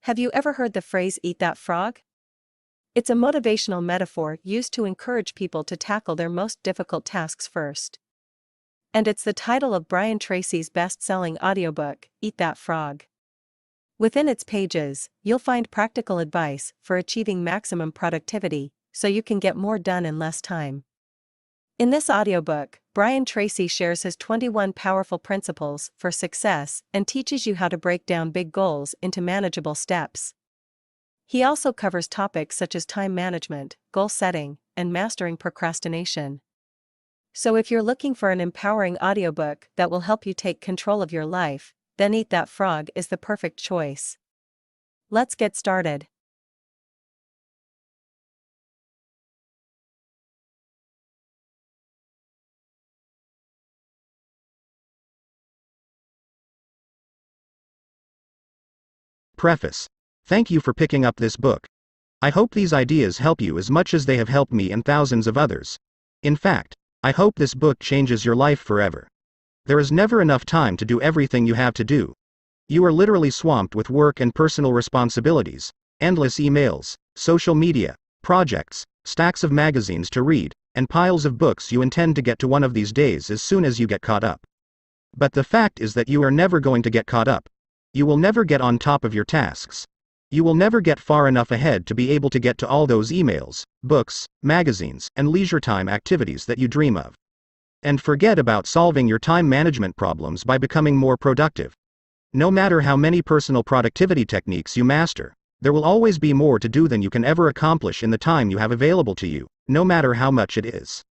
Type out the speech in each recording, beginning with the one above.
Have you ever heard the phrase "eat that frog"? It's a motivational metaphor used to encourage people to tackle their most difficult tasks first. And it's the title of Brian Tracy's best-selling audiobook, Eat That Frog. Within its pages, you'll find practical advice for achieving maximum productivity, so you can get more done in less time. In this audiobook, Brian Tracy shares his 21 powerful principles for success and teaches you how to break down big goals into manageable steps. He also covers topics such as time management, goal setting, and mastering procrastination. So if you're looking for an empowering audiobook that will help you take control of your life, then Eat That Frog is the perfect choice. Let's get started. Preface. Thank you for picking up this book. I hope these ideas help you as much as they have helped me and thousands of others. In fact, I hope this book changes your life forever. There is never enough time to do everything you have to do. You are literally swamped with work and personal responsibilities, endless emails, social media, projects, stacks of magazines to read, and piles of books you intend to get to one of these days as soon as you get caught up. But the fact is that you are never going to get caught up. You will never get on top of your tasks. You will never get far enough ahead to be able to get to all those emails, books, magazines, and leisure time activities that you dream of. And forget about solving your time management problems by becoming more productive. No matter how many personal productivity techniques you master, there will always be more to do than you can ever accomplish in the time you have available to you, no matter how much it is.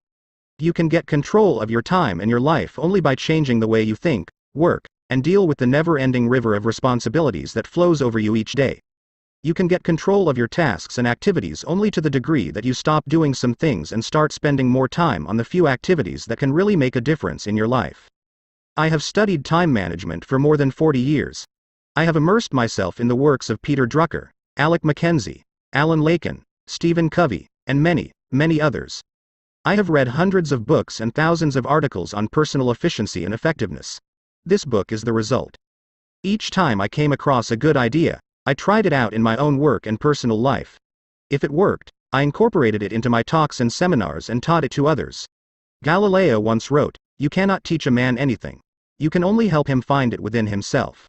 You can get control of your time and your life only by changing the way you think, work, and deal with the never-ending river of responsibilities that flows over you each day. You can get control of your tasks and activities only to the degree that you stop doing some things and start spending more time on the few activities that can really make a difference in your life. I have studied time management for more than 40 years. I have immersed myself in the works of Peter Drucker, Alec Mackenzie, Alan Laken, Stephen Covey, and many, many others. I have read hundreds of books and thousands of articles on personal efficiency and effectiveness. This book is the result. Each time I came across a good idea, I tried it out in my own work and personal life. If it worked, I incorporated it into my talks and seminars and taught it to others. Galileo once wrote, "You cannot teach a man anything. You can only help him find it within himself."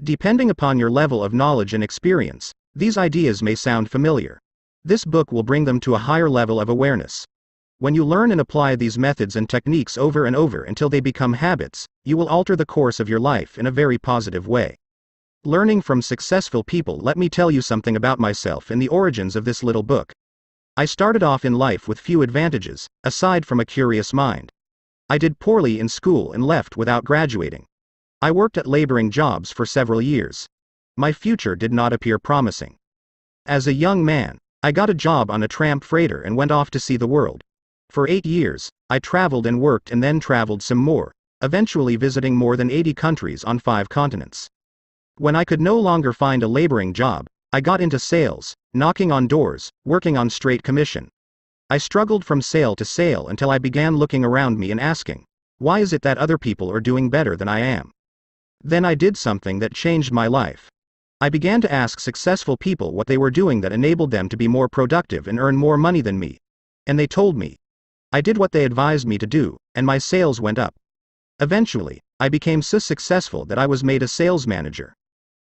Depending upon your level of knowledge and experience, these ideas may sound familiar. This book will bring them to a higher level of awareness. When you learn and apply these methods and techniques over and over until they become habits, you will alter the course of your life in a very positive way. Learning from successful people. Let me tell you something about myself and the origins of this little book. I started off in life with few advantages, aside from a curious mind. I did poorly in school and left without graduating. I worked at laboring jobs for several years. My future did not appear promising. As a young man, I got a job on a tramp freighter and went off to see the world. For 8 years, I traveled and worked and then traveled some more, eventually visiting more than 80 countries on 5 continents. When I could no longer find a laboring job, I got into sales, knocking on doors, working on straight commission. I struggled from sale to sale until I began looking around me and asking, why is it that other people are doing better than I am? Then I did something that changed my life. I began to ask successful people what they were doing that enabled them to be more productive and earn more money than me. And they told me. I did what they advised me to do, and my sales went up. Eventually, I became so successful that I was made a sales manager.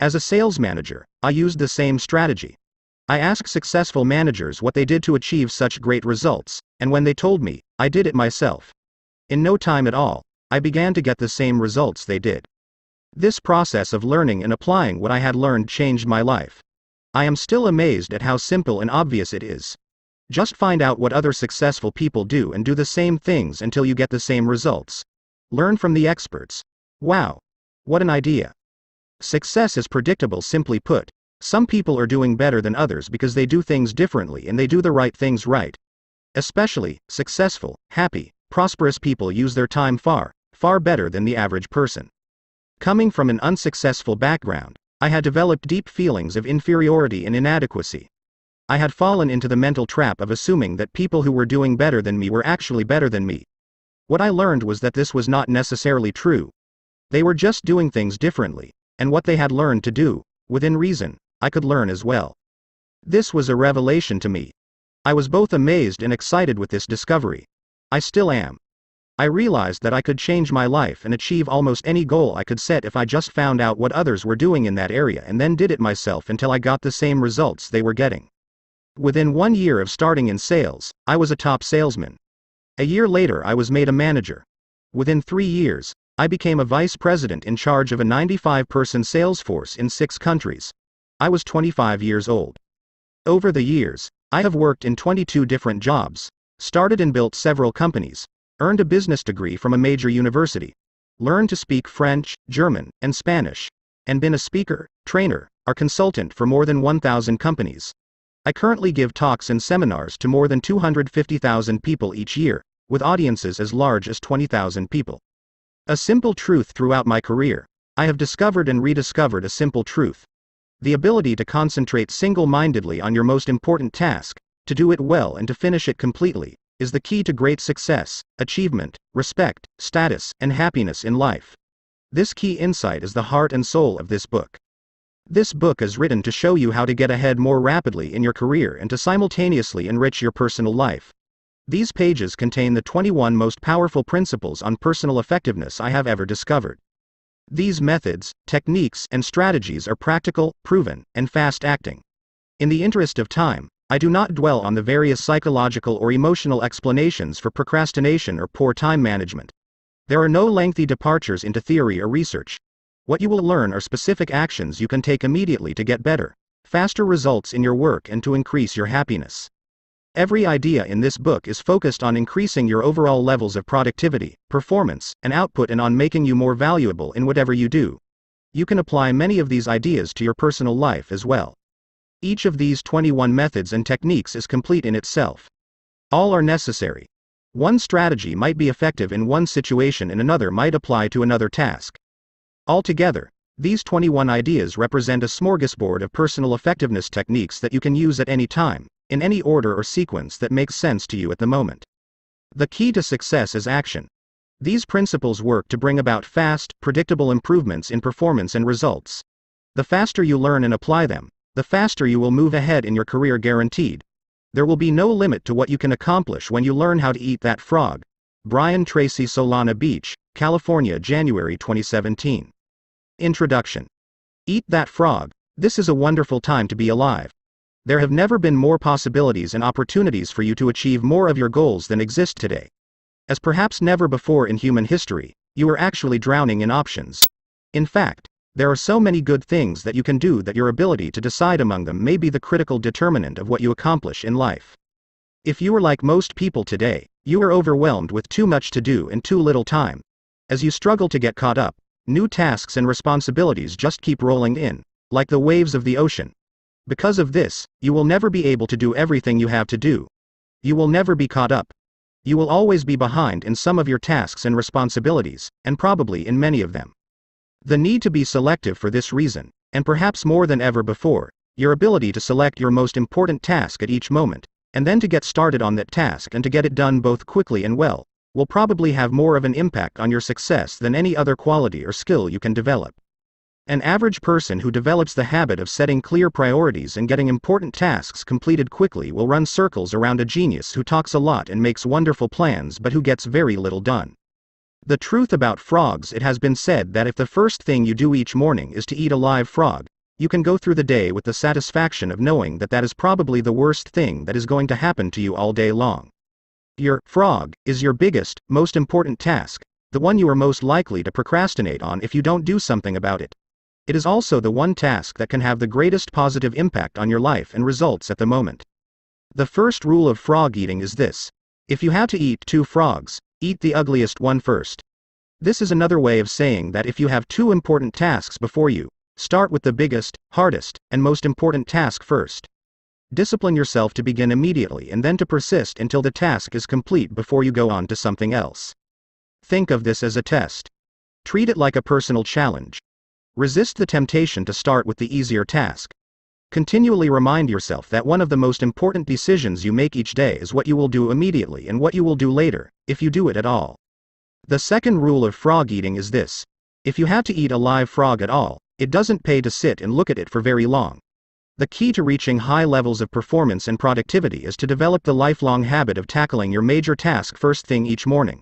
As a sales manager, I used the same strategy. I asked successful managers what they did to achieve such great results, and when they told me, I did it myself. In no time at all, I began to get the same results they did. This process of learning and applying what I had learned changed my life. I am still amazed at how simple and obvious it is. Just find out what other successful people do and do the same things until you get the same results. Learn from the experts. Wow! What an idea! Success is predictable. Simply put, some people are doing better than others because they do things differently and they do the right things right. Especially, successful, happy, prosperous people use their time far, far better than the average person. Coming from an unsuccessful background, I had developed deep feelings of inferiority and inadequacy. I had fallen into the mental trap of assuming that people who were doing better than me were actually better than me. What I learned was that this was not necessarily true. They were just doing things differently, and what they had learned to do, within reason, I could learn as well. This was a revelation to me. I was both amazed and excited with this discovery. I still am. I realized that I could change my life and achieve almost any goal I could set if I just found out what others were doing in that area and then did it myself until I got the same results they were getting. Within 1 year of starting in sales, I was a top salesman. A year later, I was made a manager. Within 3 years, I became a vice president in charge of a 95-person sales force in 6 countries. I was 25 years old. Over the years, I have worked in 22 different jobs, started and built several companies, earned a business degree from a major university, learned to speak French, German, and Spanish, and been a speaker, trainer, or consultant for more than 1,000 companies. I currently give talks and seminars to more than 250,000 people each year, with audiences as large as 20,000 people. A simple truth throughout my career. I have discovered and rediscovered a simple truth. The ability to concentrate single-mindedly on your most important task, to do it well and to finish it completely, is the key to great success, achievement, respect, status, and happiness in life. This key insight is the heart and soul of this book. This book is written to show you how to get ahead more rapidly in your career and to simultaneously enrich your personal life. These pages contain the 21 most powerful principles on personal effectiveness I have ever discovered. These methods, techniques, and strategies are practical, proven, and fast-acting. In the interest of time, I do not dwell on the various psychological or emotional explanations for procrastination or poor time management. There are no lengthy departures into theory or research. What you will learn are specific actions you can take immediately to get better, faster results in your work and to increase your happiness. Every idea in this book is focused on increasing your overall levels of productivity, performance, and output and on making you more valuable in whatever you do. You can apply many of these ideas to your personal life as well. Each of these 21 methods and techniques is complete in itself. All are necessary. One strategy might be effective in one situation and another might apply to another task. Altogether, these 21 ideas represent a smorgasbord of personal effectiveness techniques that you can use at any time, in any order or sequence that makes sense to you at the moment. The key to success is action. These principles work to bring about fast, predictable improvements in performance and results. The faster you learn and apply them, the faster you will move ahead in your career, guaranteed. There will be no limit to what you can accomplish when you learn how to eat that frog. Brian Tracy, Solana Beach, California, January 2017. Introduction. Eat that frog. This is a wonderful time to be alive. There have never been more possibilities and opportunities for you to achieve more of your goals than exist today. As perhaps never before in human history, you are actually drowning in options. In fact, there are so many good things that you can do that your ability to decide among them may be the critical determinant of what you accomplish in life. If you are like most people today, you are overwhelmed with too much to do and too little time. As you struggle to get caught up, new tasks and responsibilities just keep rolling in, like the waves of the ocean. Because of this, you will never be able to do everything you have to do. You will never be caught up. You will always be behind in some of your tasks and responsibilities, and probably in many of them. The need to be selective for this reason, and perhaps more than ever before, your ability to select your most important task at each moment, and then to get started on that task and to get it done both quickly and well, will probably have more of an impact on your success than any other quality or skill you can develop. An average person who develops the habit of setting clear priorities and getting important tasks completed quickly will run circles around a genius who talks a lot and makes wonderful plans but who gets very little done. The truth about frogs: it has been said that if the first thing you do each morning is to eat a live frog, you can go through the day with the satisfaction of knowing that that is probably the worst thing that is going to happen to you all day long. Your frog is your biggest, most important task, the one you are most likely to procrastinate on if you don't do something about it. It is also the one task that can have the greatest positive impact on your life and results at the moment. The first rule of frog eating is this: if you have to eat 2 frogs, eat the ugliest one first. This is another way of saying that if you have 2 important tasks before you, start with the biggest, hardest, and most important task first. Discipline yourself to begin immediately and then to persist until the task is complete before you go on to something else. Think of this as a test. Treat it like a personal challenge. Resist the temptation to start with the easier task. Continually remind yourself that one of the most important decisions you make each day is what you will do immediately and what you will do later, if you do it at all. The second rule of frog eating is this: if you have to eat a live frog at all, it doesn't pay to sit and look at it for very long. The key to reaching high levels of performance and productivity is to develop the lifelong habit of tackling your major task first thing each morning.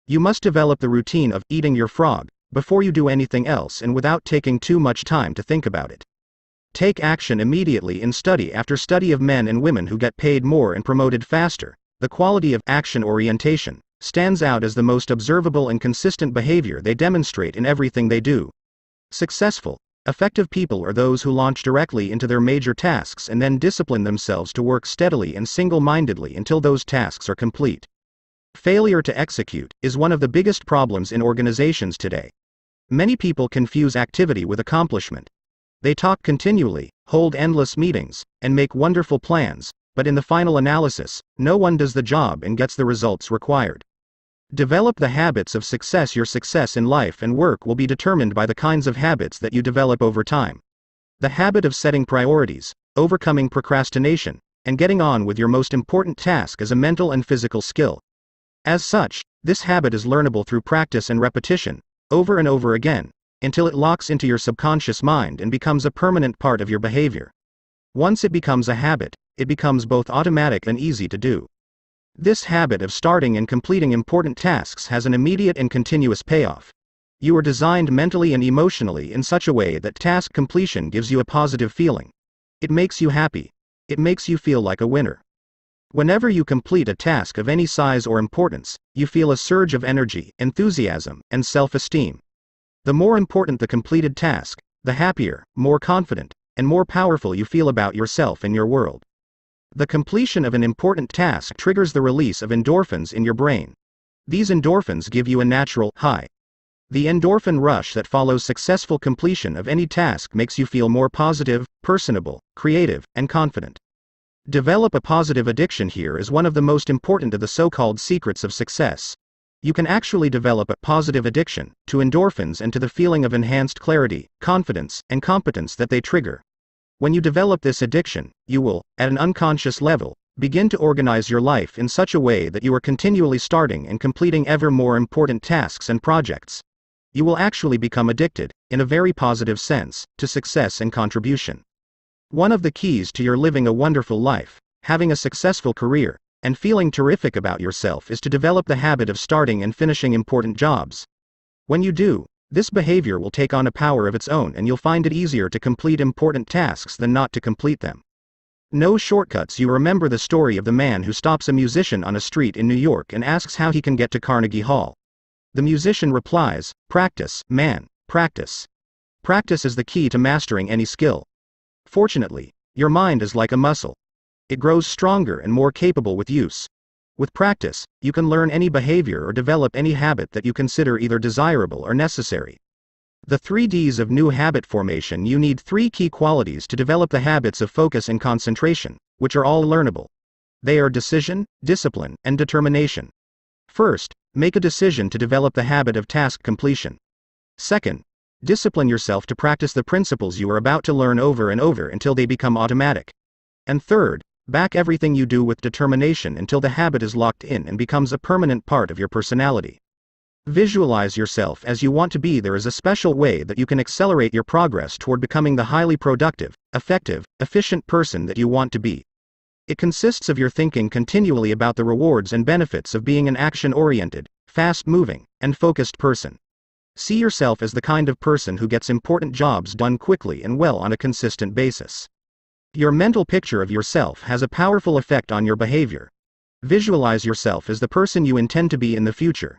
You must develop the routine of eating your frog before you do anything else and without taking too much time to think about it. Take action immediately in study after study of men and women who get paid more and promoted faster. The quality of action orientation stands out as the most observable and consistent behavior they demonstrate in everything they do. Successful, effective people are those who launch directly into their major tasks and then discipline themselves to work steadily and single-mindedly until those tasks are complete. Failure to execute is one of the biggest problems in organizations today. Many people confuse activity with accomplishment. They talk continually, hold endless meetings, and make wonderful plans, but in the final analysis, no one does the job and gets the results required. Develop the habits of success. Your success in life and work will be determined by the kinds of habits that you develop over time. The habit of setting priorities, overcoming procrastination, and getting on with your most important task is a mental and physical skill. As such, this habit is learnable through practice and repetition, over and over again, until it locks into your subconscious mind and becomes a permanent part of your behavior. Once it becomes a habit, it becomes both automatic and easy to do. This habit of starting and completing important tasks has an immediate and continuous payoff. You are designed mentally and emotionally in such a way that task completion gives you a positive feeling. It makes you happy. It makes you feel like a winner. Whenever you complete a task of any size or importance, you feel a surge of energy, enthusiasm, and self-esteem. The more important the completed task, the happier, more confident, and more powerful you feel about yourself and your world. The completion of an important task triggers the release of endorphins in your brain. These endorphins give you a natural high. The endorphin rush that follows successful completion of any task makes you feel more positive, personable, creative, and confident. Develop a positive addiction. Here is one of the most important of the so-called secrets of success. You can actually develop a positive addiction to endorphins and to the feeling of enhanced clarity, confidence, and competence that they trigger. When you develop this addiction, you will, at an unconscious level, begin to organize your life in such a way that you are continually starting and completing ever more important tasks and projects. You will actually become addicted, in a very positive sense, to success and contribution. One of the keys to your living a wonderful life, having a successful career, and feeling terrific about yourself is to develop the habit of starting and finishing important jobs. When you do, this behavior will take on a power of its own and you'll find it easier to complete important tasks than not to complete them. No shortcuts. You remember the story of the man who stops a musician on a street in New York and asks how he can get to Carnegie Hall. The musician replies, "Practice, man, practice. Practice is the key to mastering any skill. Fortunately, your mind is like a muscle. It grows stronger and more capable with use. With practice, you can learn any behavior or develop any habit that you consider either desirable or necessary." The 3 Ds of new habit formation. You need 3 key qualities to develop the habits of focus and concentration, which are all learnable. They are decision, discipline, and determination. First, make a decision to develop the habit of task completion. Second, discipline yourself to practice the principles you are about to learn over and over until they become automatic. And third, back everything you do with determination until the habit is locked in and becomes a permanent part of your personality. Visualize yourself as you want to be. There is a special way that you can accelerate your progress toward becoming the highly productive, effective, efficient person that you want to be. It consists of your thinking continually about the rewards and benefits of being an action-oriented, fast-moving, and focused person. See yourself as the kind of person who gets important jobs done quickly and well on a consistent basis. Your mental picture of yourself has a powerful effect on your behavior. Visualize yourself as the person you intend to be in the future.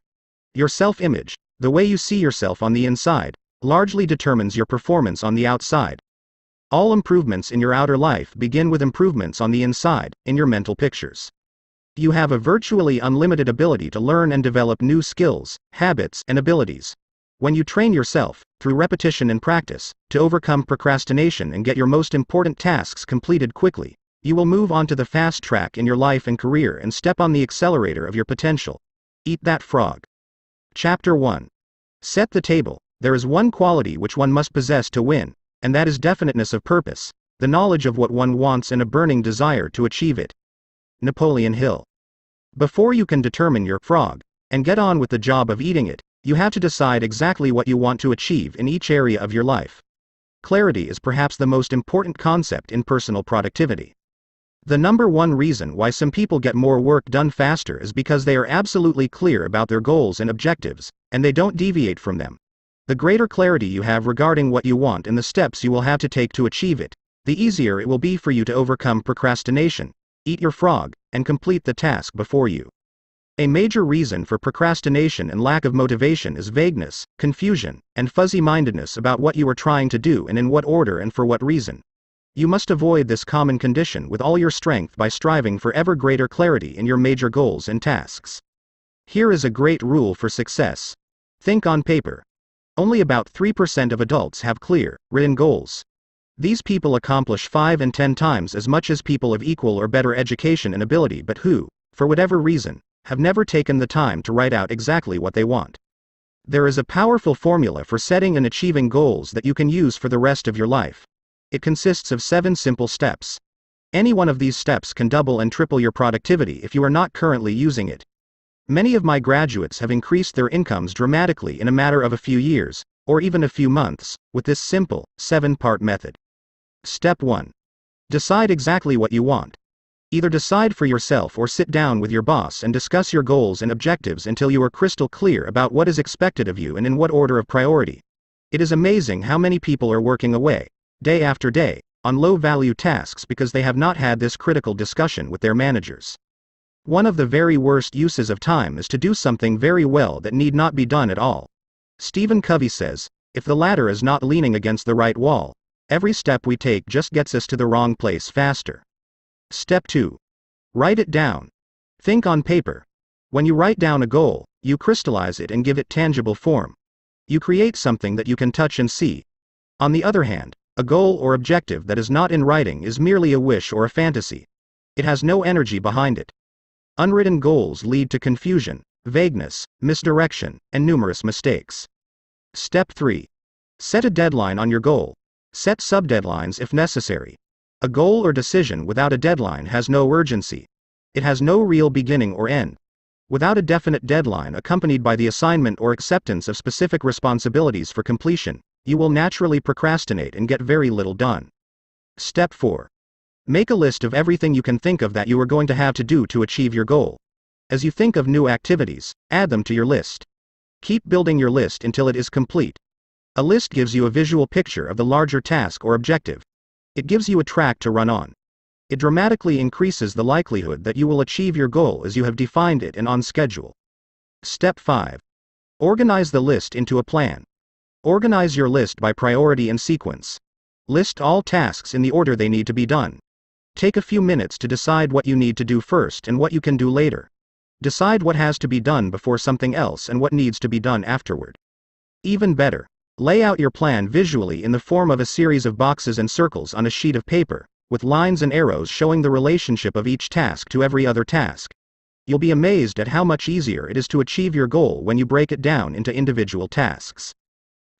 Your self-image, the way you see yourself on the inside, largely determines your performance on the outside. All improvements in your outer life begin with improvements on the inside, in your mental pictures. You have a virtually unlimited ability to learn and develop new skills, habits, and abilities. When you train yourself, through repetition and practice, to overcome procrastination and get your most important tasks completed quickly, you will move on to the fast track in your life and career and step on the accelerator of your potential. Eat that frog. Chapter 1. Set the table. There is one quality which one must possess to win, and that is definiteness of purpose, the knowledge of what one wants and a burning desire to achieve it. Napoleon Hill. Before you can determine your frog, and get on with the job of eating it, you have to decide exactly what you want to achieve in each area of your life. clarity is perhaps the most important concept in personal productivity. The number one reason why some people get more work done faster is because they are absolutely clear about their goals and objectives, and they don't deviate from them. The greater clarity you have regarding what you want and the steps you will have to take to achieve it, the easier it will be for you to overcome procrastination, eat your frog, and complete the task before you. A major reason for procrastination and lack of motivation is vagueness, confusion, and fuzzy-mindedness about what you are trying to do and in what order and for what reason. You must avoid this common condition with all your strength by striving for ever greater clarity in your major goals and tasks. Here is a great rule for success. Think on paper. Only about 3% of adults have clear, written goals. These people accomplish 5 and 10 times as much as people of equal or better education and ability but who, for whatever reason, have never taken the time to write out exactly what they want. There is a powerful formula for setting and achieving goals that you can use for the rest of your life. It consists of 7 simple steps. Any one of these steps can double and triple your productivity if you are not currently using it. Many of my graduates have increased their incomes dramatically in a matter of a few years, or even a few months, with this simple, 7-part method. Step 1. Decide exactly what you want. Either decide for yourself or sit down with your boss and discuss your goals and objectives until you are crystal clear about what is expected of you and in what order of priority. It is amazing how many people are working away, day after day, on low-value tasks because they have not had this critical discussion with their managers. One of the very worst uses of time is to do something very well that need not be done at all. Stephen Covey says, if the ladder is not leaning against the right wall, every step we take just gets us to the wrong place faster. Step 2. Write it down. Think on paper. When you write down a goal, you crystallize it and give it tangible form. You create something that you can touch and see. On the other hand, a goal or objective that is not in writing is merely a wish or a fantasy. It has no energy behind it. Unwritten goals lead to confusion, vagueness, misdirection, and numerous mistakes. Step 3. Set a deadline on your goal. Set subdeadlines if necessary. A goal or decision without a deadline has no urgency. It has no real beginning or end. Without a definite deadline accompanied by the assignment or acceptance of specific responsibilities for completion, you will naturally procrastinate and get very little done. Step 4. Make a list of everything you can think of that you are going to have to do to achieve your goal. As you think of new activities, add them to your list. Keep building your list until it is complete. A list gives you a visual picture of the larger task or objective. It gives you a track to run on. It dramatically increases the likelihood that you will achieve your goal as you have defined it and on schedule. Step 5. Organize the list into a plan. Organize your list by priority and sequence. List all tasks in the order they need to be done. Take a few minutes to decide what you need to do first and what you can do later. Decide what has to be done before something else and what needs to be done afterward. Even better, lay out your plan visually in the form of a series of boxes and circles on a sheet of paper, with lines and arrows showing the relationship of each task to every other task. You'll be amazed at how much easier it is to achieve your goal when you break it down into individual tasks.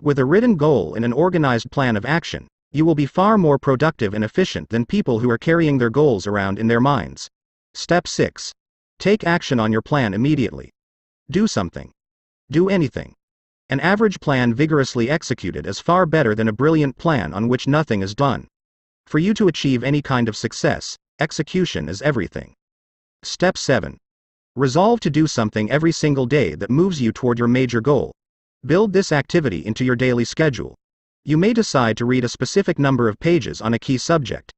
With a written goal and an organized plan of action, you will be far more productive and efficient than people who are carrying their goals around in their minds. Step 6. Take action on your plan immediately. Do something. Do anything. An average plan vigorously executed is far better than a brilliant plan on which nothing is done. For you to achieve any kind of success, execution is everything. Step 7. Resolve to do something every single day that moves you toward your major goal. Build this activity into your daily schedule. You may decide to read a specific number of pages on a key subject.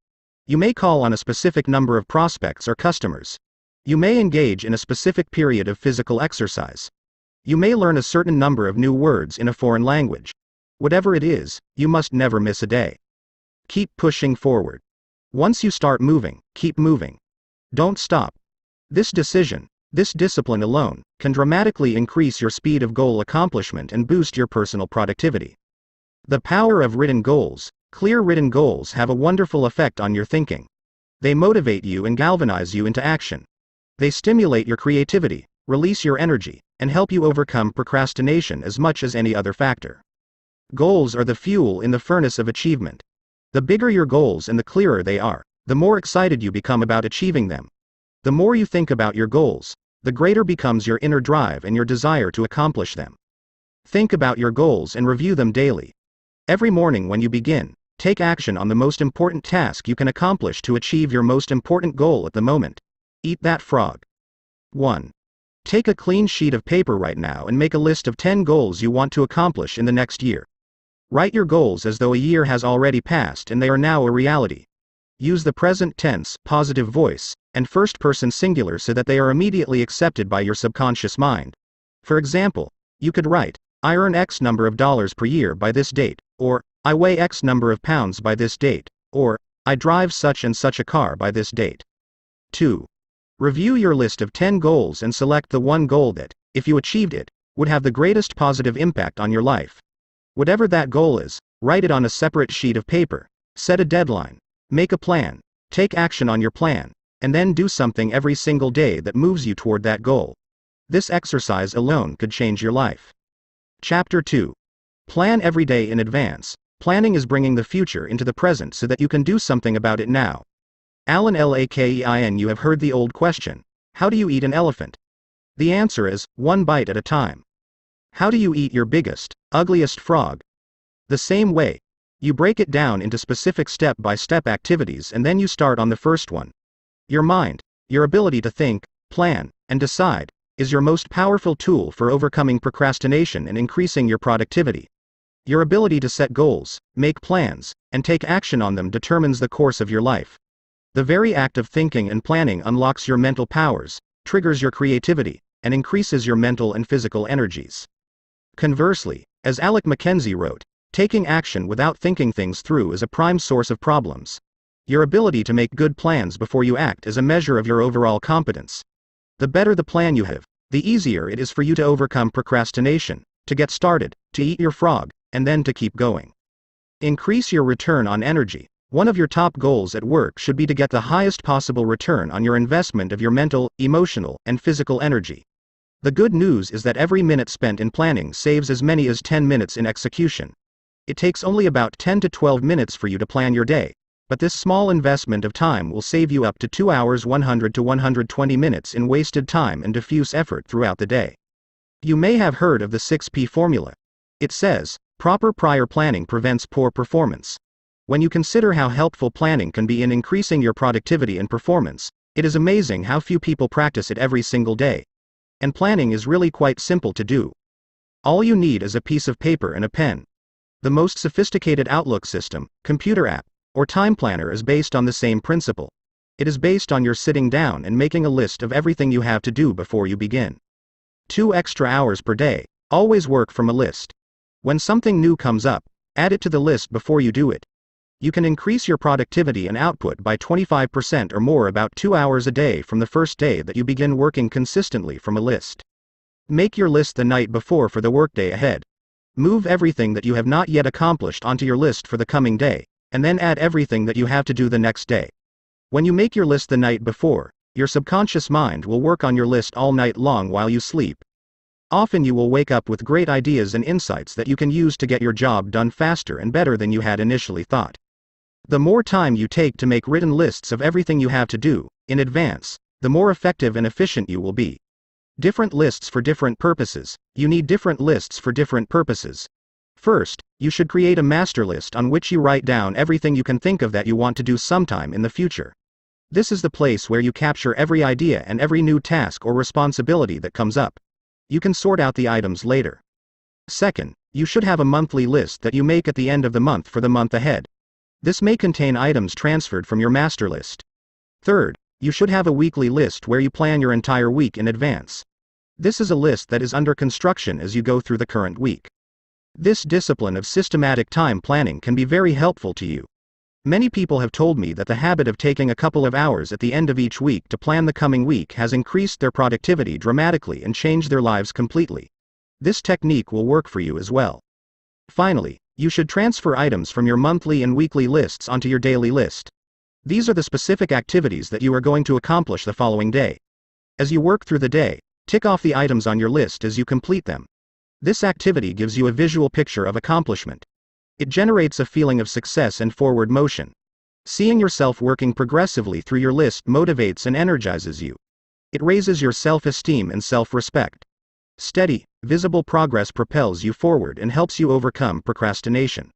You may call on a specific number of prospects or customers. You may engage in a specific period of physical exercise. You may learn a certain number of new words in a foreign language. Whatever it is, you must never miss a day. Keep pushing forward. Once you start moving, keep moving. Don't stop. This decision, this discipline alone, can dramatically increase your speed of goal accomplishment and boost your personal productivity. The power of written goals. Clear written goals have a wonderful effect on your thinking. They motivate you and galvanize you into action. They stimulate your creativity, release your energy, and help you overcome procrastination as much as any other factor. Goals are the fuel in the furnace of achievement. The bigger your goals and the clearer they are, the more excited you become about achieving them. The more you think about your goals, the greater becomes your inner drive and your desire to accomplish them. Think about your goals and review them daily. Every morning when you begin, Take action on the most important task you can accomplish to achieve your most important goal at the moment. Eat that frog. 1. Take a clean sheet of paper right now and make a list of 10 goals you want to accomplish in the next year. Write your goals as though a year has already passed and they are now a reality. Use the present tense, positive voice, and first-person singular so that they are immediately accepted by your subconscious mind. For example, you could write, I earn X number of dollars per year by this date, or, I weigh X number of pounds by this date, or, I drive such and such a car by this date. 2. Review your list of 10 goals and select the one goal that, if you achieved it, would have the greatest positive impact on your life. Whatever that goal is, write it on a separate sheet of paper, set a deadline, make a plan, take action on your plan, and then do something every single day that moves you toward that goal. This exercise alone could change your life. Chapter 2. Plan every day in advance. Planning is bringing the future into the present so that you can do something about it now. Alan Lakein. You have heard the old question, how do you eat an elephant? The answer is, one bite at a time. How do you eat your biggest, ugliest frog? The same way. You break it down into specific step-by-step activities and then you start on the first one. Your mind, your ability to think, plan, and decide, is your most powerful tool for overcoming procrastination and increasing your productivity. Your ability to set goals, make plans, and take action on them determines the course of your life. The very act of thinking and planning unlocks your mental powers, triggers your creativity, and increases your mental and physical energies. Conversely, as Alec Mackenzie wrote, taking action without thinking things through is a prime source of problems. Your ability to make good plans before you act is a measure of your overall competence. The better the plan you have, the easier it is for you to overcome procrastination, to get started, to eat your frog, and then to keep going. Increase your return on energy. One of your top goals at work should be to get the highest possible return on your investment of your mental, emotional, and physical energy. The good news is that every minute spent in planning saves as many as 10 minutes in execution. It takes only about 10 to 12 minutes for you to plan your day, but this small investment of time will save you up to 2 hours 100 to 120 minutes in wasted time and diffuse effort throughout the day. You may have heard of the 6P formula. It says, proper prior planning prevents poor performance. When you consider how helpful planning can be in increasing your productivity and performance, it is amazing how few people practice it every single day. And planning is really quite simple to do. All you need is a piece of paper and a pen. The most sophisticated Outlook system, computer app, or time planner is based on the same principle. It is based on your sitting down and making a list of everything you have to do before you begin. 2 extra hours per day. Always work from a list. When something new comes up, add it to the list before you do it. You can increase your productivity and output by 25% or more about 2 hours a day from the first day that you begin working consistently from a list. Make your list the night before for the workday ahead. Move everything that you have not yet accomplished onto your list for the coming day, and then add everything that you have to do the next day. When you make your list the night before, your subconscious mind will work on your list all night long while you sleep. Often you will wake up with great ideas and insights that you can use to get your job done faster and better than you had initially thought. The more time you take to make written lists of everything you have to do, in advance, the more effective and efficient you will be. Different lists for different purposes. You need different lists for different purposes. First, you should create a master list on which you write down everything you can think of that you want to do sometime in the future. This is the place where you capture every idea and every new task or responsibility that comes up. You can sort out the items later. Second, you should have a monthly list that you make at the end of the month for the month ahead. This may contain items transferred from your master list. Third, you should have a weekly list where you plan your entire week in advance. This is a list that is under construction as you go through the current week. This discipline of systematic time planning can be very helpful to you. Many people have told me that the habit of taking a couple of hours at the end of each week to plan the coming week has increased their productivity dramatically and changed their lives completely. This technique will work for you as well. Finally, you should transfer items from your monthly and weekly lists onto your daily list. These are the specific activities that you are going to accomplish the following day. As you work through the day, tick off the items on your list as you complete them. This activity gives you a visual picture of accomplishment. It generates a feeling of success and forward motion. Seeing yourself working progressively through your list motivates and energizes you. It raises your self-esteem and self-respect. Steady, visible progress propels you forward and helps you overcome procrastination.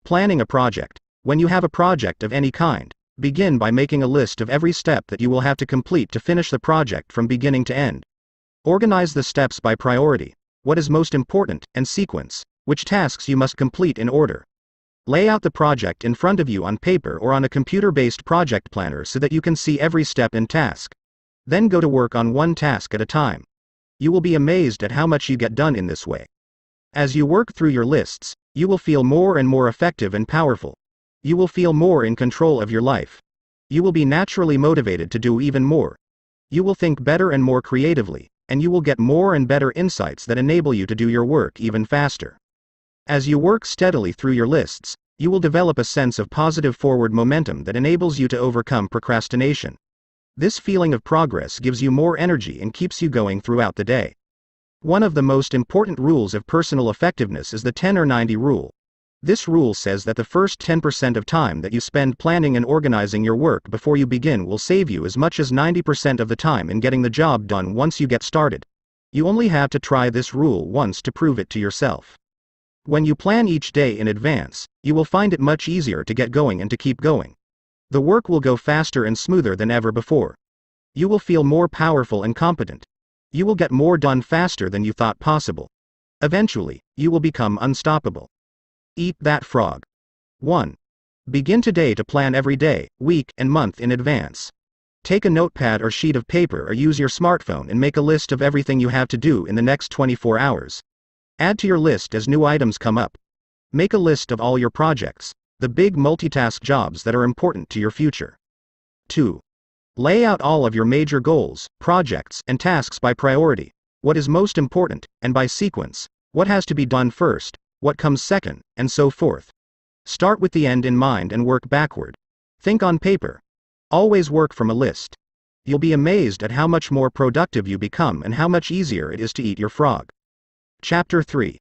Planning a project. When you have a project of any kind, begin by making a list of every step that you will have to complete to finish the project from beginning to end. Organize the steps by priority, what is most important, and sequence, which tasks you must complete in order. Lay out the project in front of you on paper or on a computer-based project planner so that you can see every step and task. Then go to work on one task at a time. You will be amazed at how much you get done in this way. As you work through your lists, you will feel more and more effective and powerful. You will feel more in control of your life. You will be naturally motivated to do even more. You will think better and more creatively, and you will get more and better insights that enable you to do your work even faster. As you work steadily through your lists, you will develop a sense of positive forward momentum that enables you to overcome procrastination. This feeling of progress gives you more energy and keeps you going throughout the day. One of the most important rules of personal effectiveness is the 10 or 90 rule. This rule says that the first 10% of time that you spend planning and organizing your work before you begin will save you as much as 90% of the time in getting the job done once you get started. You only have to try this rule once to prove it to yourself. When you plan each day in advance, you will find it much easier to get going and to keep going. The work will go faster and smoother than ever before. You will feel more powerful and competent. You will get more done faster than you thought possible. Eventually, you will become unstoppable. Eat that frog. 1. Begin today to plan every day, week, and month in advance. Take a notepad or sheet of paper or use your smartphone and make a list of everything you have to do in the next 24 hours. Add to your list as new items come up. Make a list of all your projects, the big multitask jobs that are important to your future. 2. Lay out all of your major goals, projects, and tasks by priority, what is most important, and by sequence, what has to be done first, what comes second, and so forth. Start with the end in mind and work backward. Think on paper. Always work from a list. You'll be amazed at how much more productive you become and how much easier it is to eat your frog. Chapter 3.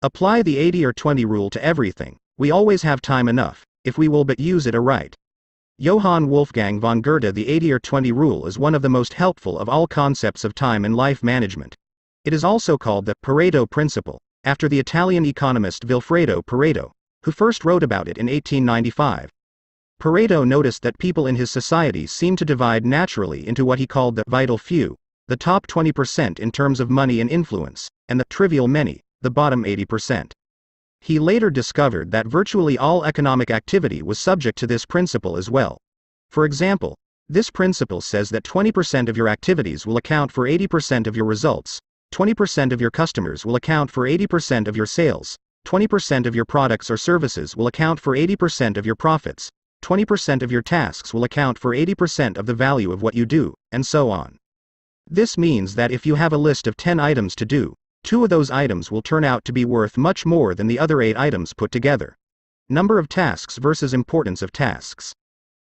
Apply the 80 or 20 rule to everything. We always have time enough, if we will but use it aright. Johann Wolfgang von Goethe. The 80 or 20 rule is one of the most helpful of all concepts of time and life management. It is also called the Pareto principle, after the Italian economist Vilfredo Pareto, who first wrote about it in 1895. Pareto noticed that people in his society seemed to divide naturally into what he called the vital few, the top 20% in terms of money and influence, and the trivial many, the bottom 80%. He later discovered that virtually all economic activity was subject to this principle as well. For example, this principle says that 20% of your activities will account for 80% of your results, 20% of your customers will account for 80% of your sales, 20% of your products or services will account for 80% of your profits, 20% of your tasks will account for 80% of the value of what you do, and so on. This means that if you have a list of 10 items to do, 2 of those items will turn out to be worth much more than the other 8 items put together. Number of tasks versus importance of tasks.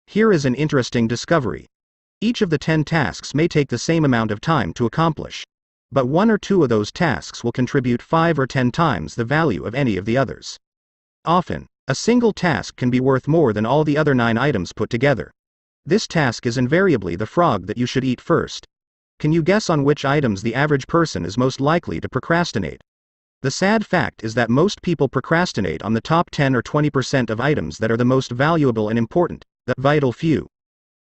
Here is an interesting discovery. Each of the 10 tasks may take the same amount of time to accomplish, but 1 or 2 of those tasks will contribute 5 or 10 times the value of any of the others. Often, a single task can be worth more than all the other 9 items put together. This task is invariably the frog that you should eat first. Can you guess on which items the average person is most likely to procrastinate? The sad fact is that most people procrastinate on the top 10 or 20% of items that are the most valuable and important, the vital few.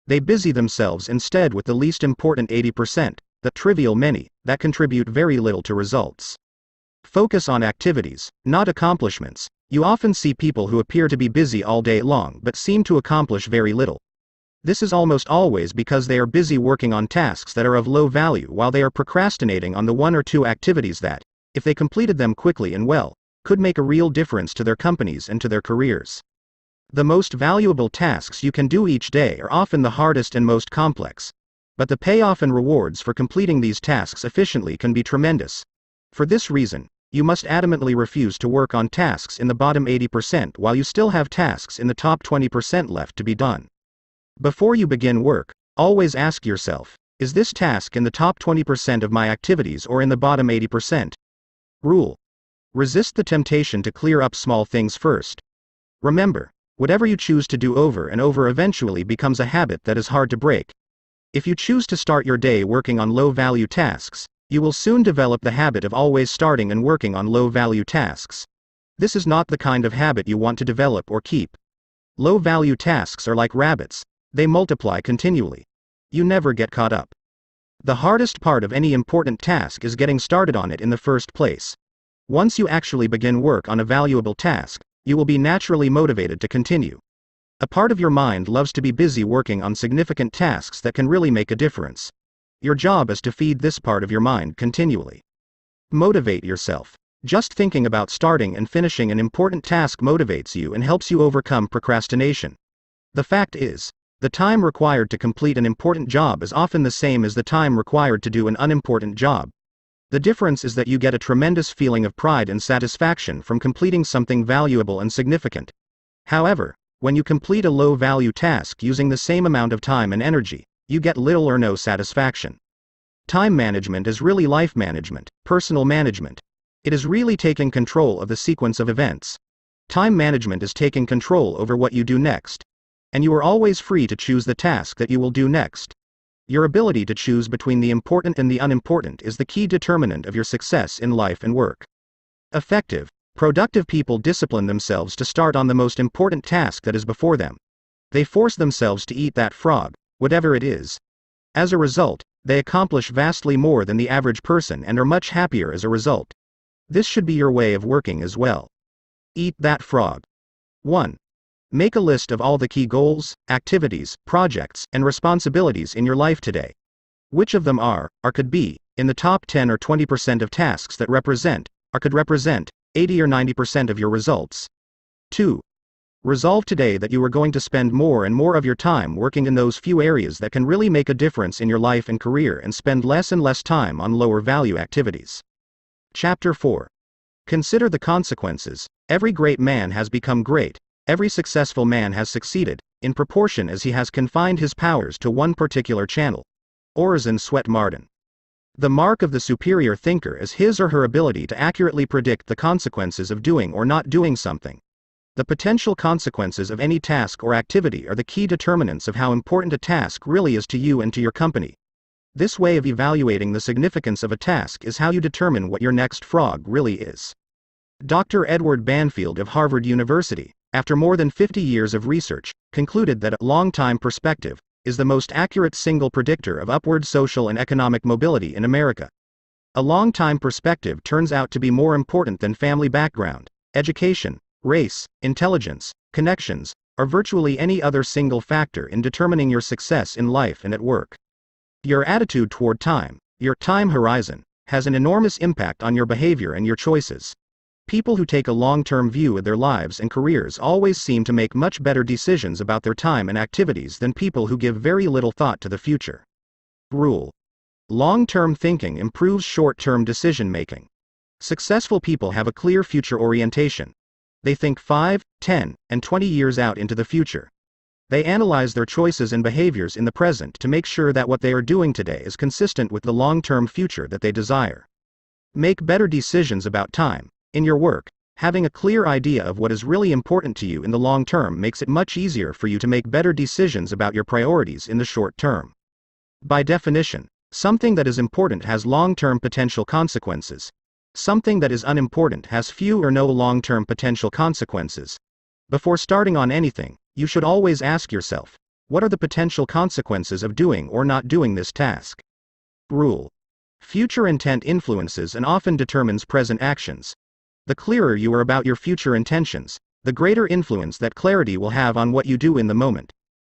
They busy themselves instead with the least important 80%, the trivial many, that contribute very little to results. Focus on activities, not accomplishments. You often see people who appear to be busy all day long but seem to accomplish very little. This is almost always because they are busy working on tasks that are of low value while they are procrastinating on the 1 or 2 activities that, if they completed them quickly and well, could make a real difference to their companies and to their careers. The most valuable tasks you can do each day are often the hardest and most complex. But the payoff and rewards for completing these tasks efficiently can be tremendous. For this reason, you must adamantly refuse to work on tasks in the bottom 80% while you still have tasks in the top 20% left to be done. Before you begin work, always ask yourself, is this task in the top 20% of my activities or in the bottom 80%? Rule. Resist the temptation to clear up small things first. Remember, whatever you choose to do over and over eventually becomes a habit that is hard to break. If you choose to start your day working on low-value tasks, you will soon develop the habit of always starting and working on low-value tasks. This is not the kind of habit you want to develop or keep. Low-value tasks are like rabbits. They multiply continually. You never get caught up. The hardest part of any important task is getting started on it in the first place. Once you actually begin work on a valuable task, you will be naturally motivated to continue. A part of your mind loves to be busy working on significant tasks that can really make a difference. Your job is to feed this part of your mind continually. Motivate yourself. Just thinking about starting and finishing an important task motivates you and helps you overcome procrastination. The fact is, the time required to complete an important job is often the same as the time required to do an unimportant job. The difference is that you get a tremendous feeling of pride and satisfaction from completing something valuable and significant. However, when you complete a low-value task using the same amount of time and energy, you get little or no satisfaction. Time management is really life management, personal management. It is really taking control of the sequence of events. Time management is taking control over what you do next. And you are always free to choose the task that you will do next. Your ability to choose between the important and the unimportant is the key determinant of your success in life and work. Effective, productive people discipline themselves to start on the most important task that is before them. They force themselves to eat that frog, whatever it is. As a result, they accomplish vastly more than the average person and are much happier as a result. This should be your way of working as well. Eat that frog. 1. Make a list of all the key goals, activities, projects, and responsibilities in your life today. Which of them are, or could be, in the top 10 or 20% of tasks that represent, or could represent, 80 or 90% of your results. 2. Resolve today that you are going to spend more and more of your time working in those few areas that can really make a difference in your life and career and spend less and less time on lower value activities. Chapter 4. Consider the consequences. Every great man has become great. Every successful man has succeeded, in proportion as he has confined his powers to one particular channel. Orison Swett Marden. The mark of the superior thinker is his or her ability to accurately predict the consequences of doing or not doing something. The potential consequences of any task or activity are the key determinants of how important a task really is to you and to your company. This way of evaluating the significance of a task is how you determine what your next frog really is. Dr. Edward Banfield of Harvard University, after more than 50 years of research, concluded that a long-time perspective is the most accurate single predictor of upward social and economic mobility in America. A long-time perspective turns out to be more important than family background, education, race, intelligence, connections, or virtually any other single factor in determining your success in life and at work. Your attitude toward time, your time horizon, has an enormous impact on your behavior and your choices. People who take a long-term view of their lives and careers always seem to make much better decisions about their time and activities than people who give very little thought to the future. Rule. Long-term thinking improves short-term decision-making. Successful people have a clear future orientation. They think 5, 10, and 20 years out into the future. They analyze their choices and behaviors in the present to make sure that what they are doing today is consistent with the long-term future that they desire. Make better decisions about time. In your work, having a clear idea of what is really important to you in the long term makes it much easier for you to make better decisions about your priorities in the short term. By definition, something that is important has long-term potential consequences. Something that is unimportant has few or no long-term potential consequences. Before starting on anything, you should always ask yourself, what are the potential consequences of doing or not doing this task? Rule. Future intent influences and often determines present actions. The clearer you are about your future intentions, the greater influence that clarity will have on what you do in the moment.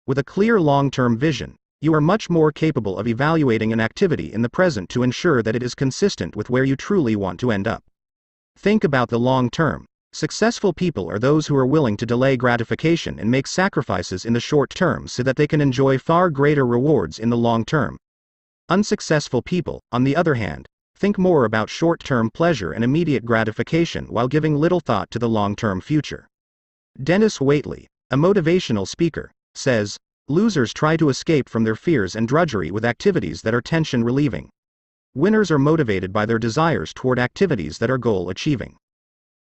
With a clear long-term vision, you are much more capable of evaluating an activity in the present to ensure that it is consistent with where you truly want to end up. Think about the long term. Successful people are those who are willing to delay gratification and make sacrifices in the short term so that they can enjoy far greater rewards in the long term. Unsuccessful people, on the other hand, think more about short-term pleasure and immediate gratification while giving little thought to the long-term future. Dennis Waitley, a motivational speaker, says, "Losers try to escape from their fears and drudgery with activities that are tension-relieving. Winners are motivated by their desires toward activities that are goal-achieving.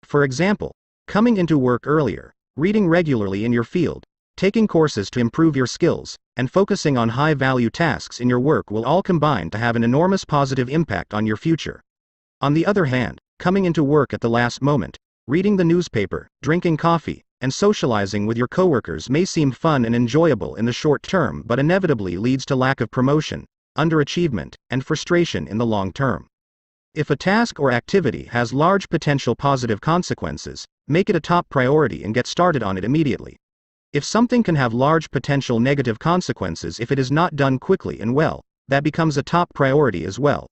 For example, coming into work earlier, reading regularly in your field, taking courses to improve your skills, and focusing on high-value tasks in your work will all combine to have an enormous positive impact on your future. On the other hand, coming into work at the last moment, reading the newspaper, drinking coffee, and socializing with your coworkers may seem fun and enjoyable in the short term but inevitably leads to lack of promotion, underachievement, and frustration in the long term. If a task or activity has large potential positive consequences, make it a top priority and get started on it immediately. If something can have large potential negative consequences if it is not done quickly and well, that becomes a top priority as well.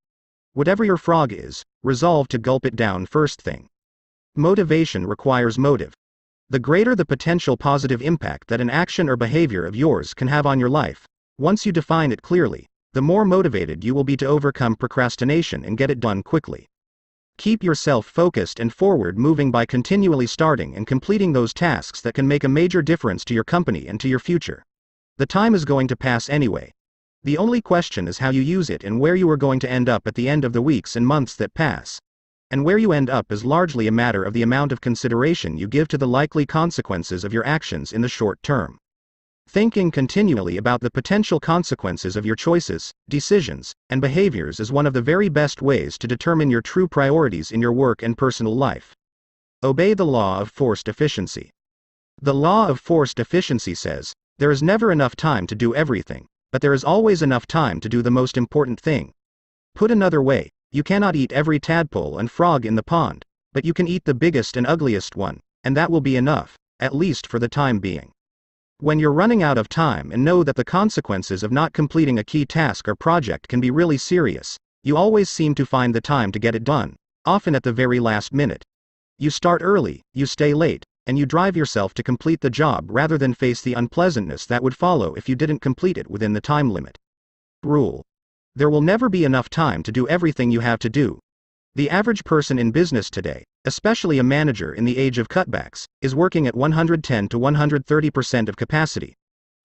Whatever your frog is, resolve to gulp it down first thing. Motivation requires motive. The greater the potential positive impact that an action or behavior of yours can have on your life, once you define it clearly, the more motivated you will be to overcome procrastination and get it done quickly. Keep yourself focused and forward moving by continually starting and completing those tasks that can make a major difference to your company and to your future. The time is going to pass anyway. The only question is how you use it and where you are going to end up at the end of the weeks and months that pass. And where you end up is largely a matter of the amount of consideration you give to the likely consequences of your actions in the short term. Thinking continually about the potential consequences of your choices, decisions, and behaviors is one of the very best ways to determine your true priorities in your work and personal life. Obey the law of forced efficiency. The law of forced efficiency says, there is never enough time to do everything, but there is always enough time to do the most important thing. Put another way, you cannot eat every tadpole and frog in the pond, but you can eat the biggest and ugliest one, and that will be enough, at least for the time being. When you're running out of time and know that the consequences of not completing a key task or project can be really serious, you always seem to find the time to get it done, often at the very last minute. You start early, you stay late, and you drive yourself to complete the job rather than face the unpleasantness that would follow if you didn't complete it within the time limit. Rule: there will never be enough time to do everything you have to do. The average person in business today, especially a manager in the age of cutbacks, is working at 110 to 130% of capacity.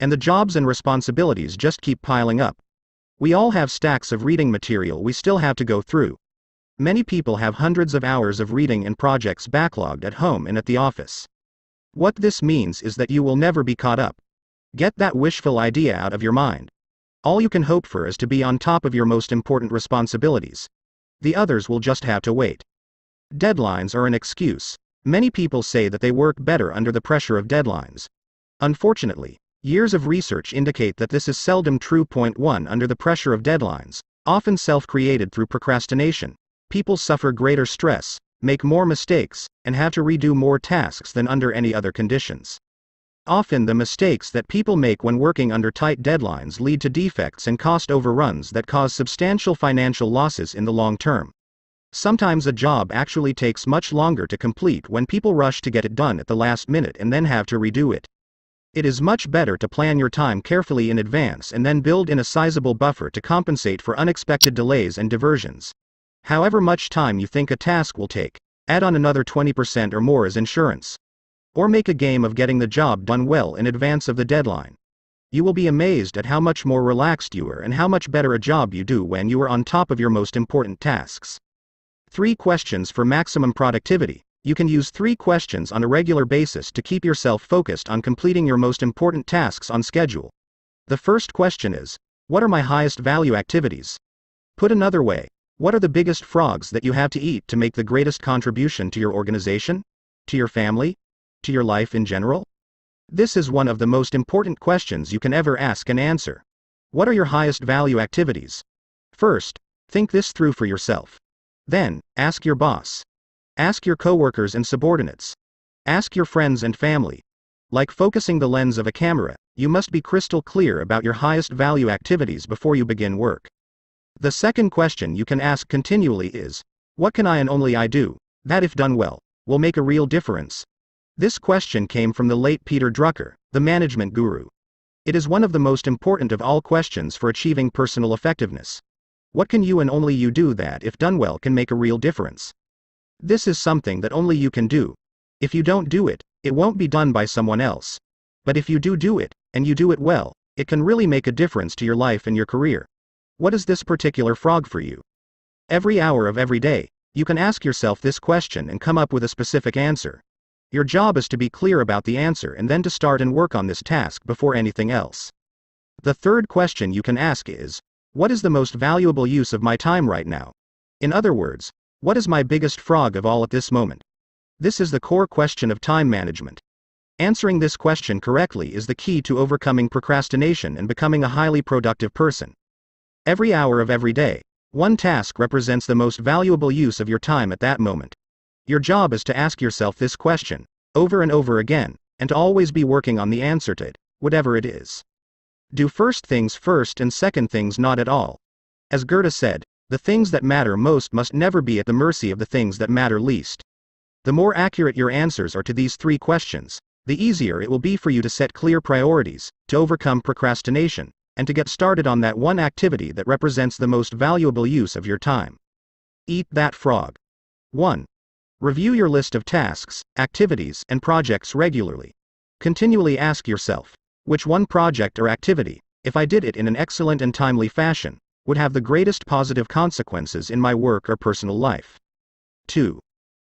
And the jobs and responsibilities just keep piling up. We all have stacks of reading material we still have to go through. Many people have hundreds of hours of reading and projects backlogged at home and at the office. What this means is that you will never be caught up. Get that wishful idea out of your mind. All you can hope for is to be on top of your most important responsibilities. The others will just have to wait. Deadlines are an excuse. Many people say that they work better under the pressure of deadlines. Unfortunately, years of research indicate that this is seldom true. Point 1: under the pressure of deadlines, often self-created through procrastination, people suffer greater stress, make more mistakes, and have to redo more tasks than under any other conditions. Often the mistakes that people make when working under tight deadlines lead to defects and cost overruns that cause substantial financial losses in the long term. Sometimes a job actually takes much longer to complete when people rush to get it done at the last minute and then have to redo it. It is much better to plan your time carefully in advance and then build in a sizable buffer to compensate for unexpected delays and diversions. However much time you think a task will take, add on another 20% or more as insurance. Or make a game of getting the job done well in advance of the deadline. You will be amazed at how much more relaxed you are and how much better a job you do when you are on top of your most important tasks. 3 questions for maximum productivity. You can use 3 questions on a regular basis to keep yourself focused on completing your most important tasks on schedule. The first question is, what are my highest value activities? Put another way, what are the biggest frogs that you have to eat to make the greatest contribution to your organization? To your family? To your life in general? This is one of the most important questions you can ever ask and answer. What are your highest value activities? First, think this through for yourself. Then, ask your boss. Ask your coworkers and subordinates. Ask your friends and family. Like focusing the lens of a camera, you must be crystal clear about your highest value activities before you begin work. The second question you can ask continually is, what can I and only I do, that if done well, will make a real difference? This question came from the late Peter Drucker, the management guru. It is one of the most important of all questions for achieving personal effectiveness. What can you and only you do that, if done well, can make a real difference? This is something that only you can do. If you don't do it, it won't be done by someone else. But if you do it, and you do it well, it can really make a difference to your life and your career. What is this particular frog for you? Every hour of every day, you can ask yourself this question and come up with a specific answer. Your job is to be clear about the answer and then to start and work on this task before anything else. The third question you can ask is, what is the most valuable use of my time right now? In other words, what is my biggest frog of all at this moment? This is the core question of time management. Answering this question correctly is the key to overcoming procrastination and becoming a highly productive person. Every hour of every day, one task represents the most valuable use of your time at that moment. Your job is to ask yourself this question, over and over again, and to always be working on the answer to it, whatever it is. Do first things first and second things not at all. As Goethe said, the things that matter most must never be at the mercy of the things that matter least. The more accurate your answers are to these three questions, the easier it will be for you to set clear priorities, to overcome procrastination, and to get started on that one activity that represents the most valuable use of your time. Eat that frog. 1. Review your list of tasks, activities, and projects regularly. Continually ask yourself, which one project or activity, if I did it in an excellent and timely fashion, would have the greatest positive consequences in my work or personal life. 2.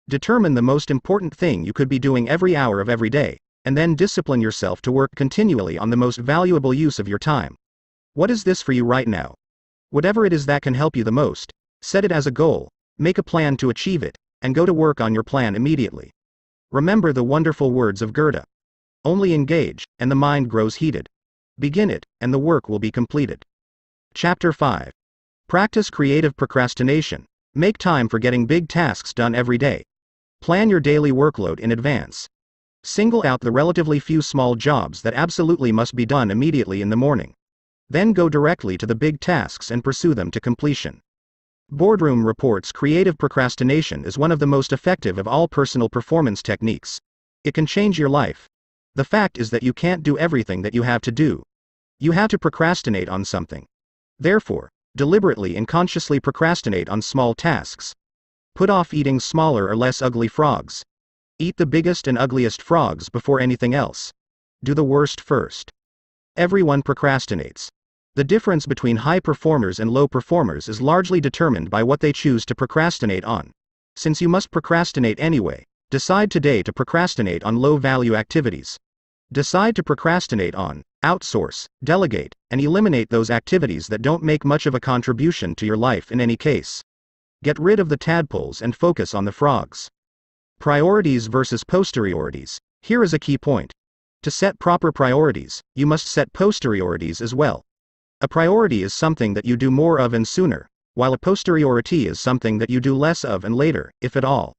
Determine the most important thing you could be doing every hour of every day, and then discipline yourself to work continually on the most valuable use of your time. What is this for you right now? Whatever it is that can help you the most, set it as a goal, make a plan to achieve it, and go to work on your plan immediately. Remember the wonderful words of Goethe. Only engage, and the mind grows heated. Begin it, and the work will be completed. Chapter 5. Practice creative procrastination. Make time for getting big tasks done every day. Plan your daily workload in advance. Single out the relatively few small jobs that absolutely must be done immediately in the morning. Then go directly to the big tasks and pursue them to completion. Boardroom reports creative procrastination is one of the most effective of all personal performance techniques. It can change your life. The fact is that you can't do everything that you have to do. You have to procrastinate on something. Therefore, deliberately and consciously procrastinate on small tasks. Put off eating smaller or less ugly frogs. Eat the biggest and ugliest frogs before anything else. Do the worst first. Everyone procrastinates. The difference between high performers and low performers is largely determined by what they choose to procrastinate on. Since you must procrastinate anyway, decide today to procrastinate on low-value activities. Decide to procrastinate on, outsource, delegate, and eliminate those activities that don't make much of a contribution to your life in any case. Get rid of the tadpoles and focus on the frogs. Priorities versus posteriorities. Here is a key point. To set proper priorities, you must set posteriorities as well. A priority is something that you do more of and sooner, while a posteriority is something that you do less of and later, if at all.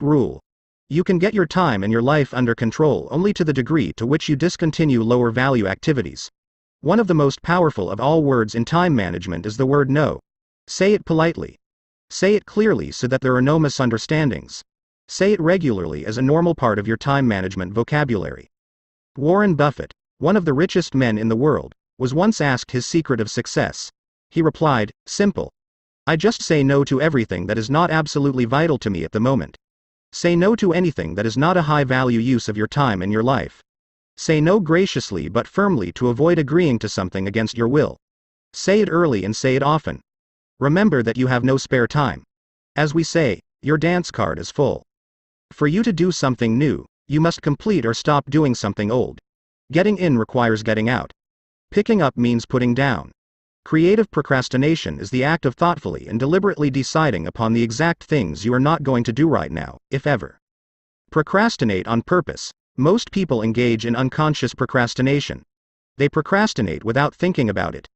Rule. You can get your time and your life under control only to the degree to which you discontinue lower value activities. One of the most powerful of all words in time management is the word no. Say it politely. Say it clearly so that there are no misunderstandings. Say it regularly as a normal part of your time management vocabulary. Warren Buffett, one of the richest men in the world, was once asked his secret of success. He replied, "Simple. I just say no to everything that is not absolutely vital to me at the moment. Say no to anything that is not a high-value use of your time and your life. Say no graciously but firmly to avoid agreeing to something against your will. Say it early and say it often. Remember that you have no spare time. As we say, your dance card is full. For you to do something new, you must complete or stop doing something old. Getting in requires getting out. Picking up means putting down. Creative procrastination is the act of thoughtfully and deliberately deciding upon the exact things you are not going to do right now, if ever. Procrastinate on purpose. Most people engage in unconscious procrastination. They procrastinate without thinking about it.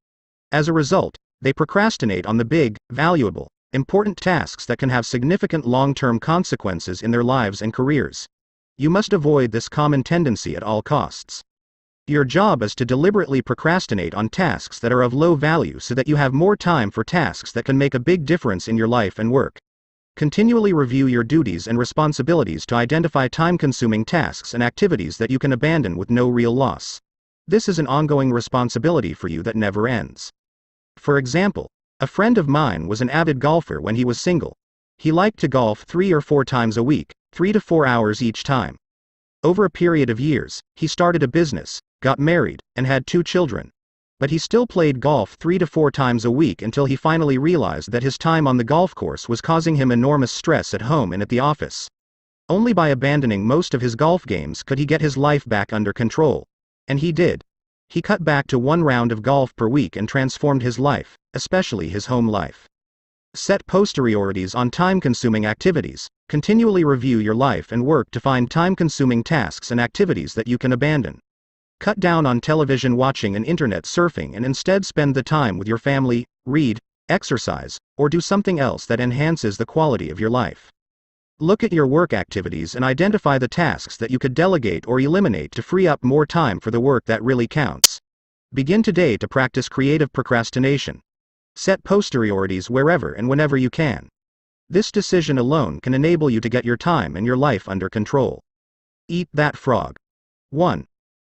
As a result, they procrastinate on the big, valuable, important tasks that can have significant long-term consequences in their lives and careers. You must avoid this common tendency at all costs. Your job is to deliberately procrastinate on tasks that are of low value so that you have more time for tasks that can make a big difference in your life and work. Continually review your duties and responsibilities to identify time-consuming tasks and activities that you can abandon with no real loss. This is an ongoing responsibility for you that never ends. For example, a friend of mine was an avid golfer when he was single. He liked to golf 3 or 4 times a week, 3 to 4 hours each time. Over a period of years, he started a business, got married, and had 2 children. But he still played golf 3 to 4 times a week until he finally realized that his time on the golf course was causing him enormous stress at home and at the office. Only by abandoning most of his golf games could he get his life back under control. And he did. He cut back to 1 round of golf per week and transformed his life, especially his home life. Set posteriorities on time-consuming activities. Continually review your life and work to find time-consuming tasks and activities that you can abandon. Cut down on television watching and internet surfing and instead spend the time with your family, read, exercise, or do something else that enhances the quality of your life. Look at your work activities and identify the tasks that you could delegate or eliminate to free up more time for the work that really counts. Begin today to practice creative procrastination. Set posteriorities wherever and whenever you can. This decision alone can enable you to get your time and your life under control. Eat that frog. 1.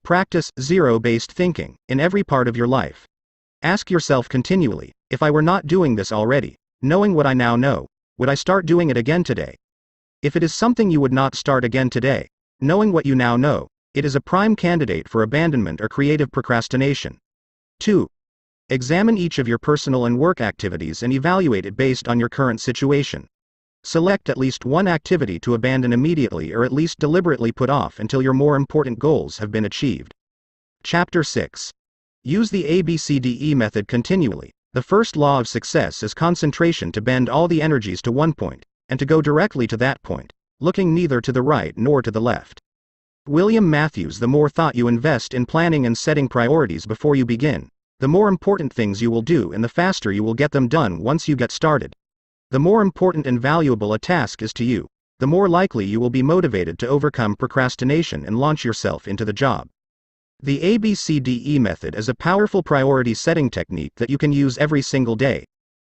Practice zero-based thinking in every part of your life. Ask yourself continually, if I were not doing this already, knowing what I now know, would I start doing it again today? If it is something you would not start again today, knowing what you now know, it is a prime candidate for abandonment or creative procrastination. 2. Examine each of your personal and work activities and evaluate it based on your current situation. Select at least one activity to abandon immediately or at least deliberately put off until your more important goals have been achieved. Chapter 6. Use the ABCDE method continually. The first law of success is concentration, to bend all the energies to one point, and to go directly to that point, looking neither to the right nor to the left. William Matthews. The more thought you invest in planning and setting priorities before you begin, the more important things you will do and the faster you will get them done once you get started. The more important and valuable a task is to you, the more likely you will be motivated to overcome procrastination and launch yourself into the job. The ABCDE method is a powerful priority setting technique that you can use every single day.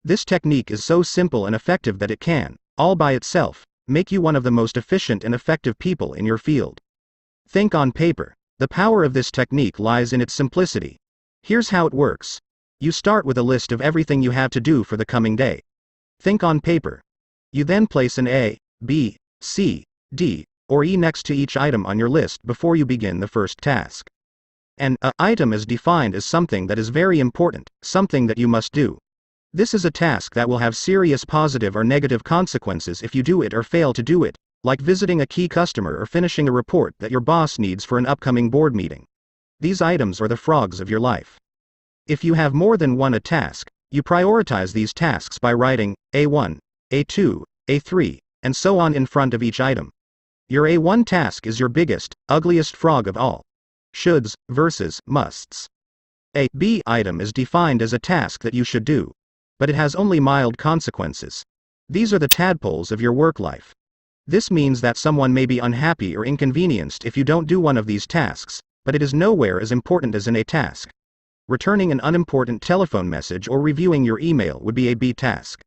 This technique is so simple and effective that it can, all by itself, make you one of the most efficient and effective people in your field. Think on paper. The power of this technique lies in its simplicity. Here's how it works. You start with a list of everything you have to do for the coming day. Think on paper. You then place an A, B, C, D, or E next to each item on your list before you begin the first task. An item is defined as something that is very important, something that you must do. This is a task that will have serious positive or negative consequences if you do it or fail to do it, like visiting a key customer or finishing a report that your boss needs for an upcoming board meeting. These items are the frogs of your life. If you have more than one task, you prioritize these tasks by writing A1, A2, A3, and so on in front of each item. Your A1 task is your biggest, ugliest frog of all. Shoulds versus musts. A B item is defined as a task that you should do, but it has only mild consequences. These are the tadpoles of your work life. This means that someone may be unhappy or inconvenienced if you don't do one of these tasks, but it is nowhere as important as an A task. Returning an unimportant telephone message or reviewing your email would be a B task.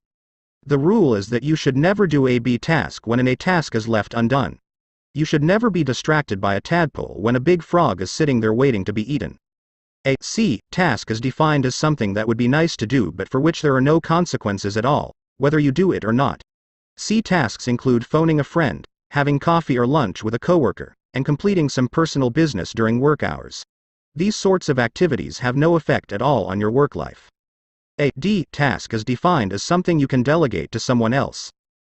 The rule is that you should never do a B task when an A task is left undone. You should never be distracted by a tadpole when a big frog is sitting there waiting to be eaten. A C task is defined as something that would be nice to do but for which there are no consequences at all, whether you do it or not. C tasks include phoning a friend, having coffee or lunch with a coworker, and completing some personal business during work hours. These sorts of activities have no effect at all on your work life. A D task is defined as something you can delegate to someone else.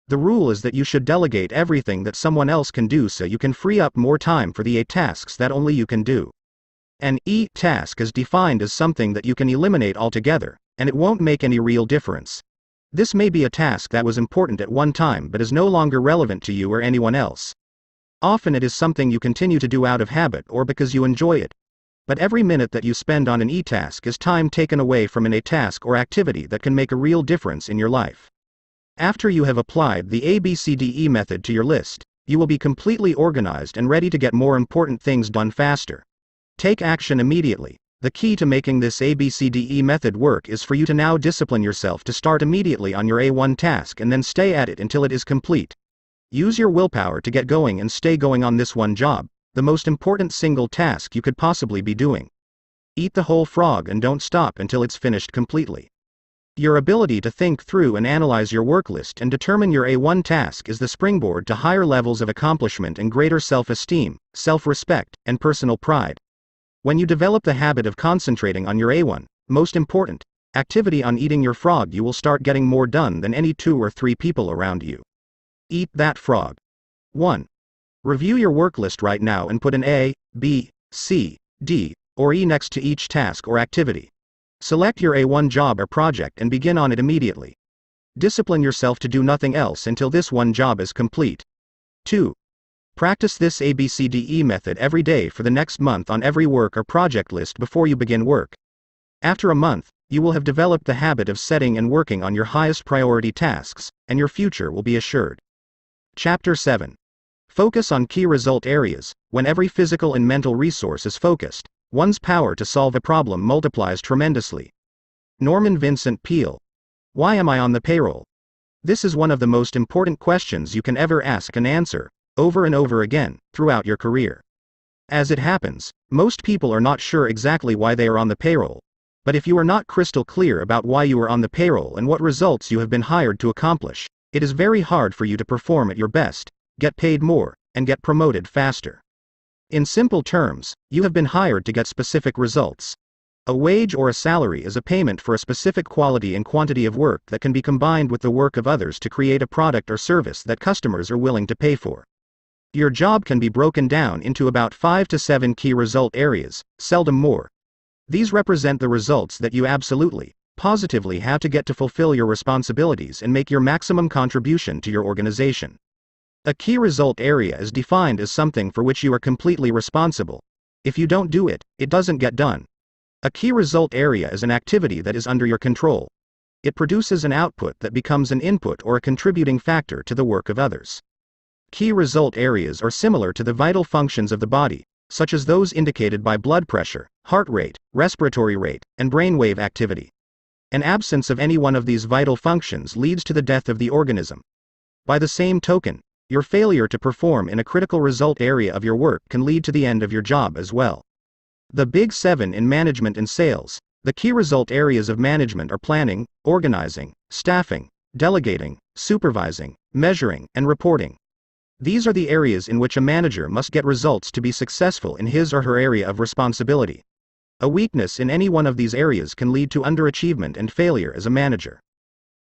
The rule is that you should delegate everything that someone else can do so you can free up more time for the A tasks that only you can do. An E task is defined as something that you can eliminate altogether, and it won't make any real difference. This may be a task that was important at one time but is no longer relevant to you or anyone else. Often it is something you continue to do out of habit or because you enjoy it. But every minute that you spend on an E task is time taken away from an A task or activity that can make a real difference in your life. After you have applied the ABCDE method to your list, you will be completely organized and ready to get more important things done faster. Take action immediately. The key to making this ABCDE method work is for you to now discipline yourself to start immediately on your A1 task and then stay at it until it is complete. Use your willpower to get going and stay going on this one job, the most important single task you could possibly be doing. Eat the whole frog and don't stop until it's finished completely. Your ability to think through and analyze your work list and determine your A1 task is the springboard to higher levels of accomplishment and greater self-esteem, self-respect, and personal pride. When you develop the habit of concentrating on your A1, most important, activity on eating your frog, you will start getting more done than any 2 or 3 people around you. Eat that frog. 1. Review your work list right now and put an A, B, C, D, or E next to each task or activity. Select your A1 job or project and begin on it immediately. Discipline yourself to do nothing else until this one job is complete. 2. Practice this ABCDE method every day for the next month on every work or project list before you begin work. After a month, you will have developed the habit of setting and working on your highest priority tasks, and your future will be assured. Chapter 7. Focus on key result areas. When every physical and mental resource is focused, one's power to solve a problem multiplies tremendously. Norman Vincent Peale. Why am I on the payroll? This is one of the most important questions you can ever ask and answer, over and over again, throughout your career. As it happens, most people are not sure exactly why they are on the payroll. But if you are not crystal clear about why you are on the payroll and what results you have been hired to accomplish, it is very hard for you to perform at your best, get paid more, and get promoted faster. In simple terms, you have been hired to get specific results. A wage or a salary is a payment for a specific quality and quantity of work that can be combined with the work of others to create a product or service that customers are willing to pay for. Your job can be broken down into about 5 to 7 key result areas, seldom more. These represent the results that you absolutely, positively have to get to fulfill your responsibilities and make your maximum contribution to your organization. A key result area is defined as something for which you are completely responsible. If you don't do it, it doesn't get done. A key result area is an activity that is under your control. It produces an output that becomes an input or a contributing factor to the work of others. Key result areas are similar to the vital functions of the body, such as those indicated by blood pressure, heart rate, respiratory rate, and brainwave activity. An absence of any one of these vital functions leads to the death of the organism. By the same token, your failure to perform in a critical result area of your work can lead to the end of your job as well. The Big 7 in management and sales. The key result areas of management are planning, organizing, staffing, delegating, supervising, measuring, and reporting. These are the areas in which a manager must get results to be successful in his or her area of responsibility. A weakness in any one of these areas can lead to underachievement and failure as a manager.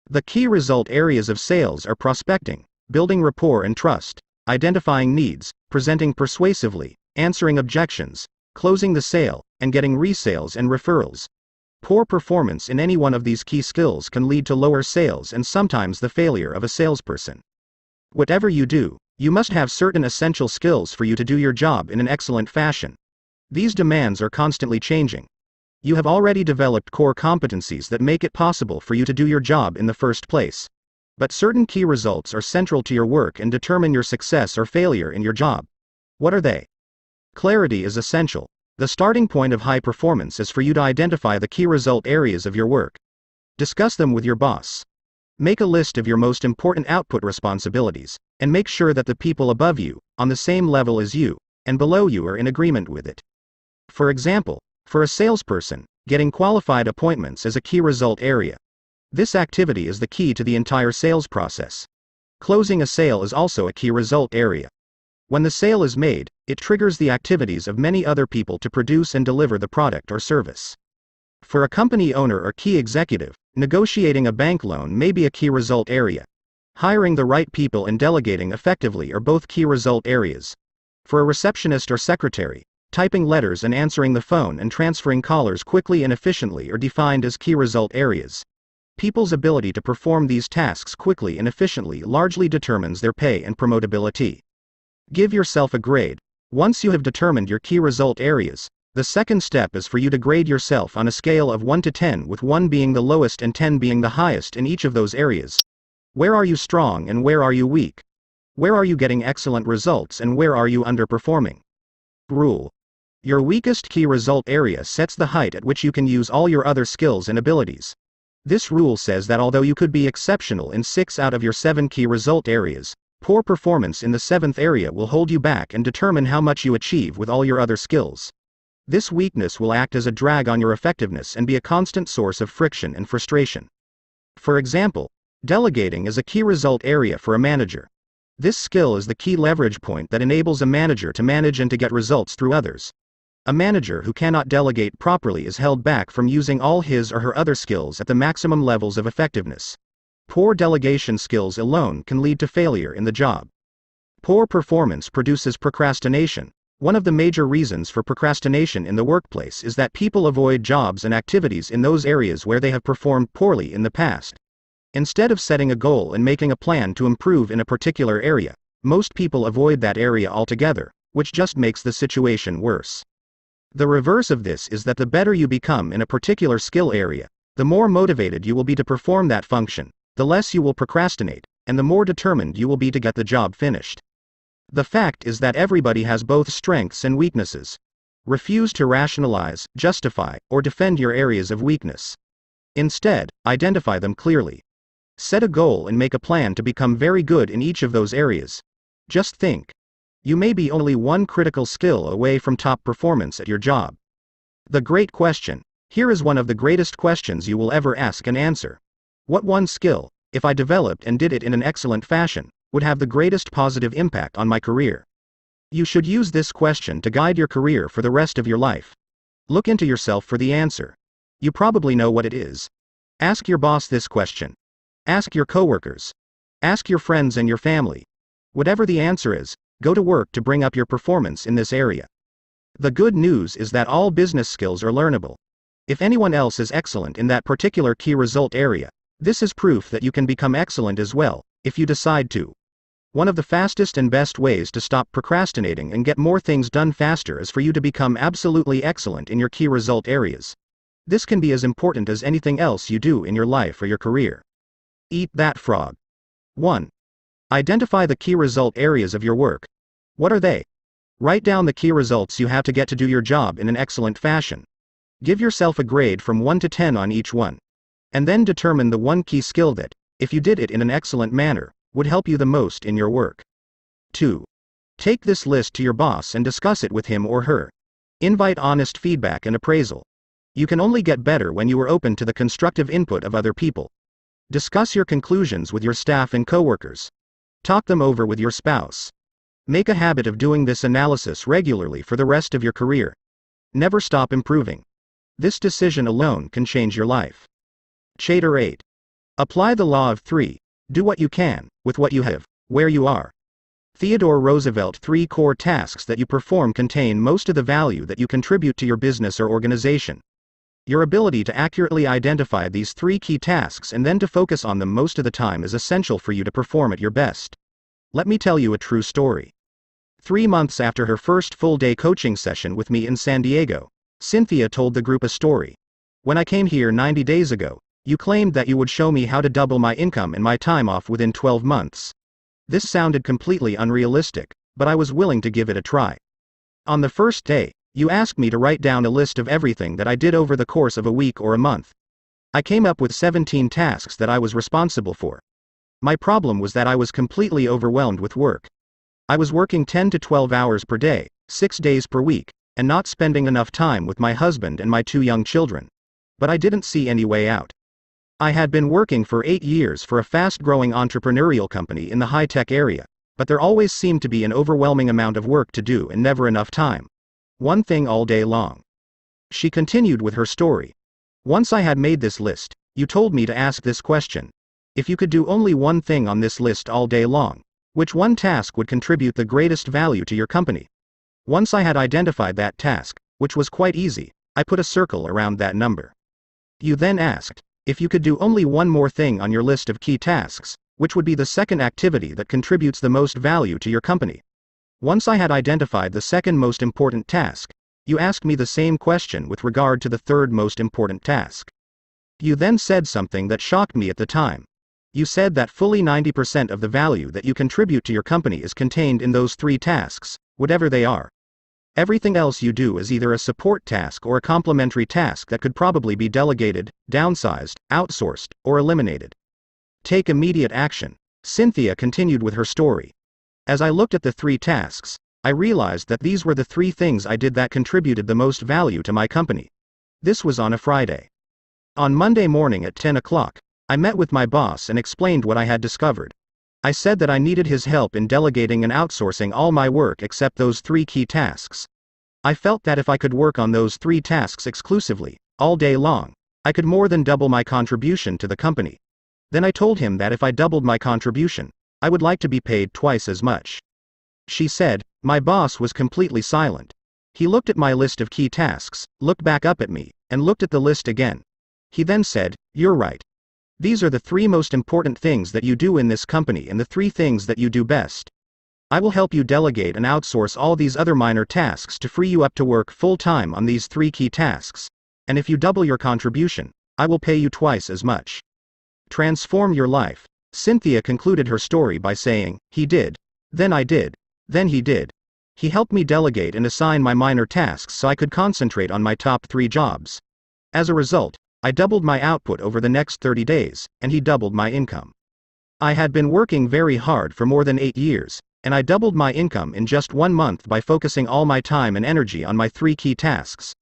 The key result areas of sales are prospecting, building rapport and trust, identifying needs, presenting persuasively, answering objections, closing the sale, and getting resales and referrals. Poor performance in any one of these key skills can lead to lower sales and sometimes the failure of a salesperson. Whatever you do, you must have certain essential skills for you to do your job in an excellent fashion. These demands are constantly changing. You have already developed core competencies that make it possible for you to do your job in the first place. But certain key results are central to your work and determine your success or failure in your job. What are they? Clarity is essential. The starting point of high performance is for you to identify the key result areas of your work. Discuss them with your boss. Make a list of your most important output responsibilities, and make sure that the people above you, on the same level as you, and below you are in agreement with it. For example, for a salesperson, getting qualified appointments is a key result area. This activity is the key to the entire sales process. Closing a sale is also a key result area. When the sale is made, it triggers the activities of many other people to produce and deliver the product or service. For a company owner or key executive, negotiating a bank loan may be a key result area. Hiring the right people and delegating effectively are both key result areas. For a receptionist or secretary, typing letters and answering the phone and transferring callers quickly and efficiently are defined as key result areas. People's ability to perform these tasks quickly and efficiently largely determines their pay and promotability. Give yourself a grade. Once you have determined your key result areas, the second step is for you to grade yourself on a scale of 1 to 10, with 1 being the lowest and 10 being the highest in each of those areas. Where are you strong and where are you weak? Where are you getting excellent results and where are you underperforming? Rule. Your weakest key result area sets the height at which you can use all your other skills and abilities. This rule says that although you could be exceptional in 6 out of your 7 key result areas, poor performance in the 7th area will hold you back and determine how much you achieve with all your other skills. This weakness will act as a drag on your effectiveness and be a constant source of friction and frustration. For example, delegating is a key result area for a manager. This skill is the key leverage point that enables a manager to manage and to get results through others. A manager who cannot delegate properly is held back from using all his or her other skills at the maximum levels of effectiveness. Poor delegation skills alone can lead to failure in the job. Poor performance produces procrastination. One of the major reasons for procrastination in the workplace is that people avoid jobs and activities in those areas where they have performed poorly in the past. Instead of setting a goal and making a plan to improve in a particular area, most people avoid that area altogether, which just makes the situation worse. The reverse of this is that the better you become in a particular skill area, the more motivated you will be to perform that function, the less you will procrastinate, and the more determined you will be to get the job finished. The fact is that everybody has both strengths and weaknesses. Refuse to rationalize, justify, or defend your areas of weakness. Instead, identify them clearly. Set a goal and make a plan to become very good in each of those areas. Just think. You may be only one critical skill away from top performance at your job. The great question. Here is one of the greatest questions you will ever ask and answer. What one skill, if I developed and did it in an excellent fashion, would have the greatest positive impact on my career? You should use this question to guide your career for the rest of your life. Look into yourself for the answer. You probably know what it is. Ask your boss this question. Ask your coworkers. Ask your friends and your family. Whatever the answer is, go to work to bring up your performance in this area. The good news is that all business skills are learnable. If anyone else is excellent in that particular key result area, this is proof that you can become excellent as well, if you decide to. One of the fastest and best ways to stop procrastinating and get more things done faster is for you to become absolutely excellent in your key result areas. This can be as important as anything else you do in your life or your career. Eat that frog. 1. Identify the key result areas of your work. What are they? Write down the key results you have to get to do your job in an excellent fashion. Give yourself a grade from 1 to 10 on each one. And then determine the one key skill that, if you did it in an excellent manner, would help you the most in your work. 2. Take this list to your boss and discuss it with him or her. Invite honest feedback and appraisal. You can only get better when you are open to the constructive input of other people. Discuss your conclusions with your staff and coworkers. Talk them over with your spouse. Make a habit of doing this analysis regularly for the rest of your career. Never stop improving. This decision alone can change your life. Chapter 8. Apply the law of 3. Do what you can, with what you have, where you are. Theodore Roosevelt. 3 core tasks that you perform contain most of the value that you contribute to your business or organization. Your ability to accurately identify these 3 key tasks and then to focus on them most of the time is essential for you to perform at your best. Let me tell you a true story. 3 months after her first full-day coaching session with me in San Diego, Cynthia told the group a story. When I came here 90 days ago, you claimed that you would show me how to double my income and my time off within 12 months. This sounded completely unrealistic, but I was willing to give it a try. On the first day, you asked me to write down a list of everything that I did over the course of a week or a month. I came up with 17 tasks that I was responsible for. My problem was that I was completely overwhelmed with work. I was working 10 to 12 hours per day, 6 days per week, and not spending enough time with my husband and my 2 young children. But I didn't see any way out. I had been working for 8 years for a fast-growing entrepreneurial company in the high-tech area, but there always seemed to be an overwhelming amount of work to do and never enough time. One thing all day long. She continued with her story. Once I had made this list, you told me to ask this question. If you could do only one thing on this list all day long, which one task would contribute the greatest value to your company? Once I had identified that task, which was quite easy, I put a circle around that number. You then asked, if you could do only one more thing on your list of key tasks, which would be the second activity that contributes the most value to your company? Once I had identified the second most important task, you asked me the same question with regard to the third most important task. You then said something that shocked me at the time. You said that fully 90% of the value that you contribute to your company is contained in those 3 tasks, whatever they are. Everything else you do is either a support task or a complementary task that could probably be delegated, downsized, outsourced, or eliminated. Take immediate action. Cynthia continued with her story. As I looked at the 3 tasks, I realized that these were the 3 things I did that contributed the most value to my company. This was on a Friday. On Monday morning at 10 o'clock, I met with my boss and explained what I had discovered. I said that I needed his help in delegating and outsourcing all my work except those 3 key tasks. I felt that if I could work on those 3 tasks exclusively, all day long, I could more than double my contribution to the company. Then I told him that if I doubled my contribution, I would like to be paid twice as much. She said. My boss was completely silent. He looked at my list of key tasks, looked back up at me, and looked at the list again. He then said, "You're right. These are the 3 most important things that you do in this company and the 3 things that you do best. I will help you delegate and outsource all these other minor tasks to free you up to work full-time on these 3 key tasks. And if you double your contribution, I will pay you twice as much. Transform your life. Cynthia concluded her story by saying, "He did. Then I did. Then he did. He helped me delegate and assign my minor tasks so I could concentrate on my top 3 jobs. As a result, I doubled my output over the next 30 days, and he doubled my income. I had been working very hard for more than 8 years, and I doubled my income in just 1 month by focusing all my time and energy on my 3 key tasks.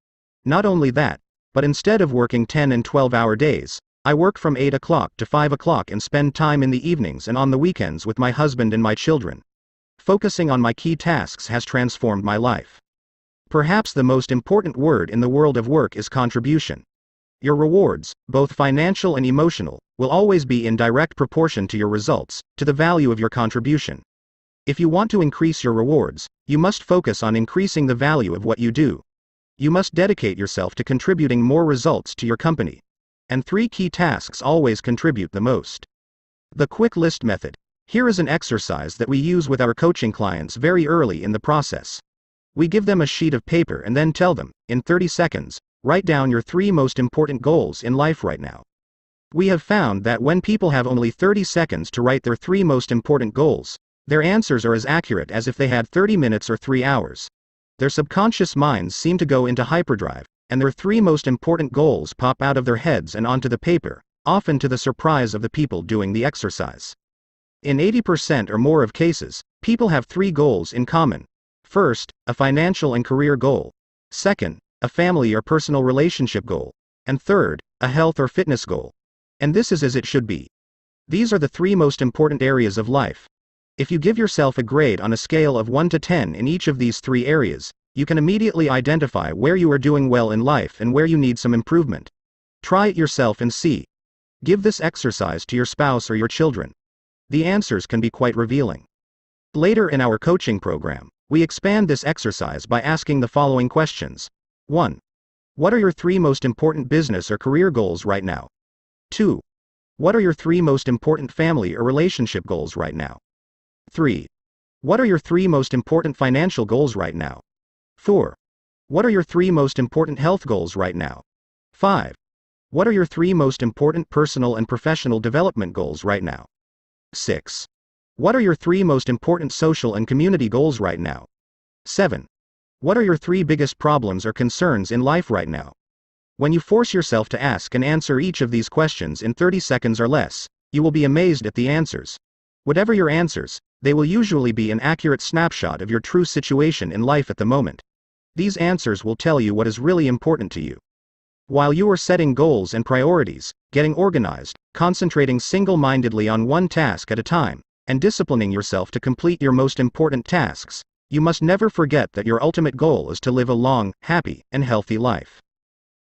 Not only that, but instead of working 10 and 12-hour days, I work from 8 o'clock to 5 o'clock and spend time in the evenings and on the weekends with my husband and my children. Focusing on my key tasks has transformed my life." Perhaps the most important word in the world of work is contribution. Your rewards, both financial and emotional, will always be in direct proportion to your results, to the value of your contribution. If you want to increase your rewards, you must focus on increasing the value of what you do. You must dedicate yourself to contributing more results to your company. And 3 key tasks always contribute the most. The quick list method. Here is an exercise that we use with our coaching clients very early in the process. We give them a sheet of paper and then tell them, in 30 seconds, write down your 3 most important goals in life right now. We have found that when people have only 30 seconds to write their 3 most important goals, their answers are as accurate as if they had 30 minutes or 3 hours. Their subconscious minds seem to go into hyperdrive, and their 3 most important goals pop out of their heads and onto the paper, often to the surprise of the people doing the exercise. In 80% or more of cases, people have 3 goals in common. First, a financial and career goal. Second, a family or personal relationship goal. And third, a health or fitness goal. And this is as it should be. These are the 3 most important areas of life. If you give yourself a grade on a scale of 1 to 10 in each of these 3 areas, you can immediately identify where you are doing well in life and where you need some improvement. Try it yourself and see. Give this exercise to your spouse or your children. The answers can be quite revealing. Later in our coaching program, we expand this exercise by asking the following questions. 1. What are your 3 most important business or career goals right now? 2. What are your 3 most important family or relationship goals right now? 3. What are your 3 most important financial goals right now? 4. What are your 3 most important health goals right now? 5. What are your 3 most important personal and professional development goals right now? 6. What are your 3 most important social and community goals right now? 7. What are your 3 biggest problems or concerns in life right now? When you force yourself to ask and answer each of these questions in 30 seconds or less, you will be amazed at the answers. Whatever your answers, they will usually be an accurate snapshot of your true situation in life at the moment. These answers will tell you what is really important to you. While you are setting goals and priorities, getting organized, concentrating single-mindedly on one task at a time, and disciplining yourself to complete your most important tasks, you must never forget that your ultimate goal is to live a long, happy, and healthy life.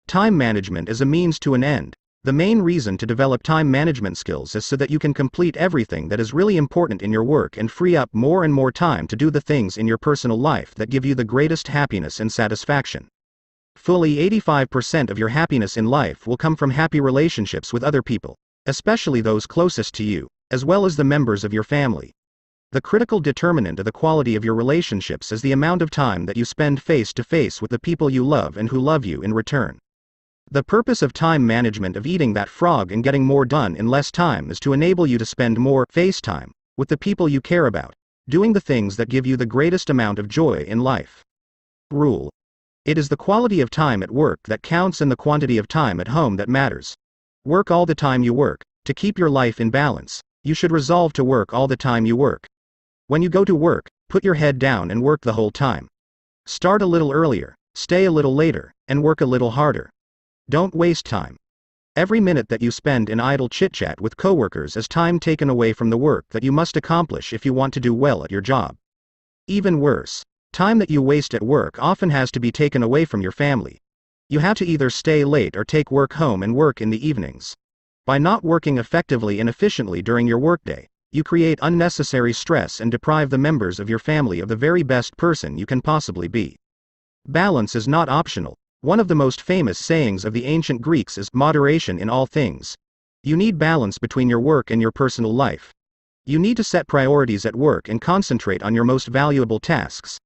Time management is a means to an end. The main reason to develop time management skills is so that you can complete everything that is really important in your work and free up more and more time to do the things in your personal life that give you the greatest happiness and satisfaction. Fully 85% of your happiness in life will come from happy relationships with other people, especially those closest to you, as well as the members of your family. The critical determinant of the quality of your relationships is the amount of time that you spend face to face with the people you love and who love you in return. The purpose of time management of eating that frog and getting more done in less time is to enable you to spend more face time with the people you care about, doing the things that give you the greatest amount of joy in life. Rule. It is the quality of time at work that counts and the quantity of time at home that matters. Work all the time you work. To keep your life in balance, you should resolve to work all the time you work. When you go to work, put your head down and work the whole time. Start a little earlier, stay a little later, and work a little harder. Don't waste time. Every minute that you spend in idle chit-chat with coworkers is time taken away from the work that you must accomplish if you want to do well at your job. Even worse, time that you waste at work often has to be taken away from your family. You have to either stay late or take work home and work in the evenings. By not working effectively and efficiently during your workday, you create unnecessary stress and deprive the members of your family of the very best person you can possibly be. Balance is not optional. One of the most famous sayings of the ancient Greeks is moderation in all things. You need balance between your work and your personal life. You need to set priorities at work and concentrate on your most valuable tasks.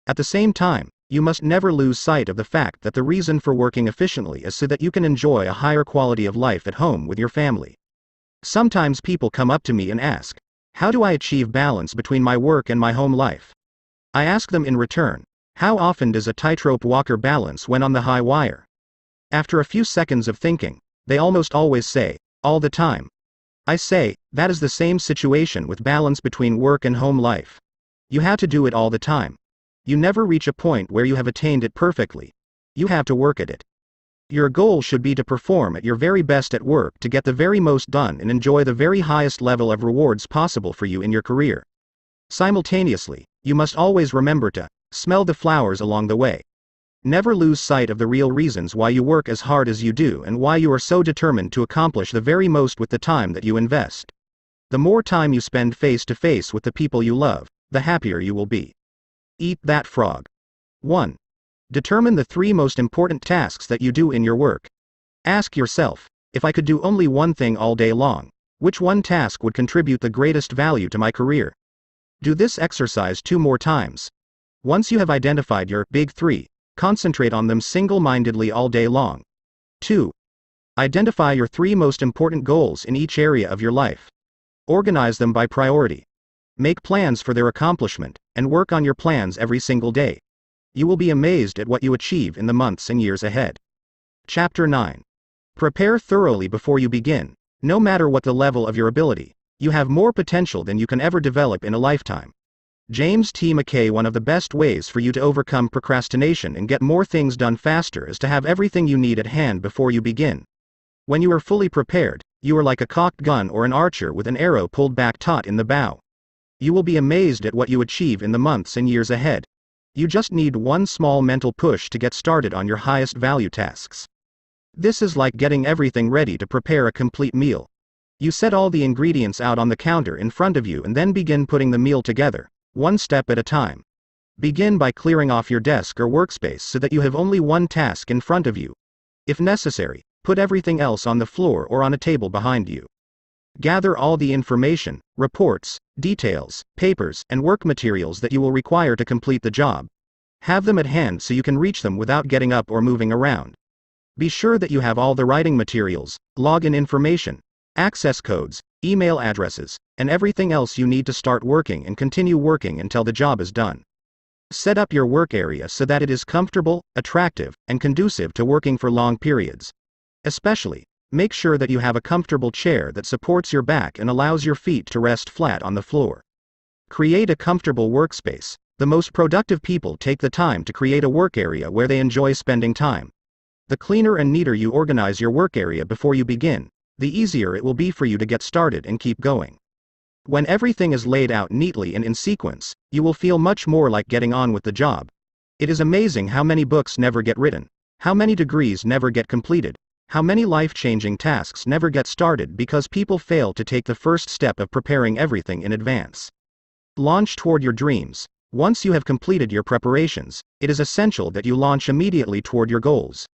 At the same time, you must never lose sight of the fact that the reason for working efficiently is so that you can enjoy a higher quality of life at home with your family. Sometimes people come up to me and ask, how do I achieve balance between my work and my home life? I ask them in return, how often does a tightrope walker balance when on the high wire? After a few seconds of thinking, they almost always say, all the time. I say, that is the same situation with balance between work and home life. You have to do it all the time. You never reach a point where you have attained it perfectly. You have to work at it. Your goal should be to perform at your very best at work to get the very most done and enjoy the very highest level of rewards possible for you in your career. Simultaneously, you must always remember to smell the flowers along the way. Never lose sight of the real reasons why you work as hard as you do and why you are so determined to accomplish the very most with the time that you invest. The more time you spend face to face with the people you love, the happier you will be. Eat that frog. 1. Determine the 3 most important tasks that you do in your work. Ask yourself, if I could do only one thing all day long, which one task would contribute the greatest value to my career? Do this exercise 2 more times. Once you have identified your big 3, concentrate on them single-mindedly all day long. 2. Identify your 3 most important goals in each area of your life. Organize them by priority. Make plans for their accomplishment, and work on your plans every single day. You will be amazed at what you achieve in the months and years ahead. Chapter 9. Prepare thoroughly before you begin. No matter what the level of your ability, you have more potential than you can ever develop in a lifetime. James T. McKay. One of the best ways for you to overcome procrastination and get more things done faster is to have everything you need at hand before you begin. When you are fully prepared, you are like a cocked gun or an archer with an arrow pulled back taut in the bow. You will be amazed at what you achieve in the months and years ahead. You just need one small mental push to get started on your highest value tasks. This is like getting everything ready to prepare a complete meal. You set all the ingredients out on the counter in front of you and then begin putting the meal together, one step at a time. Begin by clearing off your desk or workspace so that you have only one task in front of you. If necessary, put everything else on the floor or on a table behind you. Gather all the information, reports, details, papers, and work materials that you will require to complete the job. Have them at hand so you can reach them without getting up or moving around. Be sure that you have all the writing materials, login information, access codes, email addresses, and everything else you need to start working and continue working until the job is done. Set up your work area so that it is comfortable, attractive, and conducive to working for long periods. Especially, make sure that you have a comfortable chair that supports your back and allows your feet to rest flat on the floor. Create a comfortable workspace. The most productive people take the time to create a work area where they enjoy spending time. The cleaner and neater you organize your work area before you begin, the easier it will be for you to get started and keep going. When everything is laid out neatly and in sequence, you will feel much more like getting on with the job. It is amazing how many books never get written, how many degrees never get completed, how many life-changing tasks never get started because people fail to take the first step of preparing everything in advance. Launch toward your dreams. Once you have completed your preparations, it is essential that you launch immediately toward your goals.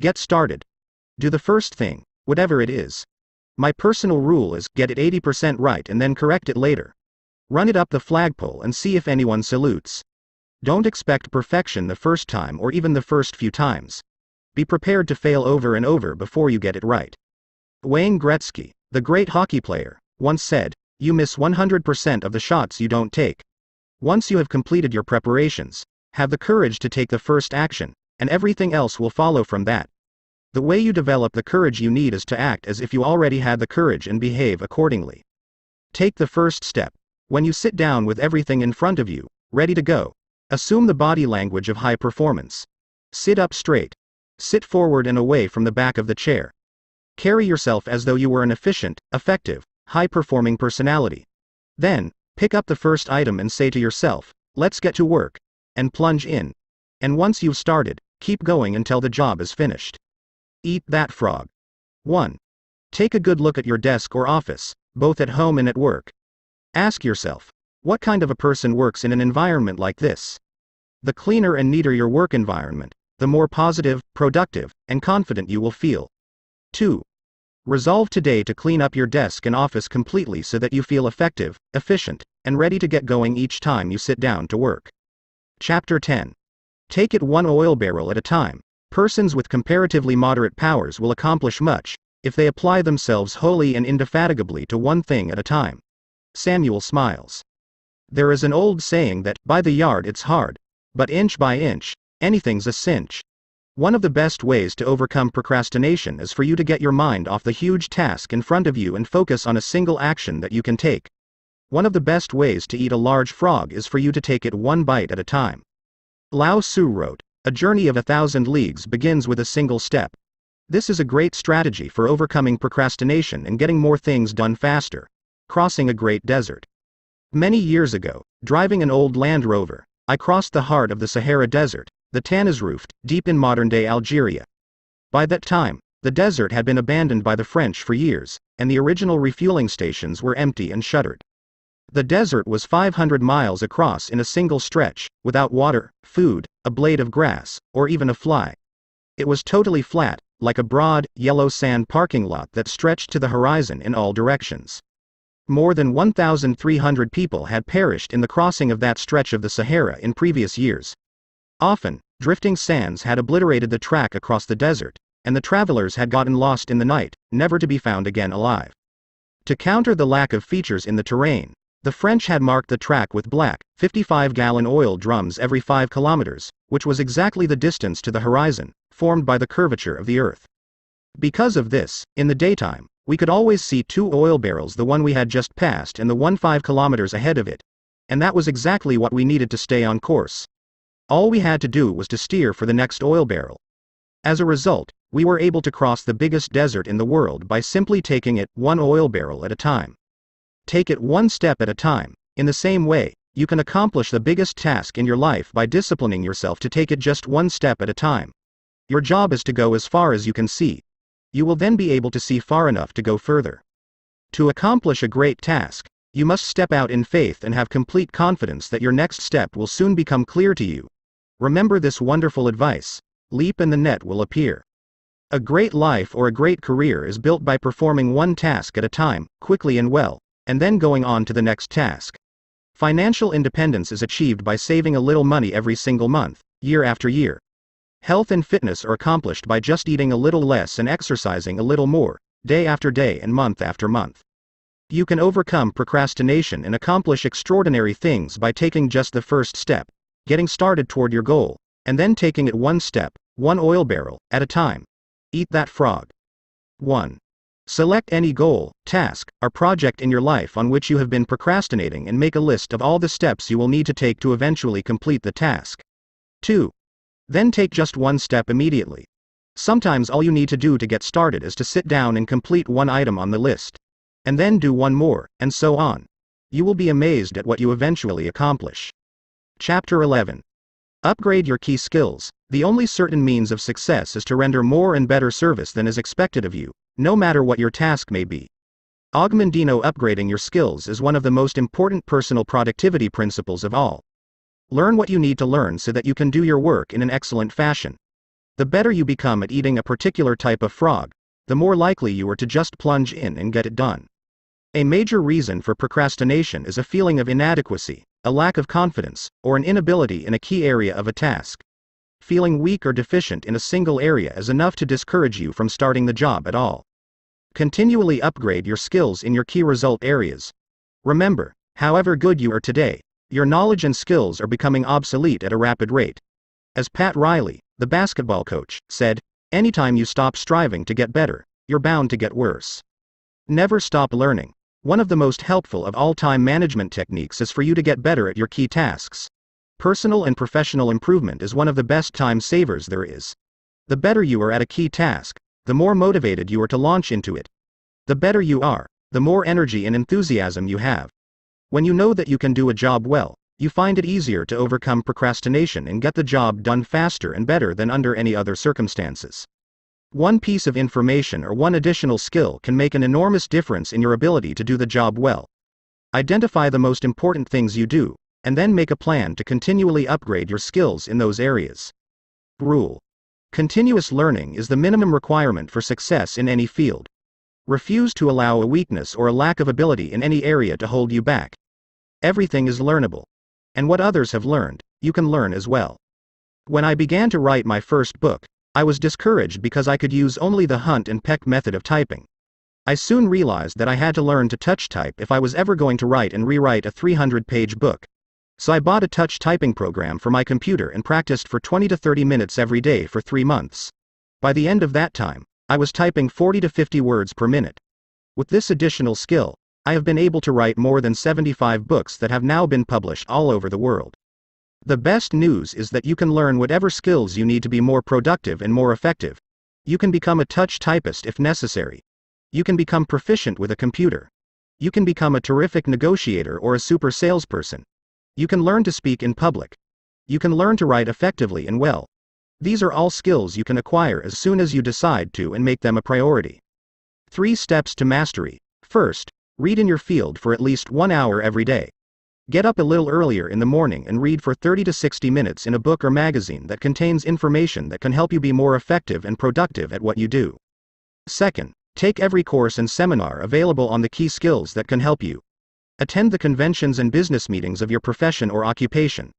Get started. Do the first thing, whatever it is. My personal rule is get it 80% right and then correct it later. Run it up the flagpole and see if anyone salutes. Don't expect perfection the first time or even the first few times. Be prepared to fail over and over before you get it right. Wayne Gretzky, the great hockey player, once said, "You miss 100% of the shots you don't take." Once you have completed your preparations, have the courage to take the first action, and everything else will follow from that. The way you develop the courage you need is to act as if you already had the courage and behave accordingly. Take the first step. When you sit down with everything in front of you, ready to go, assume the body language of high performance. Sit up straight. Sit forward and away from the back of the chair. Carry yourself as though you were an efficient, effective, high-performing personality. Then, pick up the first item and say to yourself, "Let's get to work," and plunge in. And once you've started, keep going until the job is finished. Eat that frog. 1. Take a good look at your desk or office, both at home and at work. Ask yourself, what kind of a person works in an environment like this? The cleaner and neater your work environment, the more positive, productive, and confident you will feel. 2. Resolve today to clean up your desk and office completely so that you feel effective, efficient, and ready to get going each time you sit down to work. Chapter 10. Take it one oil barrel at a time. Persons with comparatively moderate powers will accomplish much if they apply themselves wholly and indefatigably to one thing at a time. Samuel Smiles. There is an old saying that, by the yard it's hard, but inch by inch, anything's a cinch. One of the best ways to overcome procrastination is for you to get your mind off the huge task in front of you and focus on a single action that you can take. One of the best ways to eat a large frog is for you to take it one bite at a time. Lao Tzu wrote, "A journey of 1,000 leagues begins with a single step." This is a great strategy for overcoming procrastination and getting more things done faster. Crossing a great desert. Many years ago, driving an old Land Rover, I crossed the heart of the Sahara Desert, the Tanazroofed, deep in modern-day Algeria. By that time, the desert had been abandoned by the French for years, and the original refueling stations were empty and shuttered. The desert was 500 miles across in a single stretch, without water, food, a blade of grass, or even a fly. It was totally flat, like a broad, yellow sand parking lot that stretched to the horizon in all directions. More than 1,300 people had perished in the crossing of that stretch of the Sahara in previous years. Often, drifting sands had obliterated the track across the desert, and the travelers had gotten lost in the night, never to be found again alive. To counter the lack of features in the terrain, the French had marked the track with black, 55-gallon oil drums every 5 kilometers, which was exactly the distance to the horizon, formed by the curvature of the earth. Because of this, in the daytime, we could always see 2 oil barrels, the one we had just passed and the one 5 kilometers ahead of it. And that was exactly what we needed to stay on course. All we had to do was to steer for the next oil barrel. As a result, we were able to cross the biggest desert in the world by simply taking it one oil barrel at a time. Take it one step at a time. In the same way, you can accomplish the biggest task in your life by disciplining yourself to take it just one step at a time. Your job is to go as far as you can see. You will then be able to see far enough to go further. To accomplish a great task, you must step out in faith and have complete confidence that your next step will soon become clear to you. Remember this wonderful advice: leap and the net will appear. A great life or a great career is built by performing one task at a time, quickly and well, and then going on to the next task. Financial independence is achieved by saving a little money every single month, year after year. Health and fitness are accomplished by just eating a little less and exercising a little more, day after day and month after month. You can overcome procrastination and accomplish extraordinary things by taking just the first step, getting started toward your goal, and then taking it one step, one oil barrel, at a time. Eat that frog. 1. Select any goal, task, or project in your life on which you have been procrastinating and make a list of all the steps you will need to take to eventually complete the task. 2. Then take just one step immediately. Sometimes all you need to do to get started is to sit down and complete one item on the list. And then do one more, and so on. You will be amazed at what you eventually accomplish. Chapter 11. Upgrade your key skills. The only certain means of success is to render more and better service than is expected of you, no matter what your task may be. Augmentino upgrading your skills is one of the most important personal productivity principles of all. Learn what you need to learn so that you can do your work in an excellent fashion. The better you become at eating a particular type of frog, the more likely you are to just plunge in and get it done. A major reason for procrastination is a feeling of inadequacy, a lack of confidence, or an inability in a key area of a task. Feeling weak or deficient in a single area is enough to discourage you from starting the job at all. Continually upgrade your skills in your key result areas. Remember, however good you are today, your knowledge and skills are becoming obsolete at a rapid rate. As Pat Riley, the basketball coach, said, anytime you stop striving to get better, you're bound to get worse. Never stop learning. One of the most helpful of all time management techniques is for you to get better at your key tasks. Personal and professional improvement is one of the best time savers there is. The better you are at a key task, the more motivated you are to launch into it. The better you are, the more energy and enthusiasm you have. When you know that you can do a job well, you find it easier to overcome procrastination and get the job done faster and better than under any other circumstances. One piece of information or one additional skill can make an enormous difference in your ability to do the job well. Identify the most important things you do, and then make a plan to continually upgrade your skills in those areas. Rule: continuous learning is the minimum requirement for success in any field. Refuse to allow a weakness or a lack of ability in any area to hold you back. Everything is learnable. And what others have learned, you can learn as well. When I began to write my first book, I was discouraged because I could use only the hunt and peck method of typing. I soon realized that I had to learn to touch type if I was ever going to write and rewrite a 300-page book. So I bought a touch typing program for my computer and practiced for 20 to 30 minutes every day for 3 months. By the end of that time, I was typing 40 to 50 words per minute. With this additional skill, I have been able to write more than 75 books that have now been published all over the world. The best news is that you can learn whatever skills you need to be more productive and more effective. You can become a touch typist if necessary. You can become proficient with a computer. You can become a terrific negotiator or a super salesperson. You can learn to speak in public. You can learn to write effectively and well. These are all skills you can acquire as soon as you decide to and make them a priority. 3 steps to mastery. First, read in your field for at least 1 hour every day. Get up a little earlier in the morning and read for 30 to 60 minutes in a book or magazine that contains information that can help you be more effective and productive at what you do. Second, take every course and seminar available on the key skills that can help you. Attend the conventions and business meetings of your profession or occupation.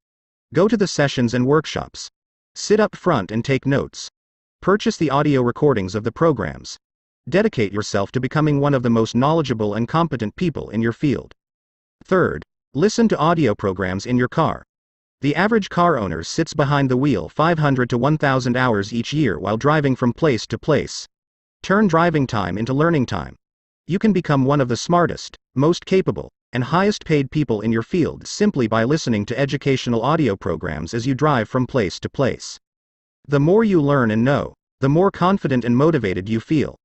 Go to the sessions and workshops. Sit up front and take notes. Purchase the audio recordings of the programs. Dedicate yourself to becoming one of the most knowledgeable and competent people in your field. Third, listen to audio programs in your car. The average car owner sits behind the wheel 500 to 1,000 hours each year while driving from place to place. Turn driving time into learning time. You can become one of the smartest, most capable, and highest paid people in your field simply by listening to educational audio programs as you drive from place to place. The more you learn and know, the more confident and motivated you feel.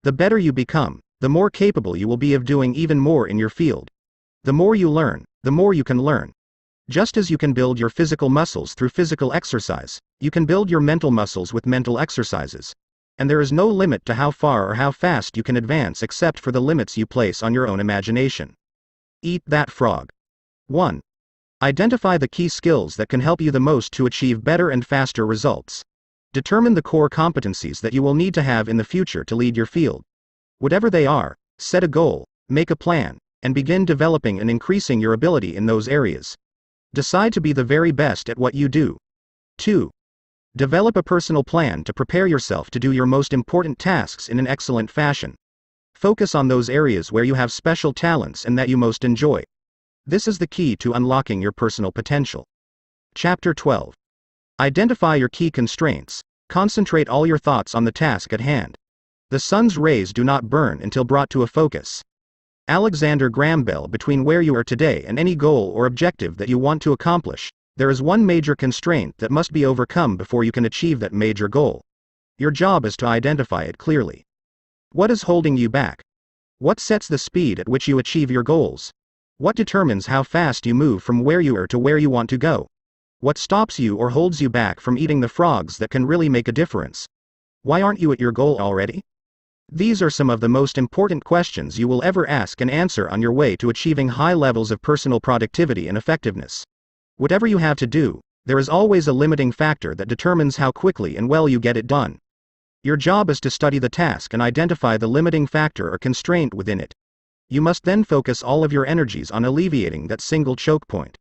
The better you become, the more capable you will be of doing even more in your field. The more you learn, the more you can learn. Just as you can build your physical muscles through physical exercise, you can build your mental muscles with mental exercises. And there is no limit to how far or how fast you can advance except for the limits you place on your own imagination. Eat that frog. 1. Identify the key skills that can help you the most to achieve better and faster results. Determine the core competencies that you will need to have in the future to lead your field. Whatever they are, set a goal, make a plan, and begin developing and increasing your ability in those areas. Decide to be the very best at what you do. 2. Develop a personal plan to prepare yourself to do your most important tasks in an excellent fashion. Focus on those areas where you have special talents and that you most enjoy. This is the key to unlocking your personal potential. Chapter 12. Identify your key constraints. Concentrate all your thoughts on the task at hand. The sun's rays do not burn until brought to a focus. Alexander Graham Bell. Between where you are today and any goal or objective that you want to accomplish, there is one major constraint that must be overcome before you can achieve that major goal. Your job is to identify it clearly. What is holding you back? What sets the speed at which you achieve your goals? What determines how fast you move from where you are to where you want to go? What stops you or holds you back from eating the frogs that can really make a difference? Why aren't you at your goal already? These are some of the most important questions you will ever ask and answer on your way to achieving high levels of personal productivity and effectiveness. Whatever you have to do, there is always a limiting factor that determines how quickly and well you get it done. Your job is to study the task and identify the limiting factor or constraint within it. You must then focus all of your energies on alleviating that single choke point.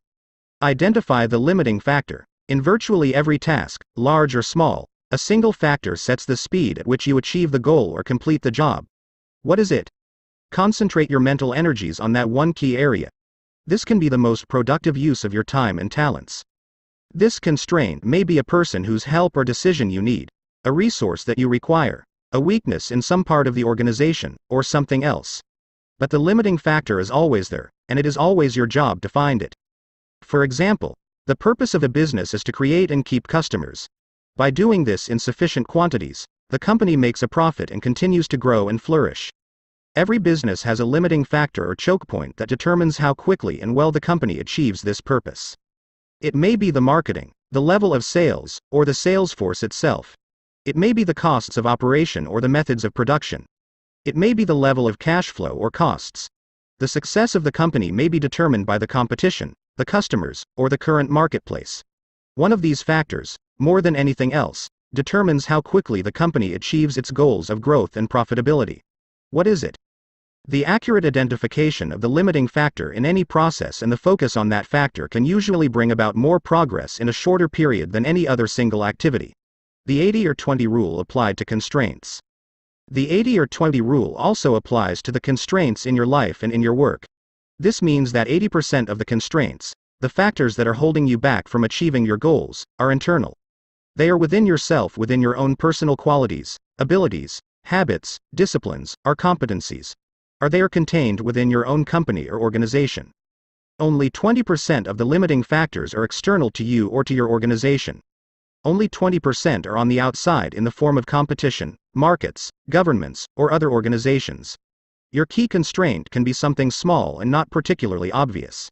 Identify the limiting factor. In virtually every task, large or small, a single factor sets the speed at which you achieve the goal or complete the job. What is it? Concentrate your mental energies on that one key area. This can be the most productive use of your time and talents. This constraint may be a person whose help or decision you need, a resource that you require, a weakness in some part of the organization, or something else. But the limiting factor is always there, and it is always your job to find it. For example, the purpose of a business is to create and keep customers. By doing this in sufficient quantities, the company makes a profit and continues to grow and flourish. Every business has a limiting factor or choke point that determines how quickly and well the company achieves this purpose. It may be the marketing, the level of sales, or the sales force itself. It may be the costs of operation or the methods of production. It may be the level of cash flow or costs. The success of the company may be determined by the competition, the customers, or the current marketplace. One of these factors, more than anything else, determines how quickly the company achieves its goals of growth and profitability. What is it? The accurate identification of the limiting factor in any process and the focus on that factor can usually bring about more progress in a shorter period than any other single activity. The 80 or 20 rule applied to constraints. The 80 or 20 rule also applies to the constraints in your life and in your work. This means that 80% of the constraints, the factors that are holding you back from achieving your goals, are internal. They are within yourself, within your own personal qualities, abilities, habits, disciplines, or competencies. Or they are contained within your own company or organization. Only 20% of the limiting factors are external to you or to your organization. Only 20% are on the outside in the form of competition, markets, governments, or other organizations. Your key constraint can be something small and not particularly obvious.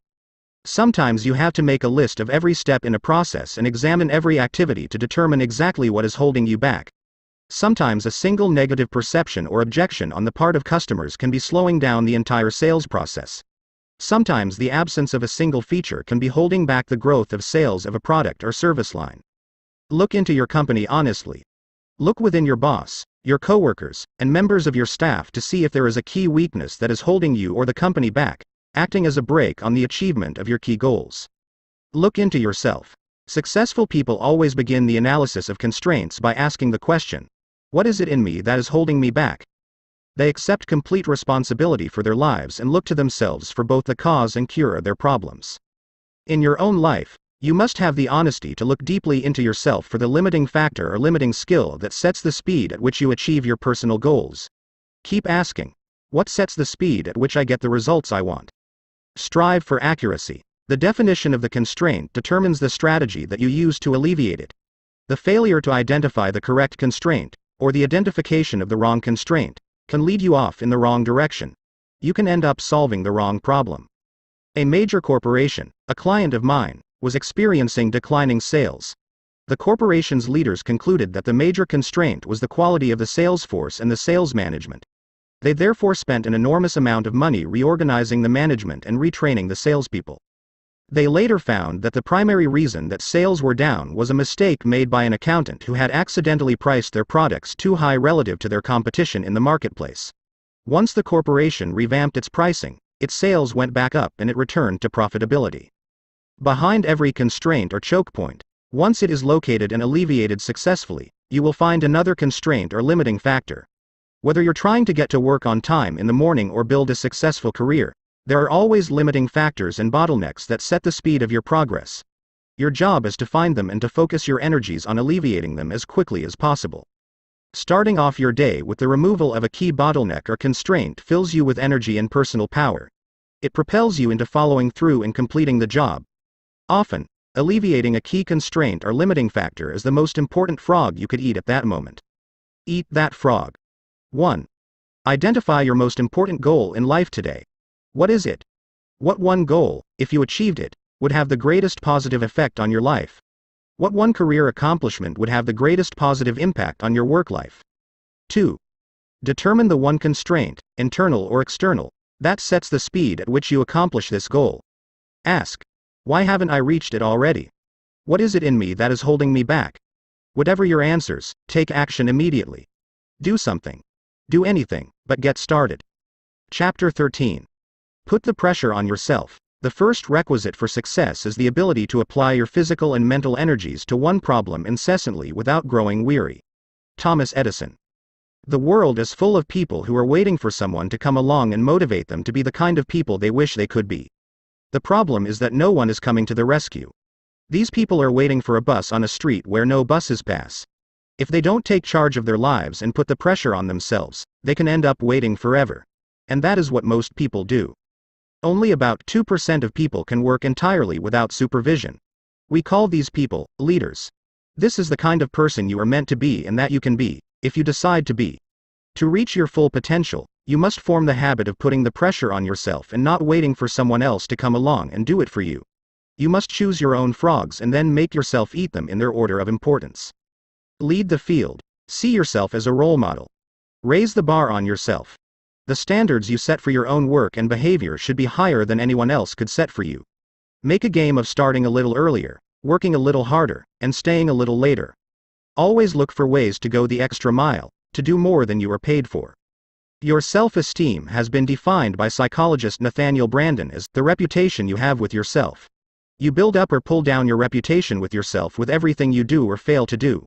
Sometimes you have to make a list of every step in a process and examine every activity to determine exactly what is holding you back. Sometimes a single negative perception or objection on the part of customers can be slowing down the entire sales process. Sometimes the absence of a single feature can be holding back the growth of sales of a product or service line. Look into your company honestly. Look within your boss, your coworkers, and members of your staff to see if there is a key weakness that is holding you or the company back, acting as a brake on the achievement of your key goals. Look into yourself. Successful people always begin the analysis of constraints by asking the question, what is it in me that is holding me back? They accept complete responsibility for their lives and look to themselves for both the cause and cure of their problems. In your own life, you must have the honesty to look deeply into yourself for the limiting factor or limiting skill that sets the speed at which you achieve your personal goals. Keep asking, what sets the speed at which I get the results I want? Strive for accuracy. The definition of the constraint determines the strategy that you use to alleviate it. The failure to identify the correct constraint, or the identification of the wrong constraint, can lead you off in the wrong direction. You can end up solving the wrong problem. A major corporation, a client of mine, was experiencing declining sales. The corporation's leaders concluded that the major constraint was the quality of the sales force and the sales management. They therefore spent an enormous amount of money reorganizing the management and retraining the salespeople. They later found that the primary reason that sales were down was a mistake made by an accountant who had accidentally priced their products too high relative to their competition in the marketplace. Once the corporation revamped its pricing, its sales went back up and it returned to profitability. Behind every constraint or choke point, once it is located and alleviated successfully, you will find another constraint or limiting factor. Whether you're trying to get to work on time in the morning or build a successful career, there are always limiting factors and bottlenecks that set the speed of your progress. Your job is to find them and to focus your energies on alleviating them as quickly as possible. Starting off your day with the removal of a key bottleneck or constraint fills you with energy and personal power. It propels you into following through and completing the job. Often, alleviating a key constraint or limiting factor is the most important frog you could eat at that moment. Eat that frog. 1. Identify your most important goal in life today. What is it? What one goal, if you achieved it, would have the greatest positive effect on your life? What one career accomplishment would have the greatest positive impact on your work life? 2. Determine the one constraint, internal or external, that sets the speed at which you accomplish this goal. Ask, why haven't I reached it already? What is it in me that is holding me back? Whatever your answers, take action immediately. Do something. Do anything, but get started. Chapter 13. Put the pressure on yourself. The first requisite for success is the ability to apply your physical and mental energies to one problem incessantly without growing weary. Thomas Edison. The world is full of people who are waiting for someone to come along and motivate them to be the kind of people they wish they could be. The problem is that no one is coming to the rescue. These people are waiting for a bus on a street where no buses pass. If they don't take charge of their lives and put the pressure on themselves, they can end up waiting forever. And that is what most people do. Only about 2% of people can work entirely without supervision. We call these people leaders. This is the kind of person you are meant to be and that you can be, if you decide to be. To reach your full potential, you must form the habit of putting the pressure on yourself and not waiting for someone else to come along and do it for you. You must choose your own frogs and then make yourself eat them in their order of importance. Lead the field. See yourself as a role model. Raise the bar on yourself. The standards you set for your own work and behavior should be higher than anyone else could set for you. Make a game of starting a little earlier, working a little harder, and staying a little later. Always look for ways to go the extra mile, to do more than you are paid for. Your self-esteem has been defined by psychologist Nathaniel Branden as the reputation you have with yourself. You build up or pull down your reputation with yourself with everything you do or fail to do.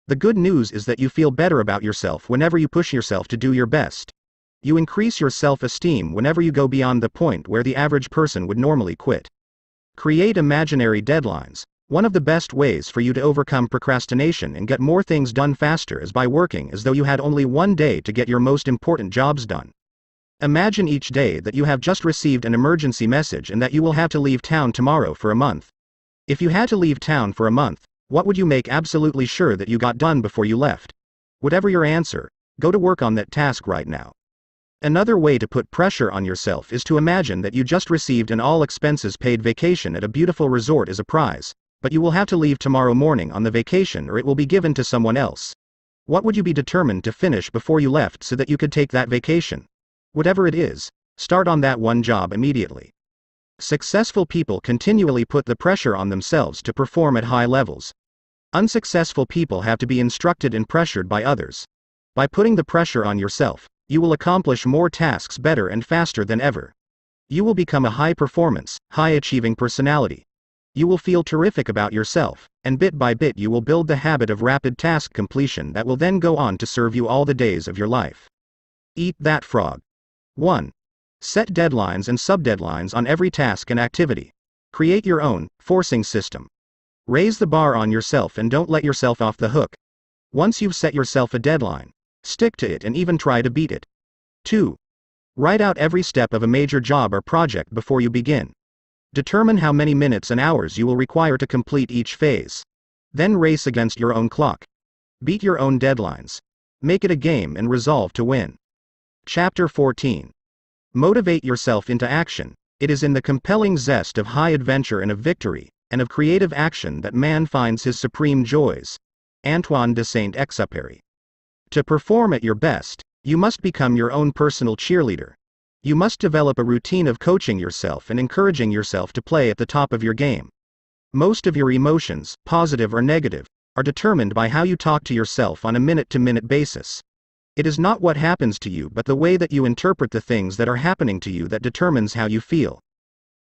The good news is that you feel better about yourself whenever you push yourself to do your best. You increase your self-esteem whenever you go beyond the point where the average person would normally quit. Create imaginary deadlines. One of the best ways for you to overcome procrastination and get more things done faster is by working as though you had only one day to get your most important jobs done. Imagine each day that you have just received an emergency message and that you will have to leave town tomorrow for a month. If you had to leave town for a month, what would you make absolutely sure that you got done before you left? Whatever your answer, go to work on that task right now. Another way to put pressure on yourself is to imagine that you just received an all-expenses-paid vacation at a beautiful resort as a prize, but you will have to leave tomorrow morning on the vacation or it will be given to someone else. What would you be determined to finish before you left so that you could take that vacation? Whatever it is, start on that one job immediately. Successful people continually put the pressure on themselves to perform at high levels. Unsuccessful people have to be instructed and pressured by others. By putting the pressure on yourself, you will accomplish more tasks better and faster than ever. You will become a high-performance, high-achieving personality. You will feel terrific about yourself, and bit by bit you will build the habit of rapid task completion that will then go on to serve you all the days of your life. Eat that frog. 1. Set deadlines and subdeadlines on every task and activity. Create your own forcing system. Raise the bar on yourself and don't let yourself off the hook. Once you've set yourself a deadline, stick to it and even try to beat it. 2. Write out every step of a major job or project before you begin. Determine how many minutes and hours you will require to complete each phase. Then race against your own clock. Beat your own deadlines. Make it a game and resolve to win. Chapter 14. Motivate yourself into action. It is in the compelling zest of high adventure and of victory, and of creative action that man finds his supreme joys. Antoine de Saint-Exupéry. To perform at your best, you must become your own personal cheerleader. You must develop a routine of coaching yourself and encouraging yourself to play at the top of your game. Most of your emotions, positive or negative, are determined by how you talk to yourself on a minute-to-minute basis. It is not what happens to you but the way that you interpret the things that are happening to you that determines how you feel.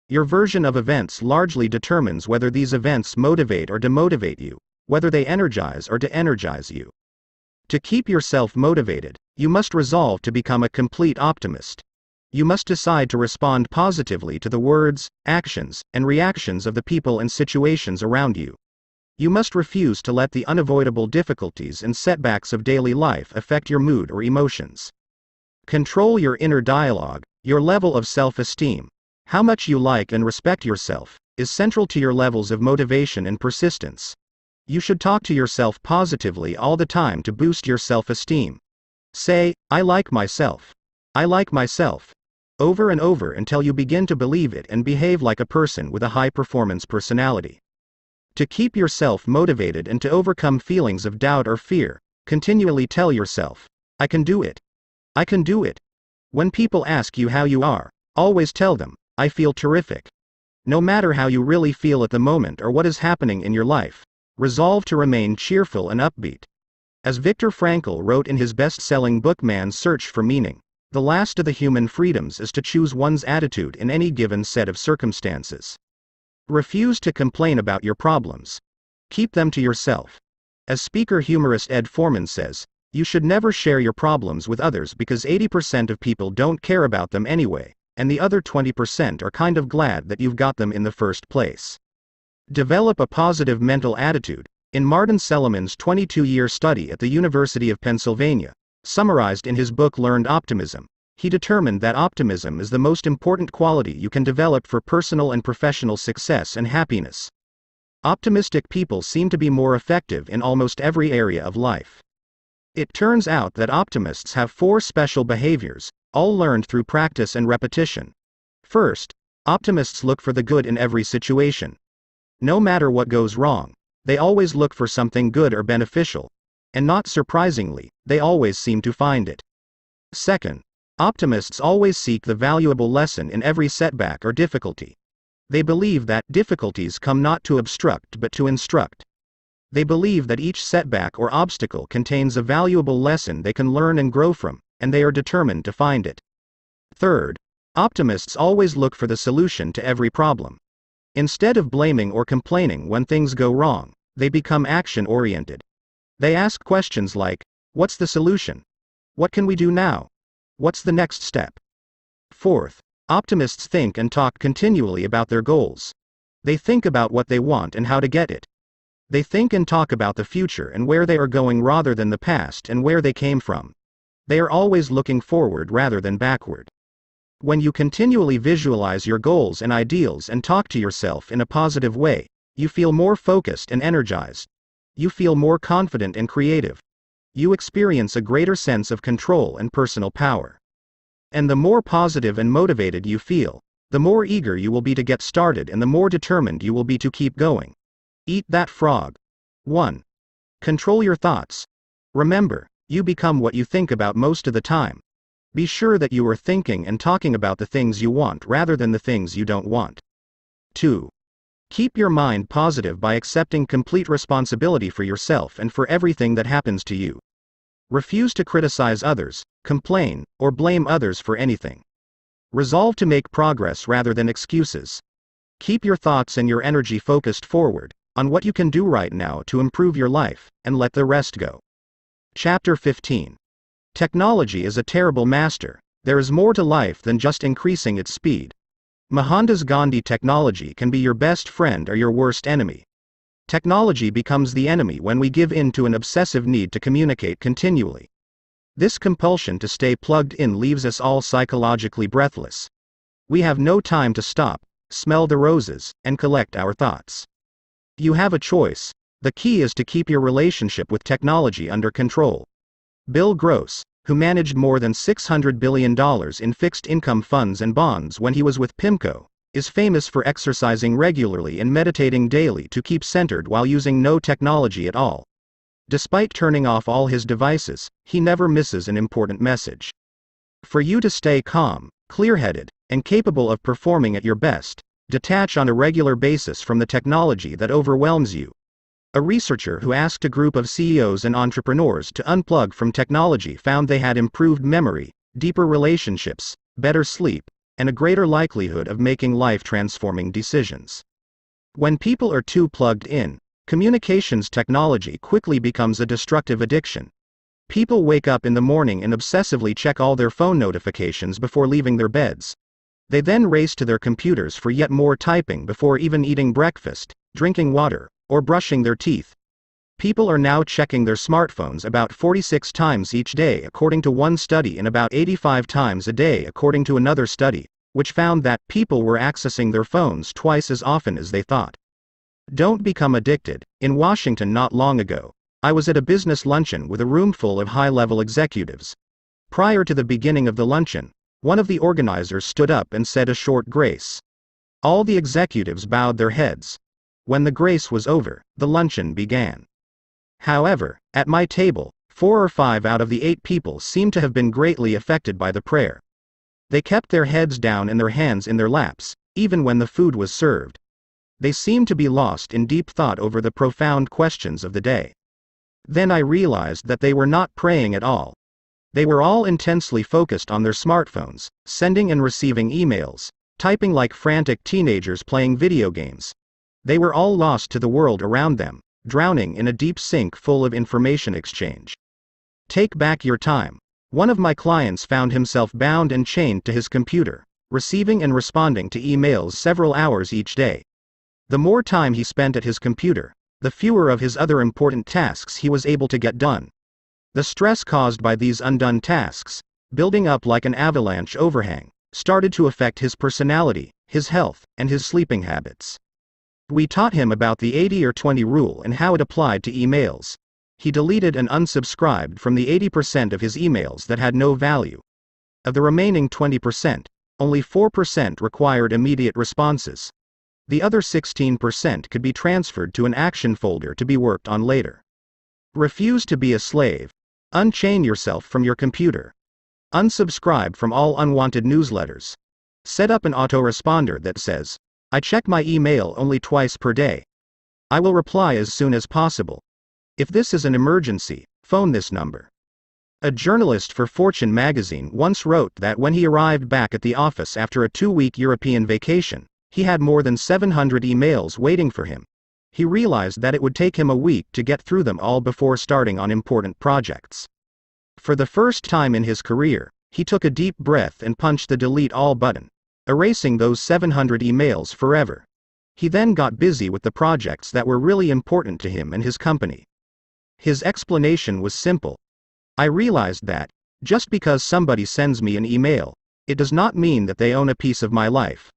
Your version of events largely determines whether these events motivate or demotivate you, whether they energize or de-energize you. To keep yourself motivated, you must resolve to become a complete optimist. You must decide to respond positively to the words, actions, and reactions of the people and situations around you. You must refuse to let the unavoidable difficulties and setbacks of daily life affect your mood or emotions. Control your inner dialogue. Your level of self-esteem, how much you like and respect yourself, is central to your levels of motivation and persistence. You should talk to yourself positively all the time to boost your self-esteem. Say, "I like myself. I like myself," over and over until you begin to believe it and behave like a person with a high-performance personality. To keep yourself motivated and to overcome feelings of doubt or fear, continually tell yourself, "I can do it. I can do it." When people ask you how you are, always tell them, "I feel terrific." No matter how you really feel at the moment or what is happening in your life, resolve to remain cheerful and upbeat. As Viktor Frankl wrote in his best-selling book Man's Search for Meaning, the last of the human freedoms is to choose one's attitude in any given set of circumstances. Refuse to complain about your problems. Keep them to yourself. As speaker humorist Ed Foreman says, you should never share your problems with others because 80% of people don't care about them anyway, and the other 20% are kind of glad that you've got them in the first place. Develop a positive mental attitude. In Martin Seligman's 22-year study at the University of Pennsylvania, summarized in his book Learned Optimism, he determined that optimism is the most important quality you can develop for personal and professional success and happiness. Optimistic people seem to be more effective in almost every area of life. It turns out that optimists have 4 special behaviors, all learned through practice and repetition. First, optimists look for the good in every situation. No matter what goes wrong, they always look for something good or beneficial, and not surprisingly, they always seem to find it. Second, optimists always seek the valuable lesson in every setback or difficulty. They believe that difficulties come not to obstruct but to instruct. They believe that each setback or obstacle contains a valuable lesson they can learn and grow from, and they are determined to find it. Third, optimists always look for the solution to every problem. Instead of blaming or complaining when things go wrong, they become action-oriented. They ask questions like, what's the solution? What can we do now? What's the next step? Fourth, optimists think and talk continually about their goals. They think about what they want and how to get it. They think and talk about the future and where they are going rather than the past and where they came from. They are always looking forward rather than backward. When you continually visualize your goals and ideals and talk to yourself in a positive way, you feel more focused and energized. You feel more confident and creative. You experience a greater sense of control and personal power. And the more positive and motivated you feel, the more eager you will be to get started and the more determined you will be to keep going. Eat that frog. 1. Control your thoughts. Remember, you become what you think about most of the time. Be sure that you are thinking and talking about the things you want rather than the things you don't want. 2. Keep your mind positive by accepting complete responsibility for yourself and for everything that happens to you. Refuse to criticize others, complain, or blame others for anything. Resolve to make progress rather than excuses. Keep your thoughts and your energy focused forward, on what you can do right now to improve your life, and let the rest go. Chapter 15. Technology is a terrible master. There is more to life than just increasing its speed. Mohandas Gandhi: technology can be your best friend or your worst enemy. Technology becomes the enemy when we give in to an obsessive need to communicate continually. This compulsion to stay plugged in leaves us all psychologically breathless. We have no time to stop, smell the roses, and collect our thoughts. You have a choice. The key is to keep your relationship with technology under control. Bill Gross, who managed more than $600 billion in fixed income funds and bonds when he was with PIMCO, is famous for exercising regularly and meditating daily to keep centered while using no technology at all. Despite turning off all his devices, he never misses an important message. For you to stay calm, clear-headed, and capable of performing at your best, detach on a regular basis from the technology that overwhelms you. A researcher who asked a group of CEOs and entrepreneurs to unplug from technology found they had improved memory, deeper relationships, better sleep, and a greater likelihood of making life-transforming decisions. When people are too plugged in, communications technology quickly becomes a destructive addiction. People wake up in the morning and obsessively check all their phone notifications before leaving their beds. They then race to their computers for yet more typing before even eating breakfast, drinking water, or brushing their teeth. People are now checking their smartphones about 46 times each day according to one study and about 85 times a day according to another study, which found that people were accessing their phones twice as often as they thought. Don't become addicted. In Washington not long ago, I was at a business luncheon with a room full of high-level executives. Prior to the beginning of the luncheon, one of the organizers stood up and said a short grace. All the executives bowed their heads. When the grace was over, the luncheon began. However, at my table, 4 or 5 out of the 8 people seemed to have been greatly affected by the prayer. They kept their heads down and their hands in their laps, even when the food was served. They seemed to be lost in deep thought over the profound questions of the day. Then I realized that they were not praying at all. They were all intensely focused on their smartphones, sending and receiving emails, typing like frantic teenagers playing video games. They were all lost to the world around them, drowning in a deep sink full of information exchange. Take back your time. One of my clients found himself bound and chained to his computer, receiving and responding to emails several hours each day. The more time he spent at his computer, the fewer of his other important tasks he was able to get done. The stress caused by these undone tasks, building up like an avalanche overhang, started to affect his personality, his health, and his sleeping habits. We taught him about the 80 or 20 rule and how it applied to emails. He deleted and unsubscribed from the 80% of his emails that had no value. Of the remaining 20%, only 4% required immediate responses. The other 16% could be transferred to an action folder to be worked on later. Refuse to be a slave. Unchain yourself from your computer. Unsubscribe from all unwanted newsletters. Set up an autoresponder that says, I check my email only twice per day. I will reply as soon as possible. If this is an emergency, phone this number. A journalist for Fortune magazine once wrote that when he arrived back at the office after a 2-week European vacation, he had more than 700 emails waiting for him. He realized that it would take him a week to get through them all before starting on important projects. For the first time in his career, he took a deep breath and punched the delete all button, erasing those 700 emails forever. He then got busy with the projects that were really important to him and his company. His explanation was simple. I realized that, just because somebody sends me an email, it does not mean that they own a piece of my life.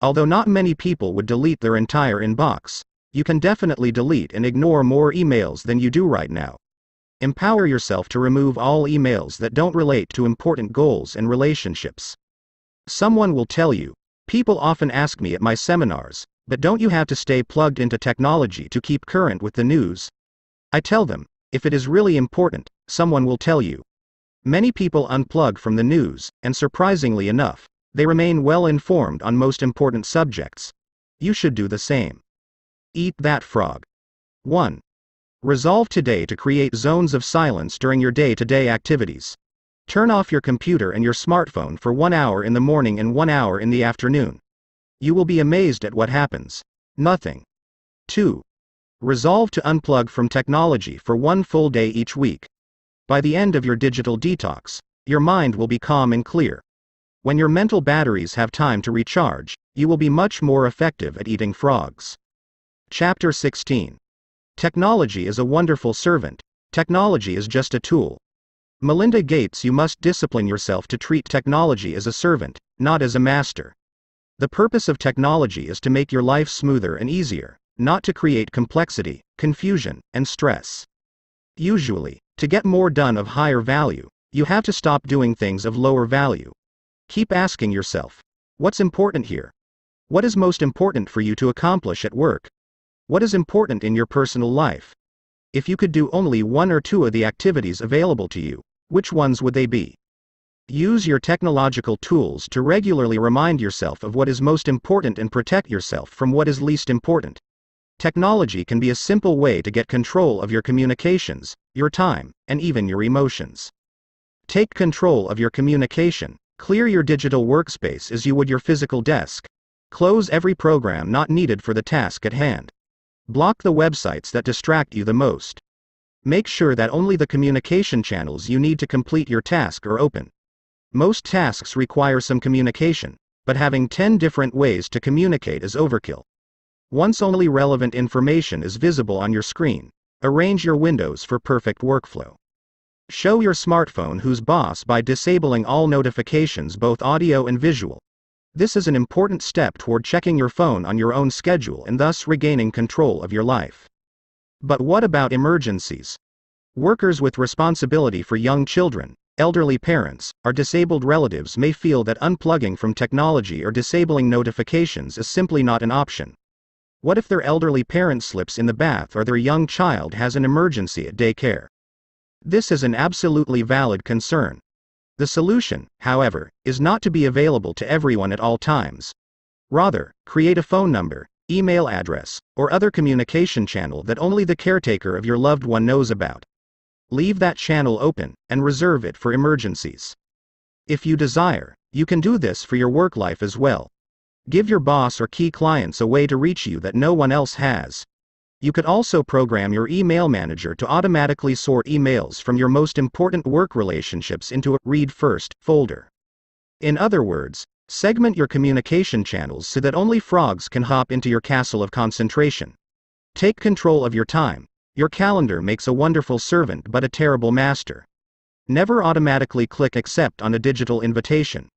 Although not many people would delete their entire inbox, you can definitely delete and ignore more emails than you do right now. Empower yourself to remove all emails that don't relate to important goals and relationships. Someone will tell you, people often ask me at my seminars, but don't you have to stay plugged into technology to keep current with the news? I tell them, if it is really important, someone will tell you. Many people unplug from the news, and surprisingly enough, they remain well informed on most important subjects. You should do the same. Eat that frog. 1. Resolve today to create zones of silence during your day-to-day activities. Turn off your computer and your smartphone for 1 hour in the morning and 1 hour in the afternoon. You will be amazed at what happens. Nothing. 2. Resolve to unplug from technology for 1 full day each week. By the end of your digital detox, your mind will be calm and clear. When your mental batteries have time to recharge, you will be much more effective at eating frogs. Chapter 16. Technology is a wonderful servant. Technology is just a tool. Melinda Gates. You must discipline yourself to treat technology as a servant, not as a master. The purpose of technology is to make your life smoother and easier, not to create complexity, confusion, and stress. Usually, to get more done of higher value, you have to stop doing things of lower value. Keep asking yourself, what's important here? What is most important for you to accomplish at work? What is important in your personal life? If you could do only 1 or 2 of the activities available to you, which ones would they be? Use your technological tools to regularly remind yourself of what is most important and protect yourself from what is least important. Technology can be a simple way to get control of your communications, your time, and even your emotions. Take control of your communication. Clear your digital workspace as you would your physical desk. Close every program not needed for the task at hand. Block the websites that distract you the most. Make sure that only the communication channels you need to complete your task are open. Most tasks require some communication, but having 10 different ways to communicate is overkill. Once only relevant information is visible on your screen, arrange your windows for perfect workflow. Show your smartphone who's boss by disabling all notifications, both audio and visual. This is an important step toward checking your phone on your own schedule and thus regaining control of your life. But what about emergencies? Workers with responsibility for young children, elderly parents, or disabled relatives may feel that unplugging from technology or disabling notifications is simply not an option. What if their elderly parent slips in the bath or their young child has an emergency at daycare? This is an absolutely valid concern. The solution, however, is not to be available to everyone at all times. Rather, create a phone number, email address, or other communication channel that only the caretaker of your loved one knows about. Leave that channel open, and reserve it for emergencies. If you desire, you can do this for your work life as well. Give your boss or key clients a way to reach you that no one else has. You could also program your email manager to automatically sort emails from your most important work relationships into a Read First folder. In other words, segment your communication channels so that only frogs can hop into your castle of concentration. Take control of your time. Your calendar makes a wonderful servant but a terrible master. Never automatically click accept on a digital invitation.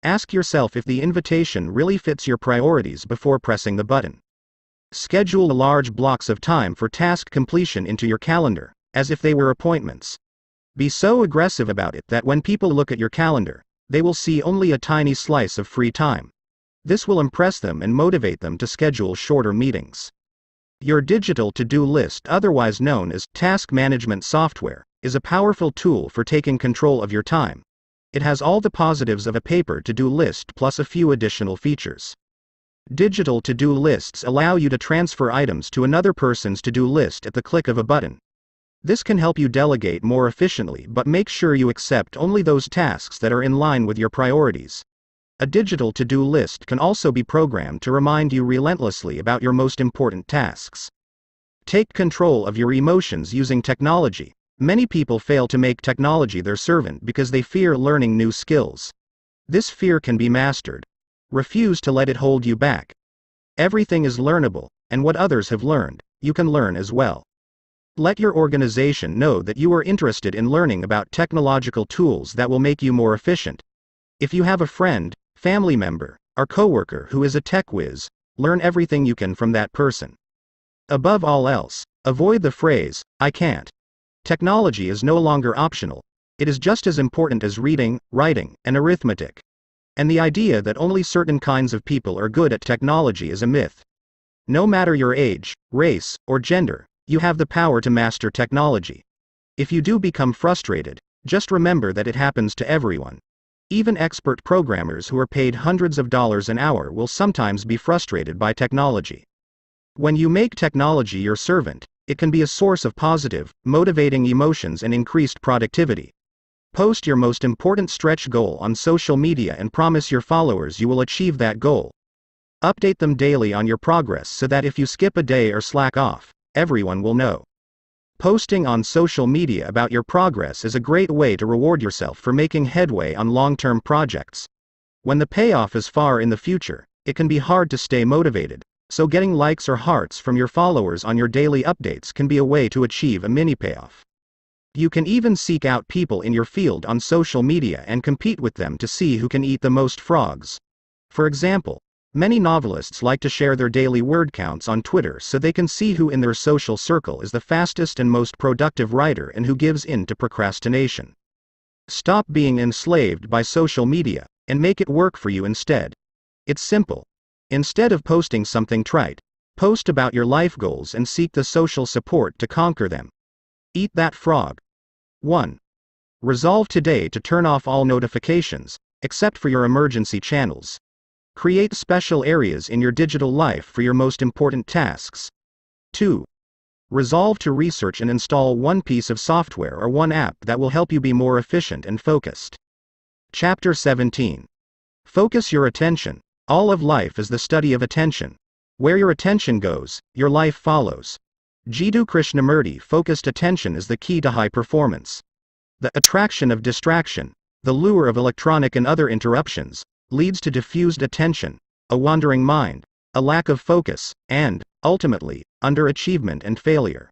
Ask yourself if the invitation really fits your priorities before pressing the button. Schedule large blocks of time for task completion into your calendar, as if they were appointments. Be so aggressive about it that when people look at your calendar, they will see only a tiny slice of free time. This will impress them and motivate them to schedule shorter meetings. Your digital to-do list, otherwise known as task management software, is a powerful tool for taking control of your time. It has all the positives of a paper to-do list plus a few additional features. Digital to-do lists allow you to transfer items to another person's to-do list at the click of a button. This can help you delegate more efficiently, but make sure you accept only those tasks that are in line with your priorities. A digital to-do list can also be programmed to remind you relentlessly about your most important tasks. Take control of your emotions using technology. Many people fail to make technology their servant because they fear learning new skills. This fear can be mastered. Refuse to let it hold you back. Everything is learnable, and what others have learned, you can learn as well. Let your organization know that you are interested in learning about technological tools that will make you more efficient. If you have a friend, family member, or coworker who is a tech whiz, learn everything you can from that person. Above all else, avoid the phrase, "I can't." Technology is no longer optional. It is just as important as reading, writing, and arithmetic. And the idea that only certain kinds of people are good at technology is a myth. No matter your age, race, or gender, you have the power to master technology. If you do become frustrated, just remember that it happens to everyone. Even expert programmers who are paid hundreds of dollars an hour will sometimes be frustrated by technology. When you make technology your servant, it can be a source of positive, motivating emotions and increased productivity. Post your most important stretch goal on social media and promise your followers you will achieve that goal. Update them daily on your progress so that if you skip a day or slack off, everyone will know. Posting on social media about your progress is a great way to reward yourself for making headway on long-term projects. When the payoff is far in the future, it can be hard to stay motivated, so getting likes or hearts from your followers on your daily updates can be a way to achieve a mini payoff. You can even seek out people in your field on social media and compete with them to see who can eat the most frogs. For example, many novelists like to share their daily word counts on Twitter so they can see who in their social circle is the fastest and most productive writer and who gives in to procrastination. Stop being enslaved by social media, and make it work for you instead. It's simple. Instead of posting something trite, post about your life goals and seek the social support to conquer them. Eat that frog. 1. Resolve today to turn off all notifications, except for your emergency channels. Create special areas in your digital life for your most important tasks. 2. Resolve to research and install one piece of software or one app that will help you be more efficient and focused. Chapter 17. Focus your attention. All of life is the study of attention. Where your attention goes, your life follows. Jiddu Krishnamurti. Focused attention is the key to high performance. The attraction of distraction, the lure of electronic and other interruptions, leads to diffused attention, a wandering mind, a lack of focus, and, ultimately, underachievement and failure.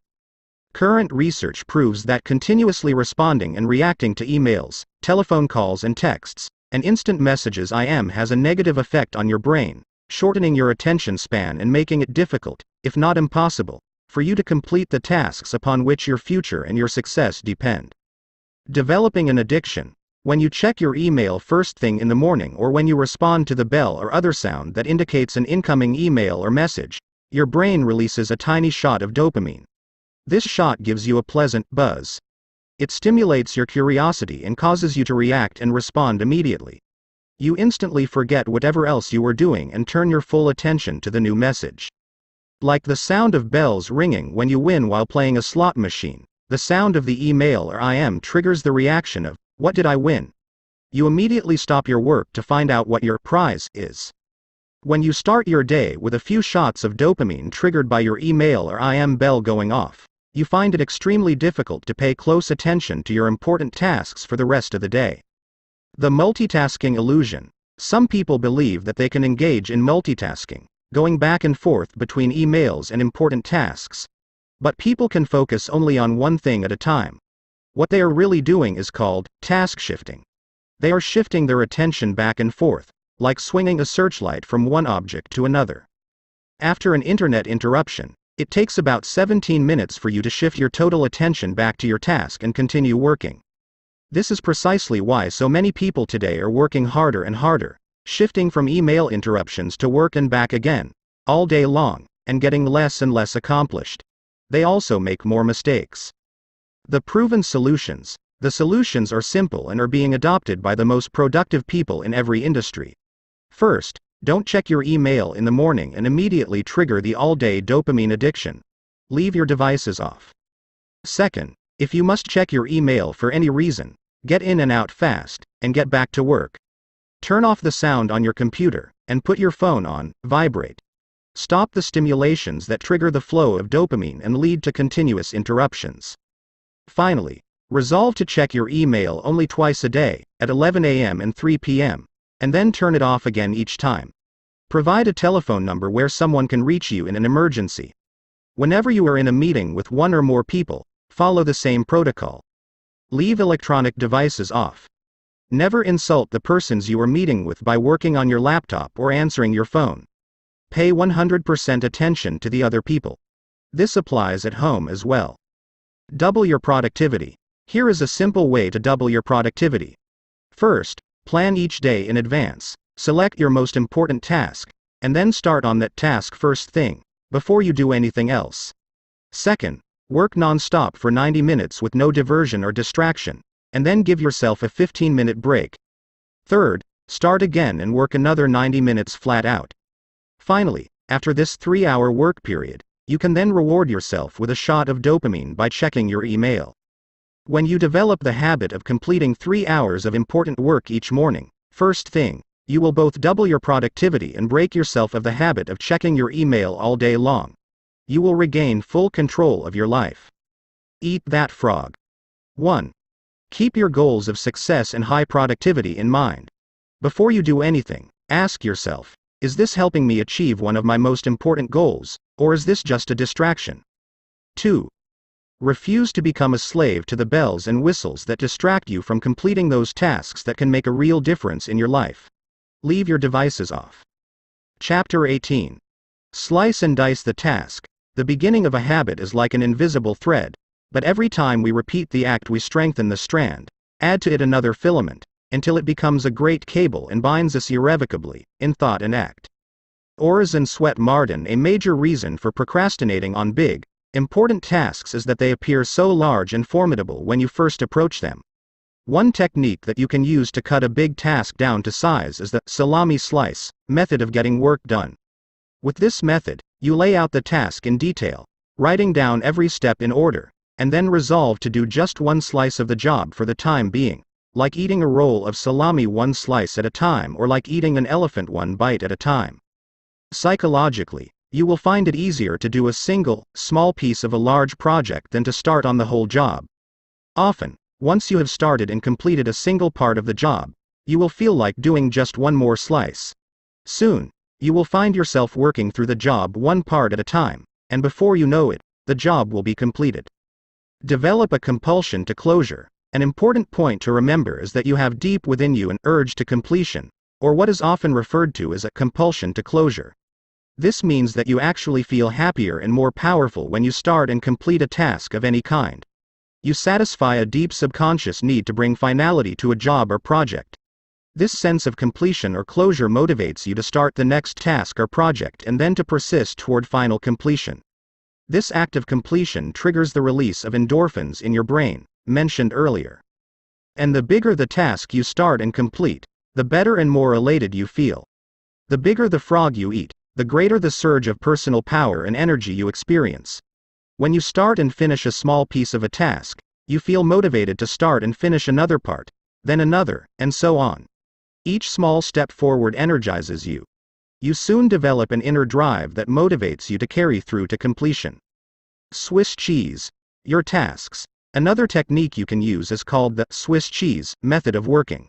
Current research proves that continuously responding and reacting to emails, telephone calls and texts, and instant messages has a negative effect on your brain, shortening your attention span and making it difficult, if not impossible, for you to complete the tasks upon which your future and your success depend. Developing an addiction. When you check your email first thing in the morning or when you respond to the bell or other sound that indicates an incoming email or message, your brain releases a tiny shot of dopamine. This shot gives you a pleasant buzz. It stimulates your curiosity and causes you to react and respond immediately. You instantly forget whatever else you were doing and turn your full attention to the new message. Like the sound of bells ringing when you win while playing a slot machine, the sound of the email or IM triggers the reaction of, "What did I win?" You immediately stop your work to find out what your prize is. When you start your day with a few shots of dopamine triggered by your email or IM bell going off, you find it extremely difficult to pay close attention to your important tasks for the rest of the day. The multitasking illusion. Some people believe that they can engage in multitasking, going back and forth between emails and important tasks. But people can focus only on one thing at a time. What they are really doing is called task shifting. They are shifting their attention back and forth, like swinging a searchlight from one object to another. After an internet interruption, it takes about 17 minutes for you to shift your total attention back to your task and continue working. This is precisely why so many people today are working harder and harder, shifting from email interruptions to work and back again, all day long, and getting less and less accomplished. They also make more mistakes. The proven solutions. The solutions are simple and are being adopted by the most productive people in every industry. First, don't check your email in the morning and immediately trigger the all-day dopamine addiction. Leave your devices off. Second, If you must check your email for any reason, get in and out fast, and get back to work. Turn off the sound on your computer, and put your phone on vibrate. Stop the stimulations that trigger the flow of dopamine and lead to continuous interruptions. Finally, resolve to check your email only twice a day, at 11 a.m. and 3 p.m., and then turn it off again each time. Provide a telephone number where someone can reach you in an emergency. Whenever you are in a meeting with one or more people, follow the same protocol. Leave electronic devices off. Never insult the persons you are meeting with by working on your laptop or answering your phone. Pay 100% attention to the other people. This applies at home as well. Double your productivity. Here is a simple way to double your productivity. First, plan each day in advance. Select your most important task, and then start on that task first thing, before you do anything else. Second, work non-stop for 90 minutes with no diversion or distraction, and then give yourself a 15-minute break. Third, start again and work another 90 minutes flat out. Finally, after this 3-hour work period, you can then reward yourself with a shot of dopamine by checking your email. When you develop the habit of completing 3 hours of important work each morning, first thing, you will both double your productivity and break yourself of the habit of checking your email all day long. You will regain full control of your life. Eat that frog. 1. Keep your goals of success and high productivity in mind. Before you do anything, ask yourself, is this helping me achieve one of my most important goals, or is this just a distraction? 2. Refuse to become a slave to the bells and whistles that distract you from completing those tasks that can make a real difference in your life. Leave your devices off. Chapter 18. Slice and dice the task. The beginning of a habit is like an invisible thread, but every time we repeat the act we strengthen the strand, add to it another filament, until it becomes a great cable and binds us irrevocably, in thought and act. Orison Swett Marden. A major reason for procrastinating on big, important tasks is that they appear so large and formidable when you first approach them. One technique that you can use to cut a big task down to size is the salami slice method of getting work done. With this method, you lay out the task in detail, writing down every step in order, and then resolve to do just one slice of the job for the time being, like eating a roll of salami one slice at a time or like eating an elephant one bite at a time. Psychologically, you will find it easier to do a single, small piece of a large project than to start on the whole job. Often, once you have started and completed a single part of the job, you will feel like doing just one more slice. Soon, you will find yourself working through the job one part at a time, and before you know it, the job will be completed. Develop a compulsion to closure. An important point to remember is that you have deep within you an urge to completion, or what is often referred to as a compulsion to closure. This means that you actually feel happier and more powerful when you start and complete a task of any kind. You satisfy a deep subconscious need to bring finality to a job or project. This sense of completion or closure motivates you to start the next task or project and then to persist toward final completion. This act of completion triggers the release of endorphins in your brain, mentioned earlier. And the bigger the task you start and complete, the better and more elated you feel. The bigger the frog you eat, the greater the surge of personal power and energy you experience. When you start and finish a small piece of a task, you feel motivated to start and finish another part, then another, and so on. Each small step forward energizes you. You soon develop an inner drive that motivates you to carry through to completion. Swiss cheese. Your tasks. Another technique you can use is called the Swiss cheese method of working.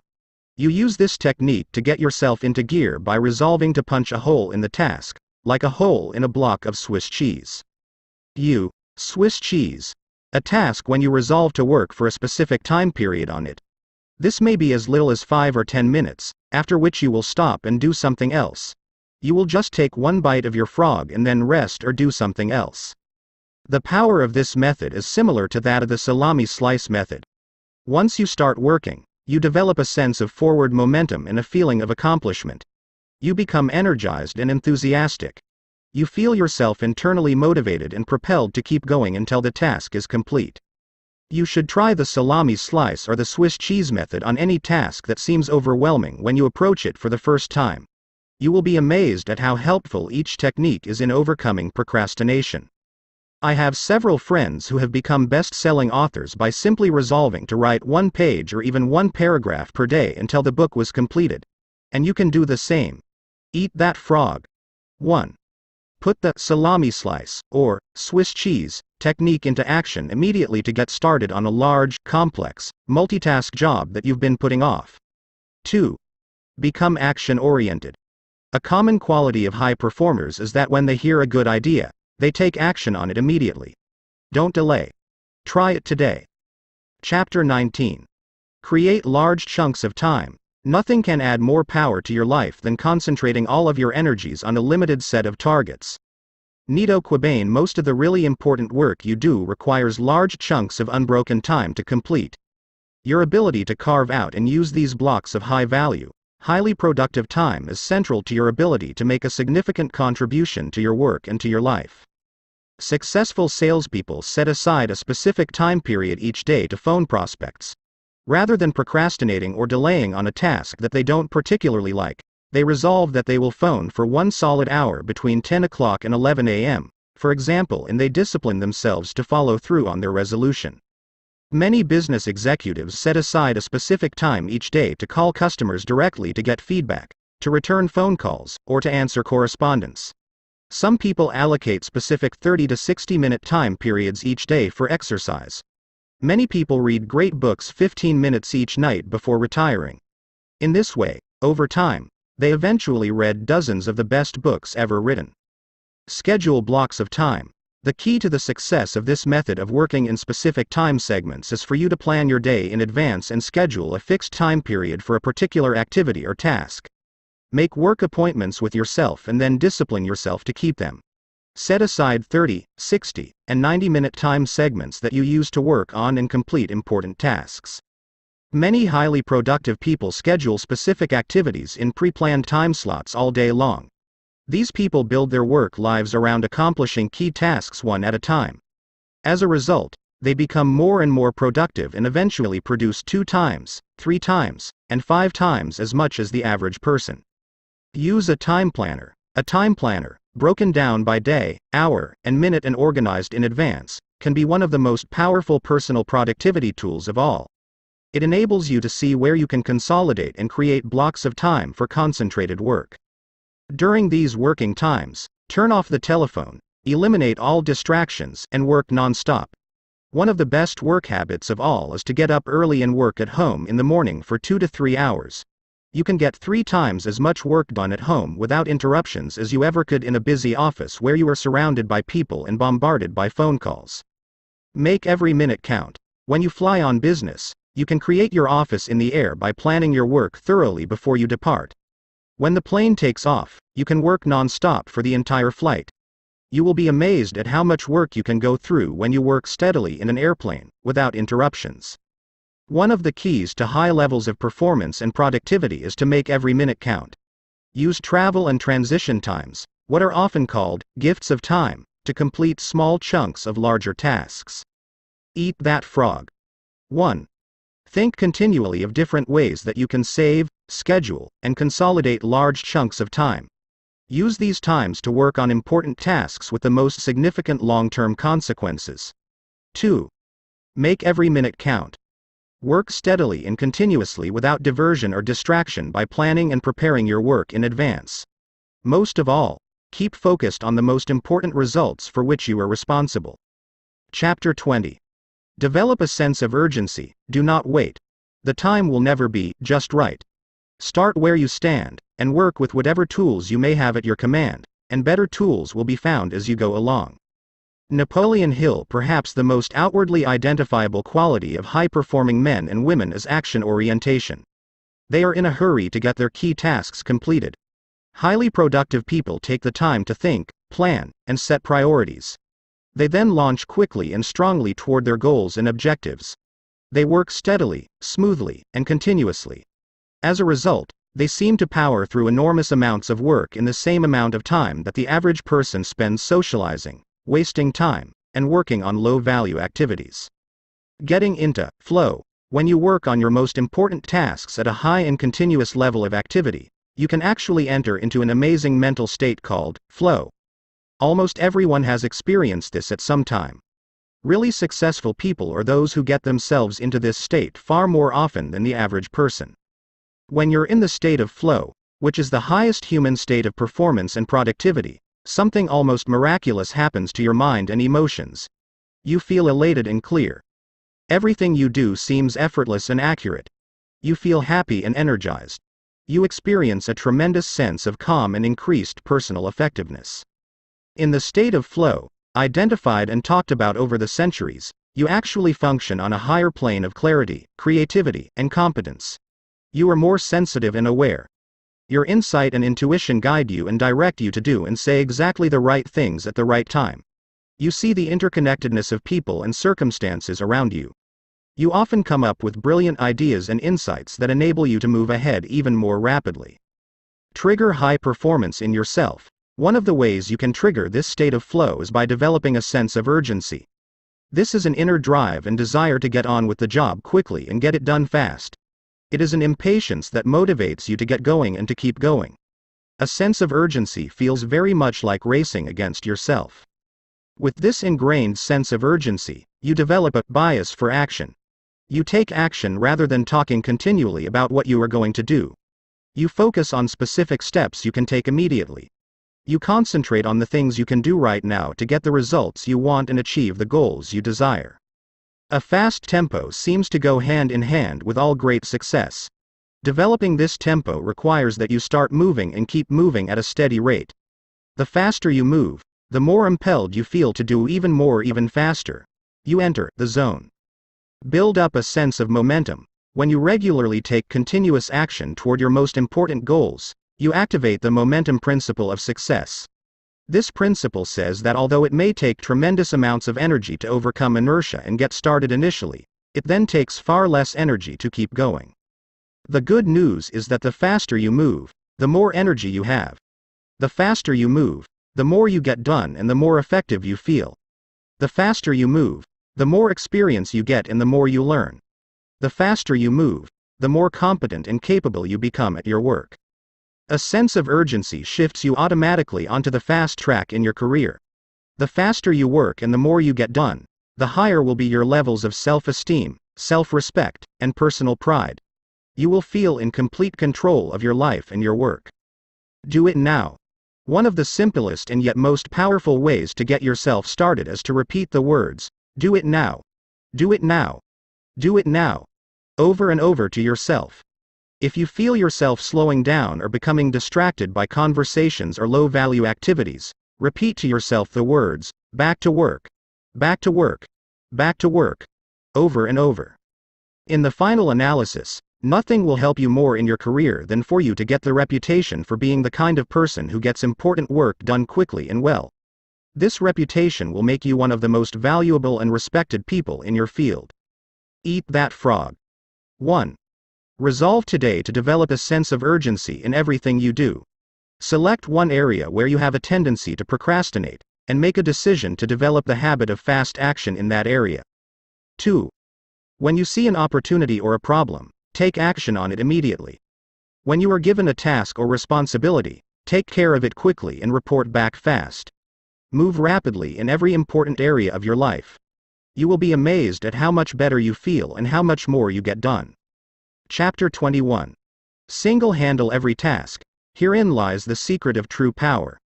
You use this technique to get yourself into gear by resolving to punch a hole in the task, like a hole in a block of Swiss cheese. Swiss cheese. A task when you resolve to work for a specific time period on it. This may be as little as 5 or 10 minutes, after which you will stop and do something else. You will just take one bite of your frog and then rest or do something else. The power of this method is similar to that of the salami slice method. Once you start working, you develop a sense of forward momentum and a feeling of accomplishment. You become energized and enthusiastic. You feel yourself internally motivated and propelled to keep going until the task is complete. You should try the salami slice or the Swiss cheese method on any task that seems overwhelming when you approach it for the first time. You will be amazed at how helpful each technique is in overcoming procrastination. I have several friends who have become best-selling authors by simply resolving to write one page or even one paragraph per day until the book was completed. And you can do the same. Eat that frog. 1. Put the salami slice, or Swiss cheese, technique into action immediately to get started on a large, complex, multitask job that you've been putting off. 2. Become action-oriented. A common quality of high performers is that when they hear a good idea, they take action on it immediately. Don't delay. Try it today. Chapter 19. Create large chunks of time. Nothing can add more power to your life than concentrating all of your energies on a limited set of targets. Nito Quabain. Most of the really important work you do requires large chunks of unbroken time to complete. Your ability to carve out and use these blocks of high value, highly productive time is central to your ability to make a significant contribution to your work and to your life. Successful salespeople set aside a specific time period each day to phone prospects. Rather than procrastinating or delaying on a task that they don't particularly like, they resolve that they will phone for 1 solid hour between 10 o'clock and 11 a.m., for example, and they discipline themselves to follow through on their resolution. Many business executives set aside a specific time each day to call customers directly to get feedback, to return phone calls, or to answer correspondence. Some people allocate specific 30 to 60-minute time periods each day for exercise. Many people read great books 15 minutes each night before retiring. In this way, over time, they eventually read dozens of the best books ever written. Schedule blocks of time. The key to the success of this method of working in specific time segments is for you to plan your day in advance and schedule a fixed time period for a particular activity or task. Make work appointments with yourself and then discipline yourself to keep them. Set aside 30, 60, and 90-minute time segments that you use to work on and complete important tasks. Many highly productive people schedule specific activities in pre-planned time slots all day long. These people build their work lives around accomplishing key tasks one at a time. As a result, they become more and more productive and eventually produce 2 times, 3 times, and 5 times as much as the average person. Use a time planner. A time planner, broken down by day, hour, and minute and organized in advance, can be one of the most powerful personal productivity tools of all. It enables you to see where you can consolidate and create blocks of time for concentrated work. During these working times, turn off the telephone, eliminate all distractions, and work non-stop. One of the best work habits of all is to get up early and work at home in the morning for 2 to 3 hours. You can get 3 times as much work done at home without interruptions as you ever could in a busy office where you are surrounded by people and bombarded by phone calls. Make every minute count. When you fly on business, you can create your office in the air by planning your work thoroughly before you depart. When the plane takes off, you can work non-stop for the entire flight. You will be amazed at how much work you can go through when you work steadily in an airplane, without interruptions. One of the keys to high levels of performance and productivity is to make every minute count. Use travel and transition times, what are often called gifts of time, to complete small chunks of larger tasks. Eat that frog. 1. Think continually of different ways that you can save, schedule, and consolidate large chunks of time. Use these times to work on important tasks with the most significant long-term consequences. 2. Make every minute count. Work steadily and continuously without diversion or distraction by planning and preparing your work in advance. Most of all, keep focused on the most important results for which you are responsible. Chapter 20. Develop a sense of urgency. Do not wait. The time will never be just right. Start where you stand, and work with whatever tools you may have at your command, and better tools will be found as you go along. Napoleon Hill. Perhaps the most outwardly identifiable quality of high-performing men and women is action orientation. They are in a hurry to get their key tasks completed. Highly productive people take the time to think, plan, and set priorities. They then launch quickly and strongly toward their goals and objectives. They work steadily, smoothly, and continuously. As a result, they seem to power through enormous amounts of work in the same amount of time that the average person spends socializing, wasting time, and working on low-value activities. Getting into flow. When you work on your most important tasks at a high and continuous level of activity, you can actually enter into an amazing mental state called flow. Almost everyone has experienced this at some time. Really successful people are those who get themselves into this state far more often than the average person. When you're in the state of flow, which is the highest human state of performance and productivity, something almost miraculous happens to your mind and emotions. You feel elated and clear. Everything you do seems effortless and accurate. You feel happy and energized. You experience a tremendous sense of calm and increased personal effectiveness. In the state of flow, identified and talked about over the centuries, you actually function on a higher plane of clarity, creativity, and competence. You are more sensitive and aware. Your insight and intuition guide you and direct you to do and say exactly the right things at the right time. You see the interconnectedness of people and circumstances around you. You often come up with brilliant ideas and insights that enable you to move ahead even more rapidly. Trigger high performance in yourself. One of the ways you can trigger this state of flow is by developing a sense of urgency. This is an inner drive and desire to get on with the job quickly and get it done fast. It is an impatience that motivates you to get going and to keep going. A sense of urgency feels very much like racing against yourself. With this ingrained sense of urgency, you develop a bias for action. You take action rather than talking continually about what you are going to do. You focus on specific steps you can take immediately. You concentrate on the things you can do right now to get the results you want and achieve the goals you desire. A fast tempo seems to go hand in hand with all great success. Developing this tempo requires that you start moving and keep moving at a steady rate. The faster you move, the more impelled you feel to do even more even faster. You enter the zone. Build up a sense of momentum. When you regularly take continuous action toward your most important goals, you activate the momentum principle of success. This principle says that although it may take tremendous amounts of energy to overcome inertia and get started initially, it then takes far less energy to keep going. The good news is that the faster you move, the more energy you have. The faster you move, the more you get done and the more effective you feel. The faster you move, the more experience you get and the more you learn. The faster you move, the more competent and capable you become at your work. A sense of urgency shifts you automatically onto the fast track in your career. The faster you work and the more you get done, the higher will be your levels of self-esteem, self-respect, and personal pride. You will feel in complete control of your life and your work. Do it now. One of the simplest and yet most powerful ways to get yourself started is to repeat the words, "Do it now. Do it now. Do it now," over and over to yourself. If you feel yourself slowing down or becoming distracted by conversations or low-value activities, repeat to yourself the words, "Back to work. Back to work. Back to work," over and over. In the final analysis, nothing will help you more in your career than for you to get the reputation for being the kind of person who gets important work done quickly and well. This reputation will make you one of the most valuable and respected people in your field. Eat that frog. 1. Resolve today to develop a sense of urgency in everything you do. Select one area where you have a tendency to procrastinate, and make a decision to develop the habit of fast action in that area. 2. When you see an opportunity or a problem, take action on it immediately. When you are given a task or responsibility, take care of it quickly and report back fast. Move rapidly in every important area of your life. You will be amazed at how much better you feel and how much more you get done. Chapter 21. Single-handle every task. Herein lies the secret of true power.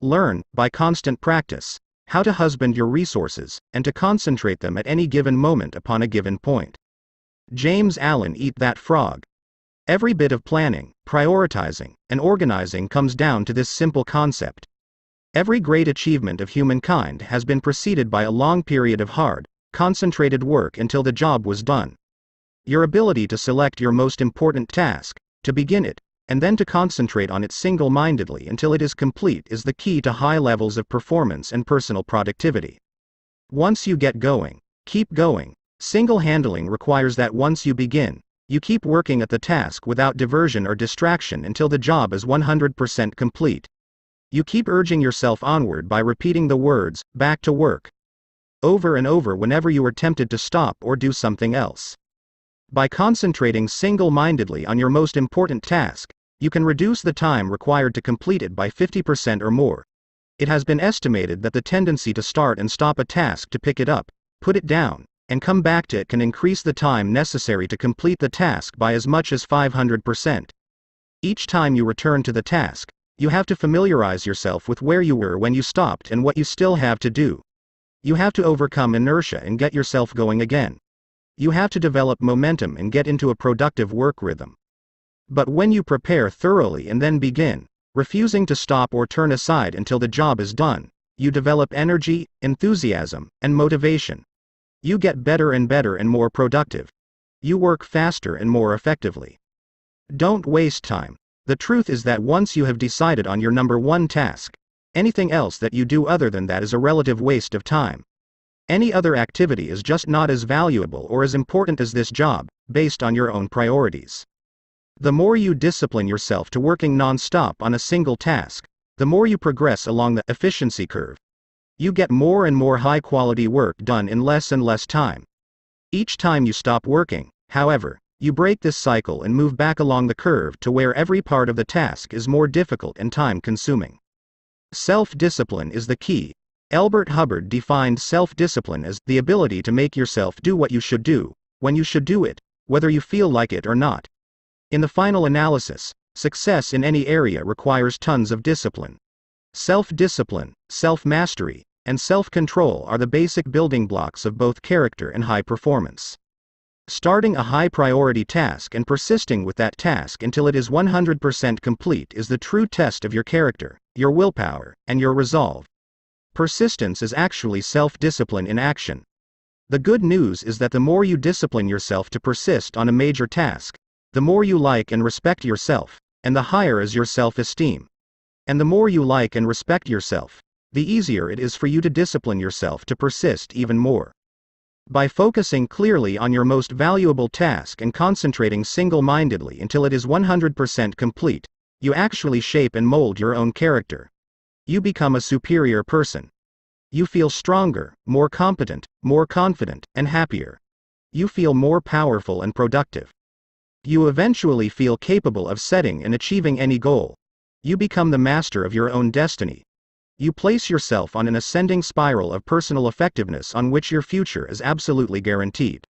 Learn, by constant practice, how to husband your resources, and to concentrate them at any given moment upon a given point. James Allen. Eat that frog. Every bit of planning, prioritizing, and organizing comes down to this simple concept. Every great achievement of humankind has been preceded by a long period of hard, concentrated work until the job was done. Your ability to select your most important task, to begin it, and then to concentrate on it single-mindedly until it is complete is the key to high levels of performance and personal productivity. Once you get going, keep going. Single-handling requires that once you begin, you keep working at the task without diversion or distraction until the job is 100% complete. You keep urging yourself onward by repeating the words, "Back to work," over and over whenever you are tempted to stop or do something else. By concentrating single-mindedly on your most important task, you can reduce the time required to complete it by 50% or more. It has been estimated that the tendency to start and stop a task, to pick it up, put it down, and come back to it can increase the time necessary to complete the task by as much as 500%. Each time you return to the task, you have to familiarize yourself with where you were when you stopped and what you still have to do. You have to overcome inertia and get yourself going again. You have to develop momentum and get into a productive work rhythm. But when you prepare thoroughly and then begin, refusing to stop or turn aside until the job is done, you develop energy, enthusiasm, and motivation. You get better and more productive. You work faster and more effectively. Don't waste time. The truth is that once you have decided on your number one task, anything else that you do other than that is a relative waste of time. Any other activity is just not as valuable or as important as this job, based on your own priorities. The more you discipline yourself to working non-stop on a single task, the more you progress along the efficiency curve. You get more and more high-quality work done in less and less time. Each time you stop working, however, you break this cycle and move back along the curve to where every part of the task is more difficult and time-consuming. Self-discipline is the key. Elbert Hubbard defined self-discipline as the ability to make yourself do what you should do, when you should do it, whether you feel like it or not. In the final analysis, success in any area requires tons of discipline. Self-discipline, self-mastery, and self-control are the basic building blocks of both character and high performance. Starting a high-priority task and persisting with that task until it is 100% complete is the true test of your character, your willpower, and your resolve. Persistence is actually self-discipline in action. The good news is that the more you discipline yourself to persist on a major task, the more you like and respect yourself, and the higher is your self-esteem. And the more you like and respect yourself, the easier it is for you to discipline yourself to persist even more. By focusing clearly on your most valuable task and concentrating single-mindedly until it is 100% complete, you actually shape and mold your own character. You become a superior person. You feel stronger, more competent, more confident, and happier. You feel more powerful and productive. You eventually feel capable of setting and achieving any goal. You become the master of your own destiny. You place yourself on an ascending spiral of personal effectiveness on which your future is absolutely guaranteed.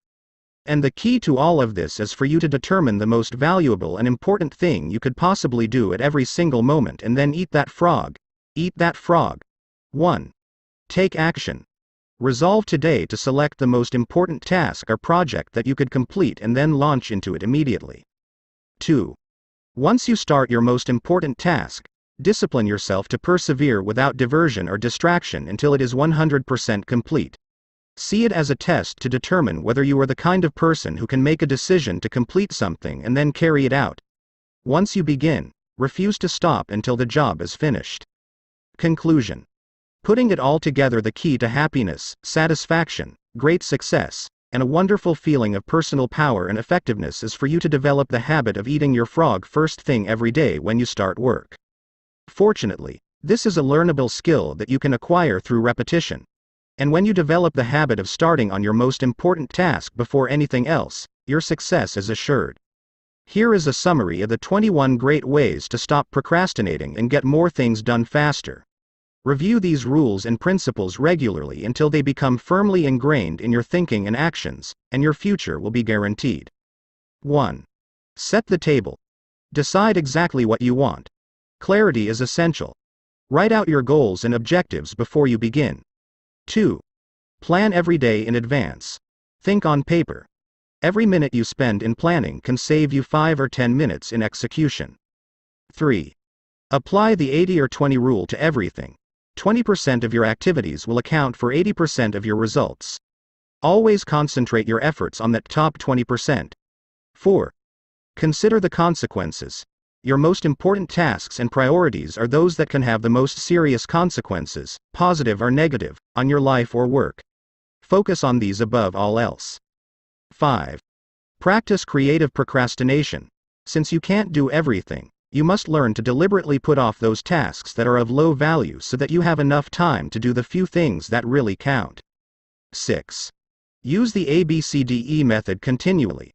And the key to all of this is for you to determine the most valuable and important thing you could possibly do at every single moment and then eat that frog. Eat that frog. 1. Take action. Resolve today to select the most important task or project that you could complete and then launch into it immediately. 2. Once you start your most important task, discipline yourself to persevere without diversion or distraction until it is 100% complete. See it as a test to determine whether you are the kind of person who can make a decision to complete something and then carry it out. Once you begin, refuse to stop until the job is finished. Conclusion. Putting it all together, the key to happiness, satisfaction, great success, and a wonderful feeling of personal power and effectiveness is for you to develop the habit of eating your frog first thing every day when you start work. Fortunately, this is a learnable skill that you can acquire through repetition. And when you develop the habit of starting on your most important task before anything else, your success is assured. Here is a summary of the 21 great ways to stop procrastinating and get more things done faster. Review these rules and principles regularly until they become firmly ingrained in your thinking and actions, and your future will be guaranteed. 1. Set the table. Decide exactly what you want. Clarity is essential. Write out your goals and objectives before you begin. 2. Plan every day in advance. Think on paper. Every minute you spend in planning can save you 5 or 10 minutes in execution. 3. Apply the 80 or 20 rule to everything. 20% of your activities will account for 80% of your results. Always concentrate your efforts on that top 20%. 4. Consider the consequences. Your most important tasks and priorities are those that can have the most serious consequences, positive or negative, on your life or work. Focus on these above all else. 5. Practice creative procrastination. Since you can't do everything, you must learn to deliberately put off those tasks that are of low value so that you have enough time to do the few things that really count. 6. Use the ABCDE method continually.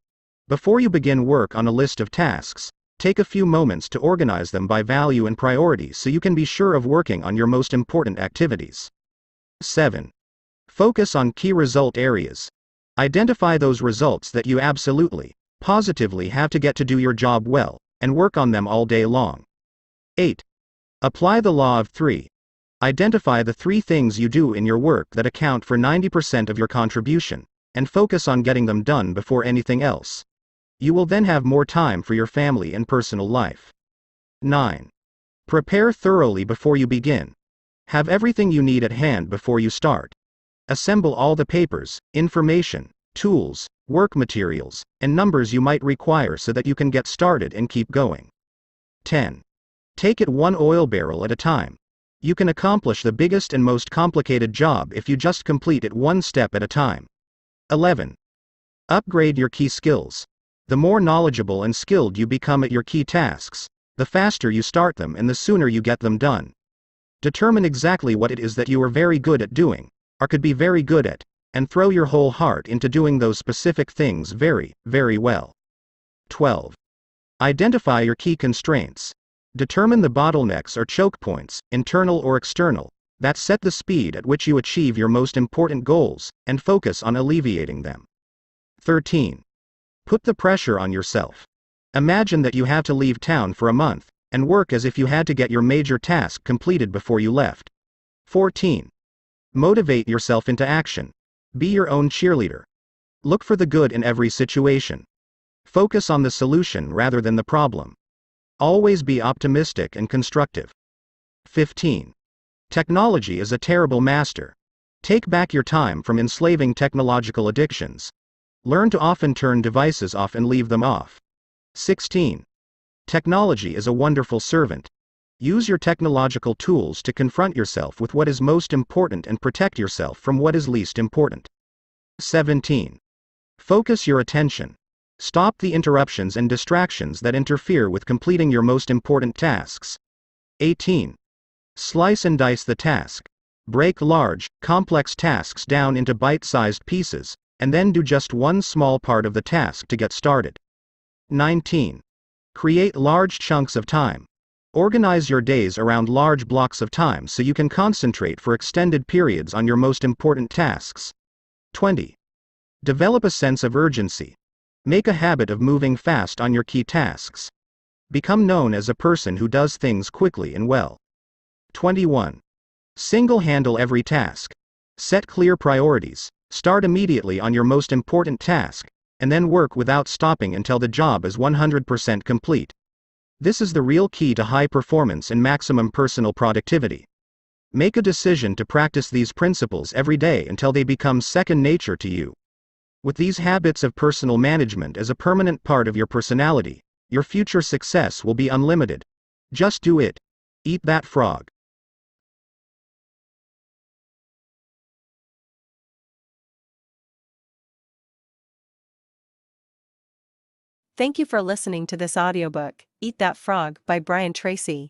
Before you begin work on a list of tasks, Take a few moments to organize them by value and priority so you can be sure of working on your most important activities. 7. Focus on key result areas. Identify those results that you absolutely, positively have to get to do your job well, and work on them all day long. 8. Apply the law of 3. Identify the 3 things you do in your work that account for 90% of your contribution, and focus on getting them done before anything else. You will then have more time for your family and personal life. 9. Prepare thoroughly before you begin. Have everything you need at hand before you start. Assemble all the papers, information, tools, work materials, and numbers you might require so that you can get started and keep going. 10. Take it one oil barrel at a time. You can accomplish the biggest and most complicated job if you just complete it one step at a time. 11. Upgrade your key skills. The more knowledgeable and skilled you become at your key tasks, the faster you start them and the sooner you get them done. Determine exactly what it is that you are very good at doing, or could be very good at, and throw your whole heart into doing those specific things very, very well. 12. Identify your key constraints. Determine the bottlenecks or choke points, internal or external, that set the speed at which you achieve your most important goals, and focus on alleviating them. 13. Put the pressure on yourself. Imagine that you have to leave town for a month, and work as if you had to get your major task completed before you left. 14. Motivate yourself into action. Be your own cheerleader. Look for the good in every situation. Focus on the solution rather than the problem. Always be optimistic and constructive. 15. Technology is a terrible master. Take back your time from enslaving technological addictions. Learn to often turn devices off and leave them off. 16. Technology is a wonderful servant. Use your technological tools to confront yourself with what is most important and protect yourself from what is least important. 17. Focus your attention. Stop the interruptions and distractions that interfere with completing your most important tasks. 18. Slice and dice the task. Break large, complex tasks down into bite-sized pieces, and then do just one small part of the task to get started. 19. Create large chunks of time. Organize your days around large blocks of time so you can concentrate for extended periods on your most important tasks. 20. Develop a sense of urgency. Make a habit of moving fast on your key tasks. Become known as a person who does things quickly and well. 21. Single-handle every task. Set clear priorities. Start immediately on your most important task, and then work without stopping until the job is 100% complete. This is the real key to high performance and maximum personal productivity. Make a decision to practice these principles every day until they become second nature to you. With these habits of personal management as a permanent part of your personality, your future success will be unlimited. Just do it. Eat that frog. Thank you for listening to this audiobook, Eat That Frog by Brian Tracy.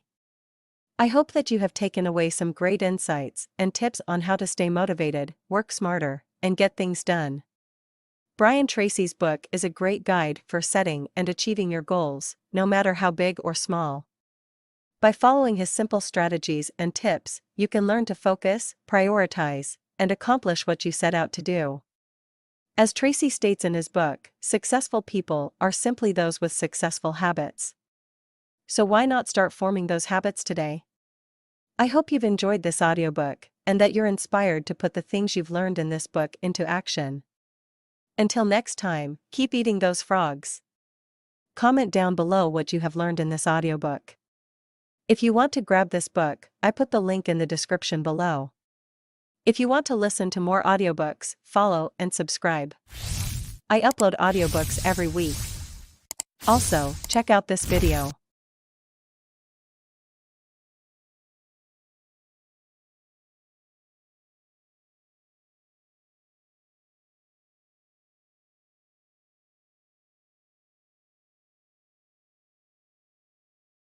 I hope that you have taken away some great insights and tips on how to stay motivated, work smarter, and get things done. Brian Tracy's book is a great guide for setting and achieving your goals, no matter how big or small. By following his simple strategies and tips, you can learn to focus, prioritize, and accomplish what you set out to do. As Tracy states in his book, successful people are simply those with successful habits. So why not start forming those habits today? I hope you've enjoyed this audiobook, and that you're inspired to put the things you've learned in this book into action. Until next time, keep eating those frogs. Comment down below what you have learned in this audiobook. If you want to grab this book, I put the link in the description below. If you want to listen to more audiobooks, follow and subscribe. I upload audiobooks every week. Also, check out this video.